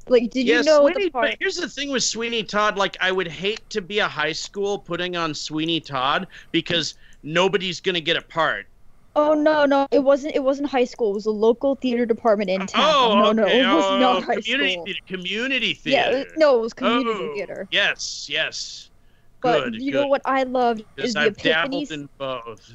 [SPEAKER 4] Like, did you know
[SPEAKER 1] but here's the thing with Sweeney Todd. Like, I would hate to be a high school putting on Sweeney Todd because nobody's gonna get a part.
[SPEAKER 4] Oh no, it wasn't high school. It was a local theater department in town. No, it was not high school.
[SPEAKER 1] Community theater.
[SPEAKER 4] Yeah, no, it was community theater.
[SPEAKER 1] Yes.
[SPEAKER 4] But you know what I loved is the
[SPEAKER 1] I've
[SPEAKER 4] epiphany.
[SPEAKER 1] Dabbled in both.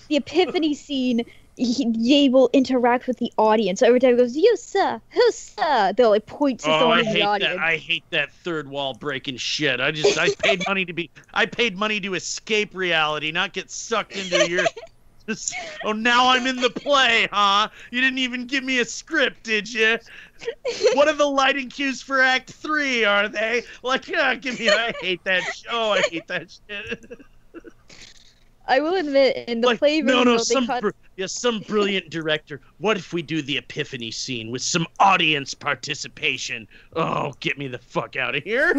[SPEAKER 4] The epiphany scene. They will interact with the audience. Every time he goes, "You sir, who sir?" They'll like point to someone in the audience.
[SPEAKER 1] I hate that third wall breaking shit. I paid money to escape reality, not get sucked into your Now I'm in the play, huh? You didn't even give me a script, did you? What are the lighting cues for Act 3, are they? Like, give me, I hate that show, I hate that shit.
[SPEAKER 4] I will admit, in the play version,
[SPEAKER 1] some brilliant director. What if we do the epiphany scene with some audience participation? Oh, get me the fuck out of here!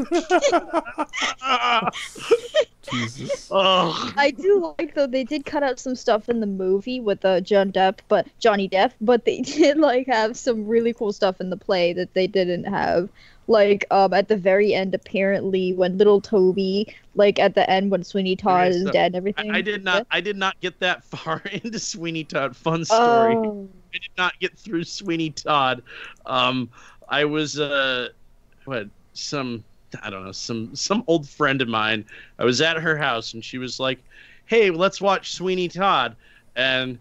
[SPEAKER 3] Jesus.
[SPEAKER 1] Oh.
[SPEAKER 4] I do like though they did cut out some stuff in the movie with Johnny Depp, but they did like have some really cool stuff in the play that they didn't have. Like at the very end, apparently, when little Toby, like at the end when Sweeney Todd is dead and everything.
[SPEAKER 1] I did not get that far into Sweeney Todd. Fun story.
[SPEAKER 4] Oh.
[SPEAKER 1] I did not get through Sweeney Todd. I was some old friend of mine. I was at her house and she was like, "Hey, let's watch Sweeney Todd," and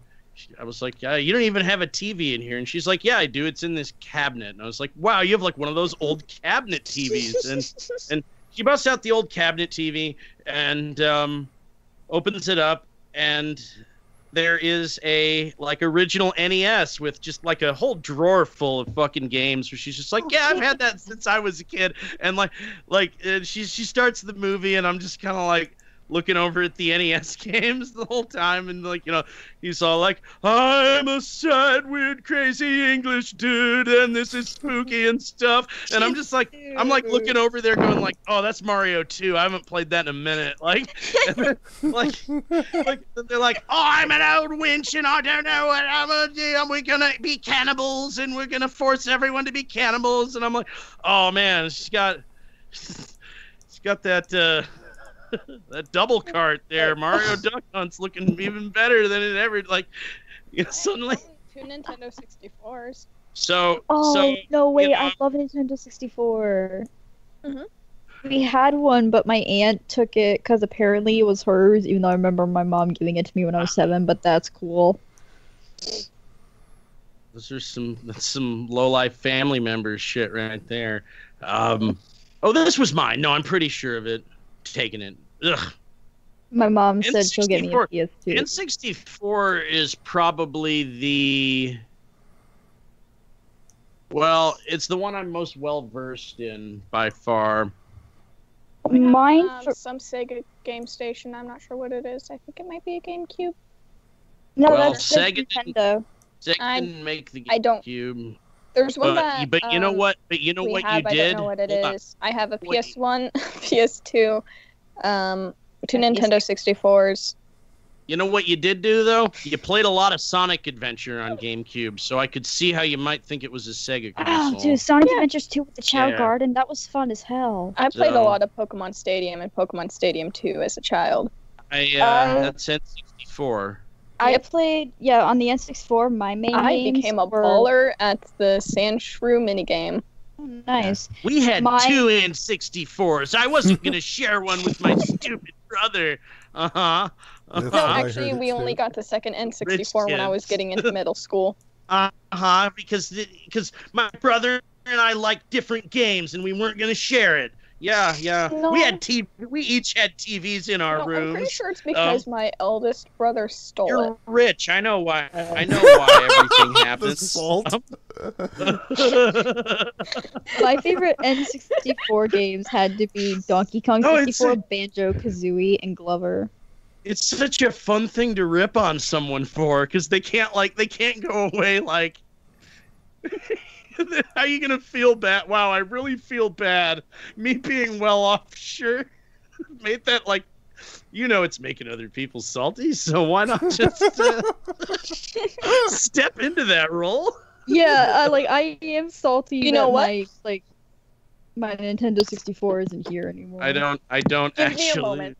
[SPEAKER 1] I was like, "Yeah, you don't even have a TV in here." And she's like, "Yeah, I do. It's in this cabinet." And I was like, "Wow, you have like one of those old cabinet TVs." And she busts out the old cabinet TV and opens it up, and there is a like original NES with just like a whole drawer full of fucking games. Where she's just like, "Yeah, I've had that since I was a kid." And she starts the movie, and I'm just kind of like looking over at the NES games the whole time, and like, he's all like, "I'm a sad, weird, crazy English dude, and this is spooky and stuff." And I'm just like, I'm like looking over there going like, "Oh, that's Mario 2. I haven't played that in a minute." Like, and then, they're like, "Oh, I'm an old winch, and I don't know what I'm gonna do. And we're gonna be cannibals, and we're gonna force everyone to be cannibals." And I'm like, "Oh man, she's got that." That double cart there, Mario Duck Hunt's looking even better than it ever. Like, suddenly.
[SPEAKER 5] 2 Nintendo 64s.
[SPEAKER 4] No, wait, I love Nintendo 64.
[SPEAKER 5] Mm-hmm.
[SPEAKER 4] We had one, but my aunt took it because apparently it was hers, even though I remember my mom giving it to me when I was 7, but that's cool.
[SPEAKER 1] Those are some low-life family members shit right there. This was mine. No, I'm pretty sure of it. Taking it. Ugh.
[SPEAKER 4] My mom said she'll get me a PS2.
[SPEAKER 1] N64 is probably it's the one I'm most well versed in by far.
[SPEAKER 4] Mine
[SPEAKER 5] some Sega game station. I'm not sure what it is. I think it might be a GameCube.
[SPEAKER 4] No,
[SPEAKER 1] that's
[SPEAKER 4] Sega Nintendo.
[SPEAKER 1] Sega didn't make the GameCube.
[SPEAKER 5] There's one
[SPEAKER 1] but you know what? But you know what you did?
[SPEAKER 5] I don't know what it is. I have a PS1, PS2, 2 Nintendo 64s.
[SPEAKER 1] You know what you did do though? You played a lot of Sonic Adventure on GameCube, so I could see how you might think it was a Sega console.
[SPEAKER 4] Oh, dude, Sonic Adventures 2 with the Chow Garden, that was fun as hell.
[SPEAKER 5] I played a lot of Pokemon Stadium and Pokemon Stadium 2 as a child.
[SPEAKER 1] That's N64.
[SPEAKER 4] I played, on the N64, my main
[SPEAKER 5] I became a baller at the Sandshrew minigame.
[SPEAKER 4] Oh, nice.
[SPEAKER 1] We had 2 N64s. I wasn't going to share one with my stupid brother. No,
[SPEAKER 5] actually, we only got the second N64 when I was getting into middle school.
[SPEAKER 1] Because my brother and I liked different games, and we weren't going to share it. Yeah.
[SPEAKER 5] No.
[SPEAKER 1] We each had TVs in our rooms.
[SPEAKER 5] I'm pretty sure it's because my eldest brother stole it.
[SPEAKER 1] You're rich. I know why. I know why everything happens.
[SPEAKER 3] The salt.
[SPEAKER 4] My favorite N64 games had to be Donkey Kong 64, Banjo-Kazooie, and Glover.
[SPEAKER 1] It's such a fun thing to rip on someone for, because they can't go away like. How are you gonna feel bad? Wow, I really feel bad. Me being well off, sure, made that like, it's making other people salty. So why not just step into that role?
[SPEAKER 4] Yeah, I am salty. You know what? My Nintendo 64 isn't here anymore.
[SPEAKER 1] I don't actually.
[SPEAKER 5] Me a moment.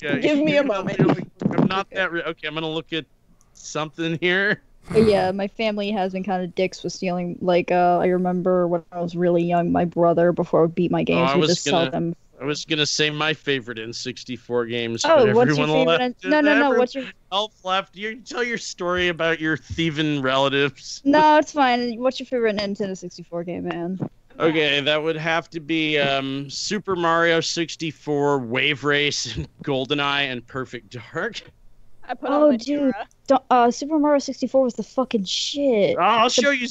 [SPEAKER 1] Yeah,
[SPEAKER 5] Give me a moment.
[SPEAKER 1] I'm not that. Okay, I'm gonna look at something here.
[SPEAKER 4] But yeah, my family has been kind of dicks with stealing. I remember when I was really young, my brother, before I would beat my games, would just sell them.
[SPEAKER 1] I was gonna say my favorite N64 games.
[SPEAKER 4] Oh, what's your favorite? No. What's your
[SPEAKER 1] elf left? You tell your story about your thieving relatives.
[SPEAKER 4] No, it's fine. What's your favorite Nintendo 64 game, man?
[SPEAKER 1] Okay, that would have to be Super Mario 64, Wave Race, and GoldenEye, and Perfect Dark.
[SPEAKER 5] I put on Majora.
[SPEAKER 4] Super Mario 64 was the fucking shit.
[SPEAKER 1] I'll show you.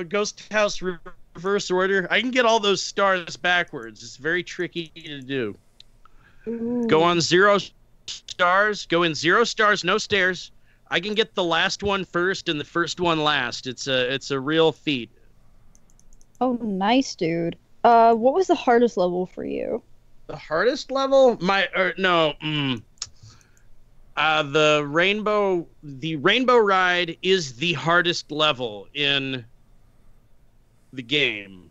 [SPEAKER 1] Ghost House reverse order. I can get all those stars backwards. It's very tricky to do.
[SPEAKER 4] Ooh.
[SPEAKER 1] Go on 0 stars. Go in 0 stars, no stairs. I can get the last one first and the first one last. It's a real feat.
[SPEAKER 4] Oh, nice, dude. What was the hardest level for you?
[SPEAKER 1] The hardest level? The Rainbow Ride is the hardest level in the game.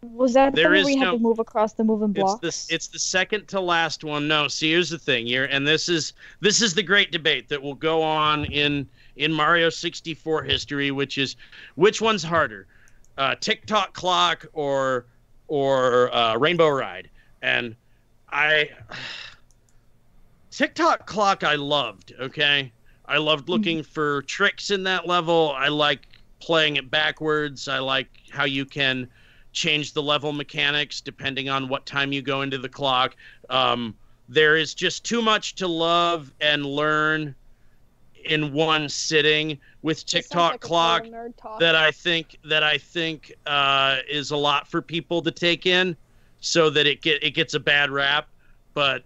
[SPEAKER 4] Was that the one where you had to move across the moving blocks?
[SPEAKER 1] It's the second to last one. No, see, here's the thing here, and this is the great debate that will go on in Mario 64 history, which is which one's harder, Tick-Tock Clock or Rainbow Ride, and Tick-Tock Clock I loved. Okay, I loved looking for tricks in that level. I like playing it backwards. I like how you can change the level mechanics depending on what time you go into the clock. There is just too much to love and learn in one sitting with Tick-Tock Clock that I think is a lot for people to take in, so that it gets a bad rap. But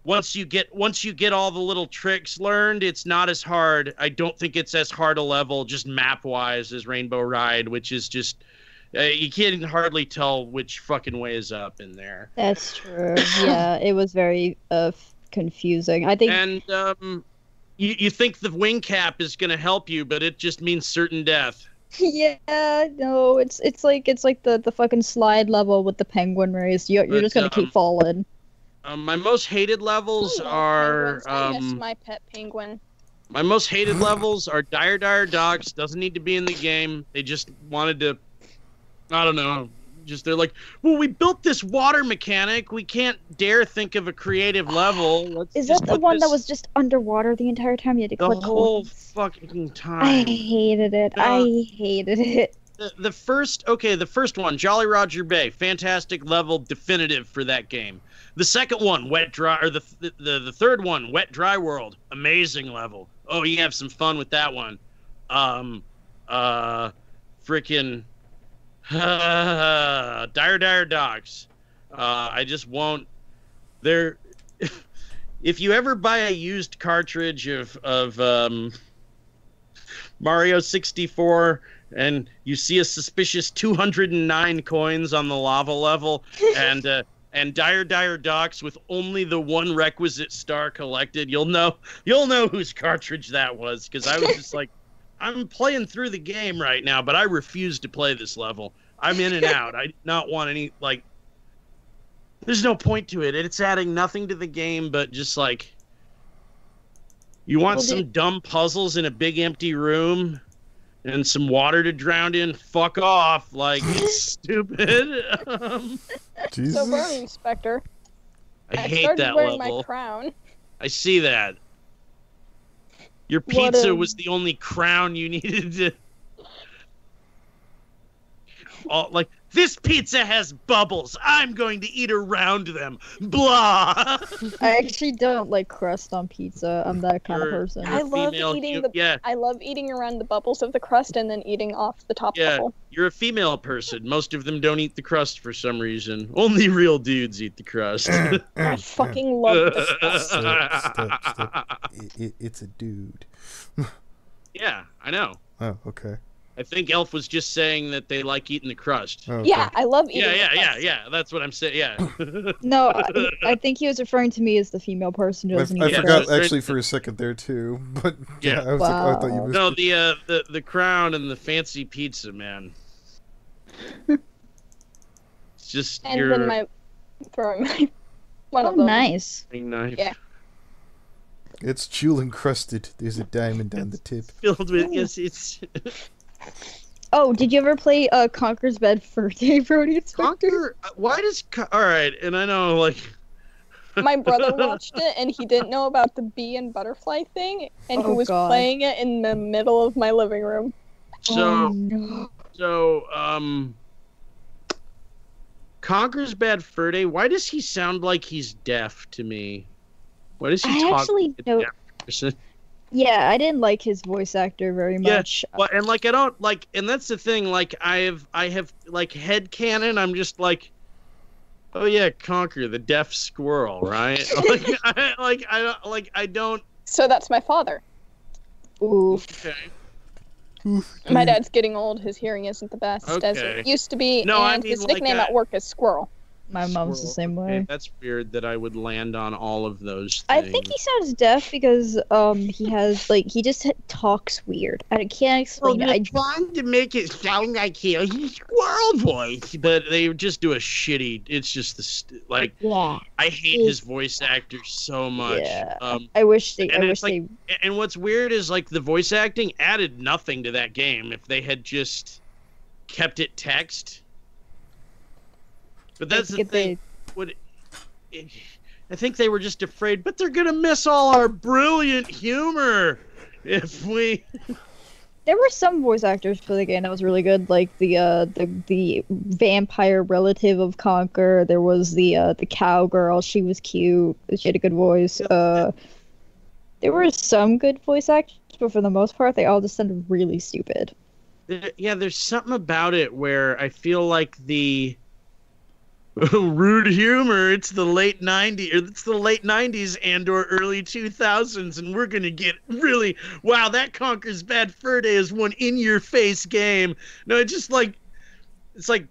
[SPEAKER 1] once you get all the little tricks learned, it's not as hard. I don't think it's as hard a level, just map wise, as Rainbow Ride, which is just you can't hardly tell which fucking way is up in there.
[SPEAKER 4] That's true. Yeah, it was very confusing. I think.
[SPEAKER 1] And you think the wing cap is gonna help you, but it just means certain death.
[SPEAKER 4] Yeah, no, it's like the fucking slide level with the penguin race. You're just gonna keep falling.
[SPEAKER 1] My most hated levels are.
[SPEAKER 5] I miss my pet penguin.
[SPEAKER 1] My most hated levels are Dire Docks. Doesn't need to be in the game. They just wanted to. I don't know. They're like, well, we built this water mechanic. We can't dare think of a creative level.
[SPEAKER 4] Is that the one that was just underwater the entire time? You had to click
[SPEAKER 1] the whole fucking time.
[SPEAKER 4] I hated it. The
[SPEAKER 1] first one, Jolly Roger Bay, fantastic level, definitive for that game. The second one, Wet Dry, or the third one, Wet Dry World, amazing level. Oh, you have some fun with that one. Freaking Dire Docks. I just won't. There. If you ever buy a used cartridge of Mario 64 and you see a suspicious 209 coins on the lava level and Dire Docks with only the one requisite star collected, you'll know whose cartridge that was, because I was just like, I'm playing through the game right now, but I refuse to play this level. I'm in and out. I do not want any, like, there's no point to it. It's adding nothing to the game, but just like, you want some dumb puzzles in a big empty room and some water to drown in? Fuck off. Like, it's stupid.
[SPEAKER 3] Jesus.
[SPEAKER 5] So, Brony Inspector,
[SPEAKER 1] I hate that
[SPEAKER 5] wearing
[SPEAKER 1] level.
[SPEAKER 5] my crown.
[SPEAKER 1] I see that. Your pizza was the only crown you needed to... like, this pizza has bubbles. I'm going to eat around them. Blah.
[SPEAKER 4] I actually don't like crust on pizza. I'm that kind of person.
[SPEAKER 5] I love eating around the bubbles of the crust and then eating off the top bubble.
[SPEAKER 1] You're a female person. Most of them don't eat the crust for some reason. Only real dudes eat the crust.
[SPEAKER 5] I fucking love this stuff.
[SPEAKER 3] Stop. It's a dude.
[SPEAKER 1] Yeah, I know.
[SPEAKER 3] Oh, okay.
[SPEAKER 1] I think Elf was just saying that they like eating the crust.
[SPEAKER 3] Okay.
[SPEAKER 5] Yeah, I love eating the crust.
[SPEAKER 1] Yeah. That's what I'm saying. Yeah.
[SPEAKER 4] No, I think he was referring to me as the female person who doesn't eat
[SPEAKER 3] I forgot actually for a second there too, but yeah, I was like, oh, I thought you missed it.
[SPEAKER 1] No, the crown and the fancy pizza, man. It's just
[SPEAKER 5] and then my throwing knife. One of those.
[SPEAKER 4] Nice.
[SPEAKER 1] Knife.
[SPEAKER 5] Yeah.
[SPEAKER 3] It's jewel encrusted. There's a diamond on the tip.
[SPEAKER 1] Filled with it's.
[SPEAKER 4] Oh, did you ever play Conker's Bad Fur Day, Brony Inspector?
[SPEAKER 1] Conker? Why does... Alright, and I know, like...
[SPEAKER 5] My brother watched it, and he didn't know about the bee and butterfly thing, and he was playing it in the middle of my living room. Conker's Bad Fur Day, why does he sound like he's deaf to me?
[SPEAKER 1] Why does he
[SPEAKER 4] I
[SPEAKER 1] talk
[SPEAKER 4] actually
[SPEAKER 1] like
[SPEAKER 4] don't.
[SPEAKER 1] Jefferson?
[SPEAKER 4] Yeah, I didn't like his voice actor very much.
[SPEAKER 1] Well, and like I don't like, and that's the thing. Like I have like headcanon. I'm just like, oh yeah, Conker the deaf squirrel, right? I don't.
[SPEAKER 5] So that's my father.
[SPEAKER 4] Oof.
[SPEAKER 1] Okay.
[SPEAKER 5] My dad's getting old. His hearing isn't the best as
[SPEAKER 1] Okay.
[SPEAKER 5] it used to be,
[SPEAKER 1] No, I
[SPEAKER 5] and
[SPEAKER 1] mean,
[SPEAKER 5] his
[SPEAKER 1] like,
[SPEAKER 5] nickname at work is Squirrel.
[SPEAKER 4] My mom's the same way.
[SPEAKER 1] Okay, that's weird that I would land on all of those things.
[SPEAKER 4] I think he sounds deaf because he has he just talks weird. I can't explain it.
[SPEAKER 1] I'm trying to make it sound like he's squirrel voice, but they just do a shitty. It's just
[SPEAKER 4] yeah.
[SPEAKER 1] I hate his voice actor so much.
[SPEAKER 4] Yeah. I wish they.
[SPEAKER 1] And what's weird is like the voice acting added nothing to that game if they had just kept it text. But that's the thing. I think they were just afraid, but they're gonna miss all our brilliant humor if we.
[SPEAKER 4] There were some voice actors for the game that was really good, like the vampire relative of Conker. There was the cowgirl. She was cute. She had a good voice. There were some good voice actors, but for the most part, they all just sounded really stupid.
[SPEAKER 1] Yeah, there's something about it where I feel like the rude humor. It's the late '90s and/or early 2000s, and we're gonna get really wow. That Conker's Bad Fur Day is one in-your-face game. No, it's like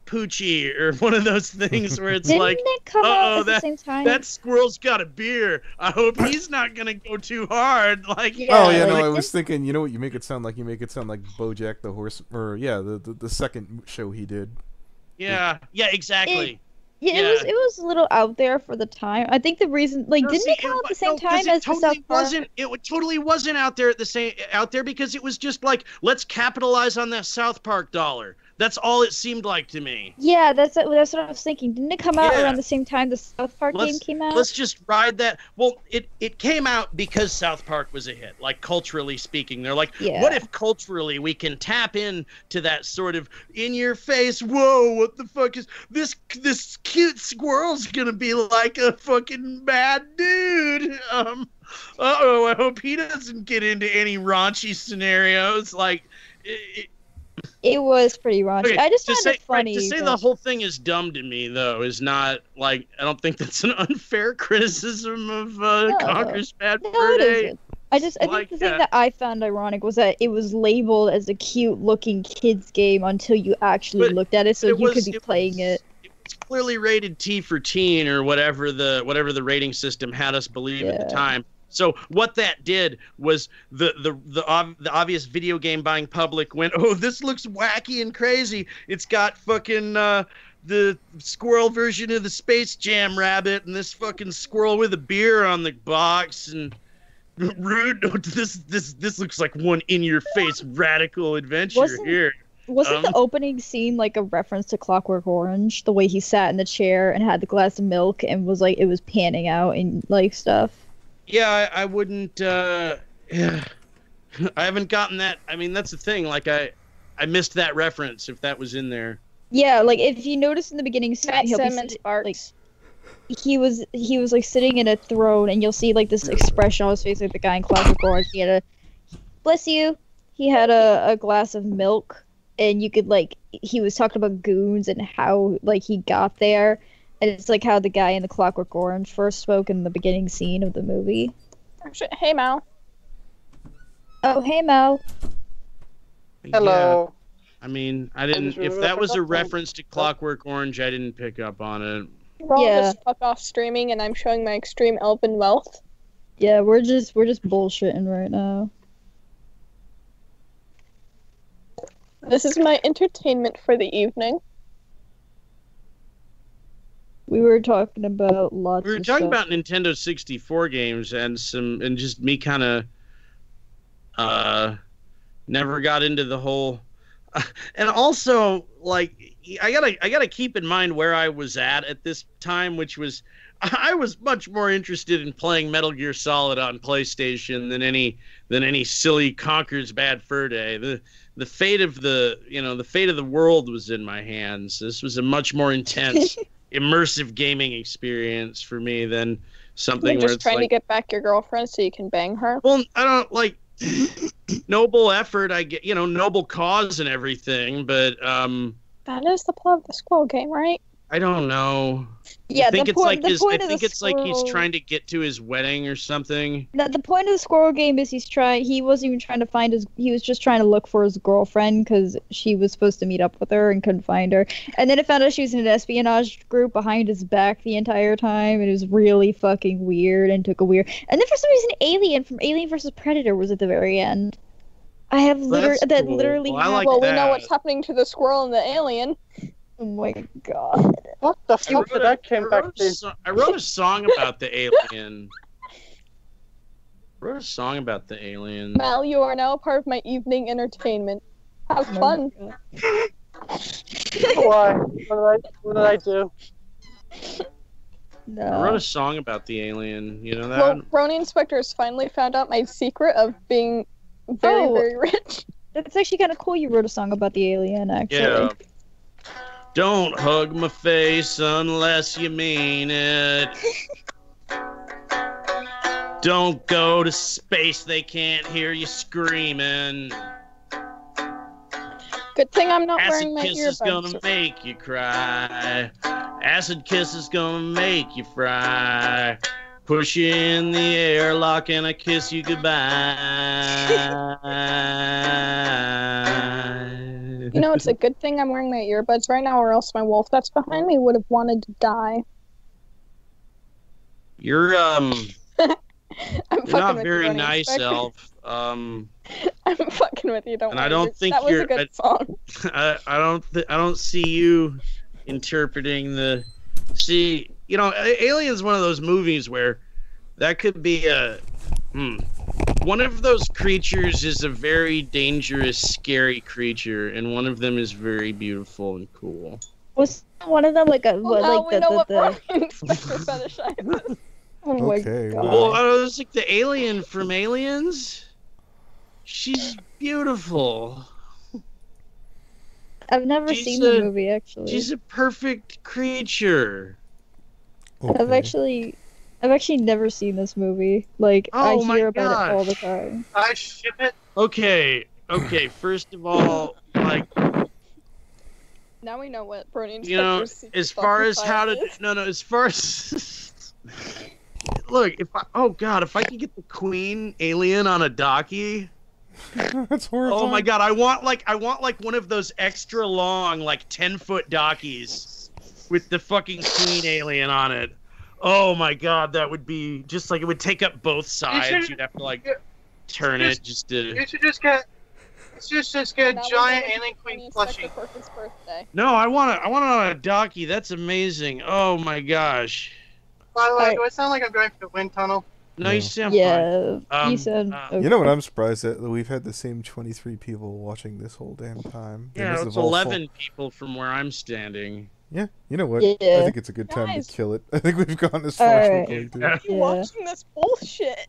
[SPEAKER 1] Poochie or one of those things where it's
[SPEAKER 4] Didn't it come out at the same time?
[SPEAKER 1] That squirrel's got a beer. I hope he's not gonna go too hard. Like
[SPEAKER 3] I was thinking. You know what? You make it sound like BoJack the horse, or the second show he did.
[SPEAKER 1] Yeah, exactly.
[SPEAKER 4] It was a little out there for the time. I think the reason, didn't it come out at the same time as the South Park?
[SPEAKER 1] It totally wasn't out there because it was just like, let's capitalize on that South Park dollar. That's all it seemed like to me.
[SPEAKER 4] Yeah, that's what I was thinking. Didn't it come out around the same time the South Park game came out?
[SPEAKER 1] Let's just ride that. Well, it came out because South Park was a hit, like culturally speaking. They're like, what if culturally we can tap into that sort of in-your-face, whoa, what the fuck is this cute squirrel's gonna be like a fucking bad dude. I hope he doesn't get into any raunchy scenarios. Like,
[SPEAKER 4] it was pretty raunchy.
[SPEAKER 1] Okay,
[SPEAKER 4] I just found it funny.
[SPEAKER 1] To say the whole thing is dumb to me, though, is not, I don't think that's an unfair criticism of Conker's Bad Fur Day.
[SPEAKER 4] I think the thing that I found ironic was that it was labeled as a cute-looking kids game until you actually looked at it, so you could be playing it.
[SPEAKER 1] It's clearly rated T for teen, or whatever the rating system had us believe at the time. So what that did was the obvious video game buying public went, oh, this looks wacky and crazy. It's got fucking the squirrel version of the Space Jam rabbit and this fucking squirrel with a beer on the box and rude. This looks like one in-your-face radical adventure here.
[SPEAKER 4] Wasn't the opening scene like a reference to Clockwork Orange? The way he sat in the chair and had the glass of milk and was like, it was panning out and like stuff.
[SPEAKER 1] Yeah, I wouldn't. I haven't gotten that. I mean, that's the thing. Like, I missed that reference if that was in there.
[SPEAKER 4] Yeah, like if you notice in the beginning, he was like sitting in a throne, and you'll see like this expression on his face, like the guy in Clockwork Orange. He had bless you. He had a glass of milk, and you could he was talking about goons and how he got there. And it's like how the guy in the Clockwork Orange first spoke in the beginning scene of the movie.
[SPEAKER 5] Hey, Mal.
[SPEAKER 4] Oh, hey, Mal.
[SPEAKER 5] Hello.
[SPEAKER 1] Yeah. I mean, I didn't. If that was a reference to Clockwork Orange, I didn't pick up on it.
[SPEAKER 5] We're all just fuck off streaming, and I'm showing my extreme elven wealth.
[SPEAKER 4] Yeah, we're just bullshitting right now.
[SPEAKER 5] This is my entertainment for the evening.
[SPEAKER 4] We were talking about lots.
[SPEAKER 1] We were talking about Nintendo 64 games and just me kind of never got into the whole. And also, I gotta keep in mind where I was at this time, which was I was much more interested in playing Metal Gear Solid on PlayStation than any silly Conker's Bad Fur Day. The fate of the world was in my hands. This was a much more intense. Immersive gaming experience for me than something
[SPEAKER 5] You're
[SPEAKER 1] where
[SPEAKER 5] just
[SPEAKER 1] it's
[SPEAKER 5] trying to
[SPEAKER 1] like,
[SPEAKER 5] get back your girlfriend so you can bang her.
[SPEAKER 1] well, I don't like noble effort. I get, noble cause and everything, but
[SPEAKER 5] That is the plot of the squirrel game, right?
[SPEAKER 1] I don't know.
[SPEAKER 4] Yeah,
[SPEAKER 1] I think
[SPEAKER 4] the
[SPEAKER 1] it's like
[SPEAKER 4] point
[SPEAKER 1] I
[SPEAKER 4] of
[SPEAKER 1] think
[SPEAKER 4] the
[SPEAKER 1] it's like he's
[SPEAKER 4] squirrel-
[SPEAKER 1] trying to get to his wedding or something.
[SPEAKER 4] No, the point of the squirrel game is he wasn't even trying to find he was just trying to look for his girlfriend because she was supposed to meet up with her and couldn't find her. And then it found out she was in an espionage group behind his back the entire time, and it was really fucking weird and took a weird. And then for some reason, Alien from Alien vs. Predator was at the very end. I have
[SPEAKER 1] That's
[SPEAKER 4] that
[SPEAKER 1] cool.
[SPEAKER 4] literally
[SPEAKER 1] Well, I like
[SPEAKER 5] Well,
[SPEAKER 1] that.
[SPEAKER 5] we know what's happening to the squirrel and the alien.
[SPEAKER 4] Oh my god.
[SPEAKER 10] What the fuck did that came back to?
[SPEAKER 1] I wrote a song about the alien.
[SPEAKER 5] Mal, you are now a part of my evening entertainment. Have
[SPEAKER 4] Oh
[SPEAKER 5] fun.
[SPEAKER 4] my
[SPEAKER 10] Why? What did I do?
[SPEAKER 4] No.
[SPEAKER 1] I wrote a song about the alien. You know that?
[SPEAKER 5] Well, Brony Inspector has finally found out my secret of being very,
[SPEAKER 4] Oh.
[SPEAKER 5] very rich.
[SPEAKER 4] That's actually kind of cool. You wrote a song about the alien, actually.
[SPEAKER 1] Yeah. Don't hug my face unless you mean it. Don't go to space, they can't hear you screaming.
[SPEAKER 5] Good thing I'm not
[SPEAKER 1] Acid
[SPEAKER 5] wearing my
[SPEAKER 1] kiss is gonna
[SPEAKER 5] earbuds.
[SPEAKER 1] make you cry. Acid kiss is gonna make you fry. Push you in the airlock and I kiss you goodbye.
[SPEAKER 5] You know, it's a good thing I'm wearing my earbuds right now, or else my wolf that's behind me would have wanted to die.
[SPEAKER 1] You're
[SPEAKER 5] I'm
[SPEAKER 1] you're
[SPEAKER 5] fucking
[SPEAKER 1] not
[SPEAKER 5] with
[SPEAKER 1] very
[SPEAKER 5] you, Brony
[SPEAKER 1] nice,
[SPEAKER 5] Inspector.
[SPEAKER 1] Elf.
[SPEAKER 5] I'm fucking with you. Don't
[SPEAKER 1] And
[SPEAKER 5] worry.
[SPEAKER 1] I don't think
[SPEAKER 5] that was
[SPEAKER 1] you're-
[SPEAKER 5] a good song.
[SPEAKER 1] I don't see you interpreting the. See, Alien's one of those movies where that could be one of those creatures is a very dangerous, scary creature, and one of them is very beautiful and cool.
[SPEAKER 4] Was one of them like a
[SPEAKER 5] Well,
[SPEAKER 4] what,
[SPEAKER 5] now
[SPEAKER 4] like
[SPEAKER 5] we
[SPEAKER 4] the,
[SPEAKER 5] know
[SPEAKER 4] the,
[SPEAKER 5] what
[SPEAKER 4] the
[SPEAKER 5] Brony Inspector fetishizes.
[SPEAKER 4] Oh my
[SPEAKER 3] Okay,
[SPEAKER 4] god.
[SPEAKER 1] Well, I was like the alien from Aliens. She's beautiful.
[SPEAKER 4] I've never
[SPEAKER 1] She's
[SPEAKER 4] seen the
[SPEAKER 1] a-
[SPEAKER 4] movie actually.
[SPEAKER 1] She's a perfect creature.
[SPEAKER 4] I've actually never seen this movie. Like
[SPEAKER 1] Oh
[SPEAKER 4] I
[SPEAKER 1] my
[SPEAKER 4] hear about it all
[SPEAKER 1] gosh.
[SPEAKER 4] the time.
[SPEAKER 10] I ship it.
[SPEAKER 1] Okay. First of all, like,
[SPEAKER 5] Now we know what Brony Inspector's
[SPEAKER 1] you know,
[SPEAKER 5] secret
[SPEAKER 1] as far as
[SPEAKER 5] fucking
[SPEAKER 1] how to
[SPEAKER 5] file is.
[SPEAKER 1] no, as far as look, if I could get the queen alien on a docky.
[SPEAKER 3] That's horrible.
[SPEAKER 1] Oh my god, I want like one of those extra long, like 10-foot dockies with the fucking queen alien on it. Oh my god, that would be just like it would take up both sides. You'd have to like turn it just to.
[SPEAKER 10] You should just get. Just get a
[SPEAKER 5] Now we
[SPEAKER 10] giant
[SPEAKER 5] know
[SPEAKER 10] alien
[SPEAKER 5] Brony
[SPEAKER 10] queen
[SPEAKER 5] Inspector
[SPEAKER 10] plushie.
[SPEAKER 5] for his birthday.
[SPEAKER 1] No, I want it on a docky. That's amazing. Oh my gosh.
[SPEAKER 10] By the way,
[SPEAKER 4] Alright.
[SPEAKER 10] do I sound like I'm going for the wind tunnel?
[SPEAKER 1] No,
[SPEAKER 3] No.
[SPEAKER 1] you sound
[SPEAKER 4] Yeah,
[SPEAKER 1] fine.
[SPEAKER 4] you said.
[SPEAKER 3] You know what? I'm surprised that we've had the same 23 people watching this whole damn time. They
[SPEAKER 1] Yeah,
[SPEAKER 3] must
[SPEAKER 1] it's
[SPEAKER 3] have all
[SPEAKER 1] 11 people from where I'm standing.
[SPEAKER 3] Yeah, you know what?
[SPEAKER 4] Yeah.
[SPEAKER 3] I think it's a good time
[SPEAKER 5] Guys.
[SPEAKER 3] to kill it. I think we've gone as far as we're
[SPEAKER 4] Alright.
[SPEAKER 3] going to.
[SPEAKER 1] Yeah.
[SPEAKER 5] You
[SPEAKER 4] Yeah.
[SPEAKER 5] watching this bullshit?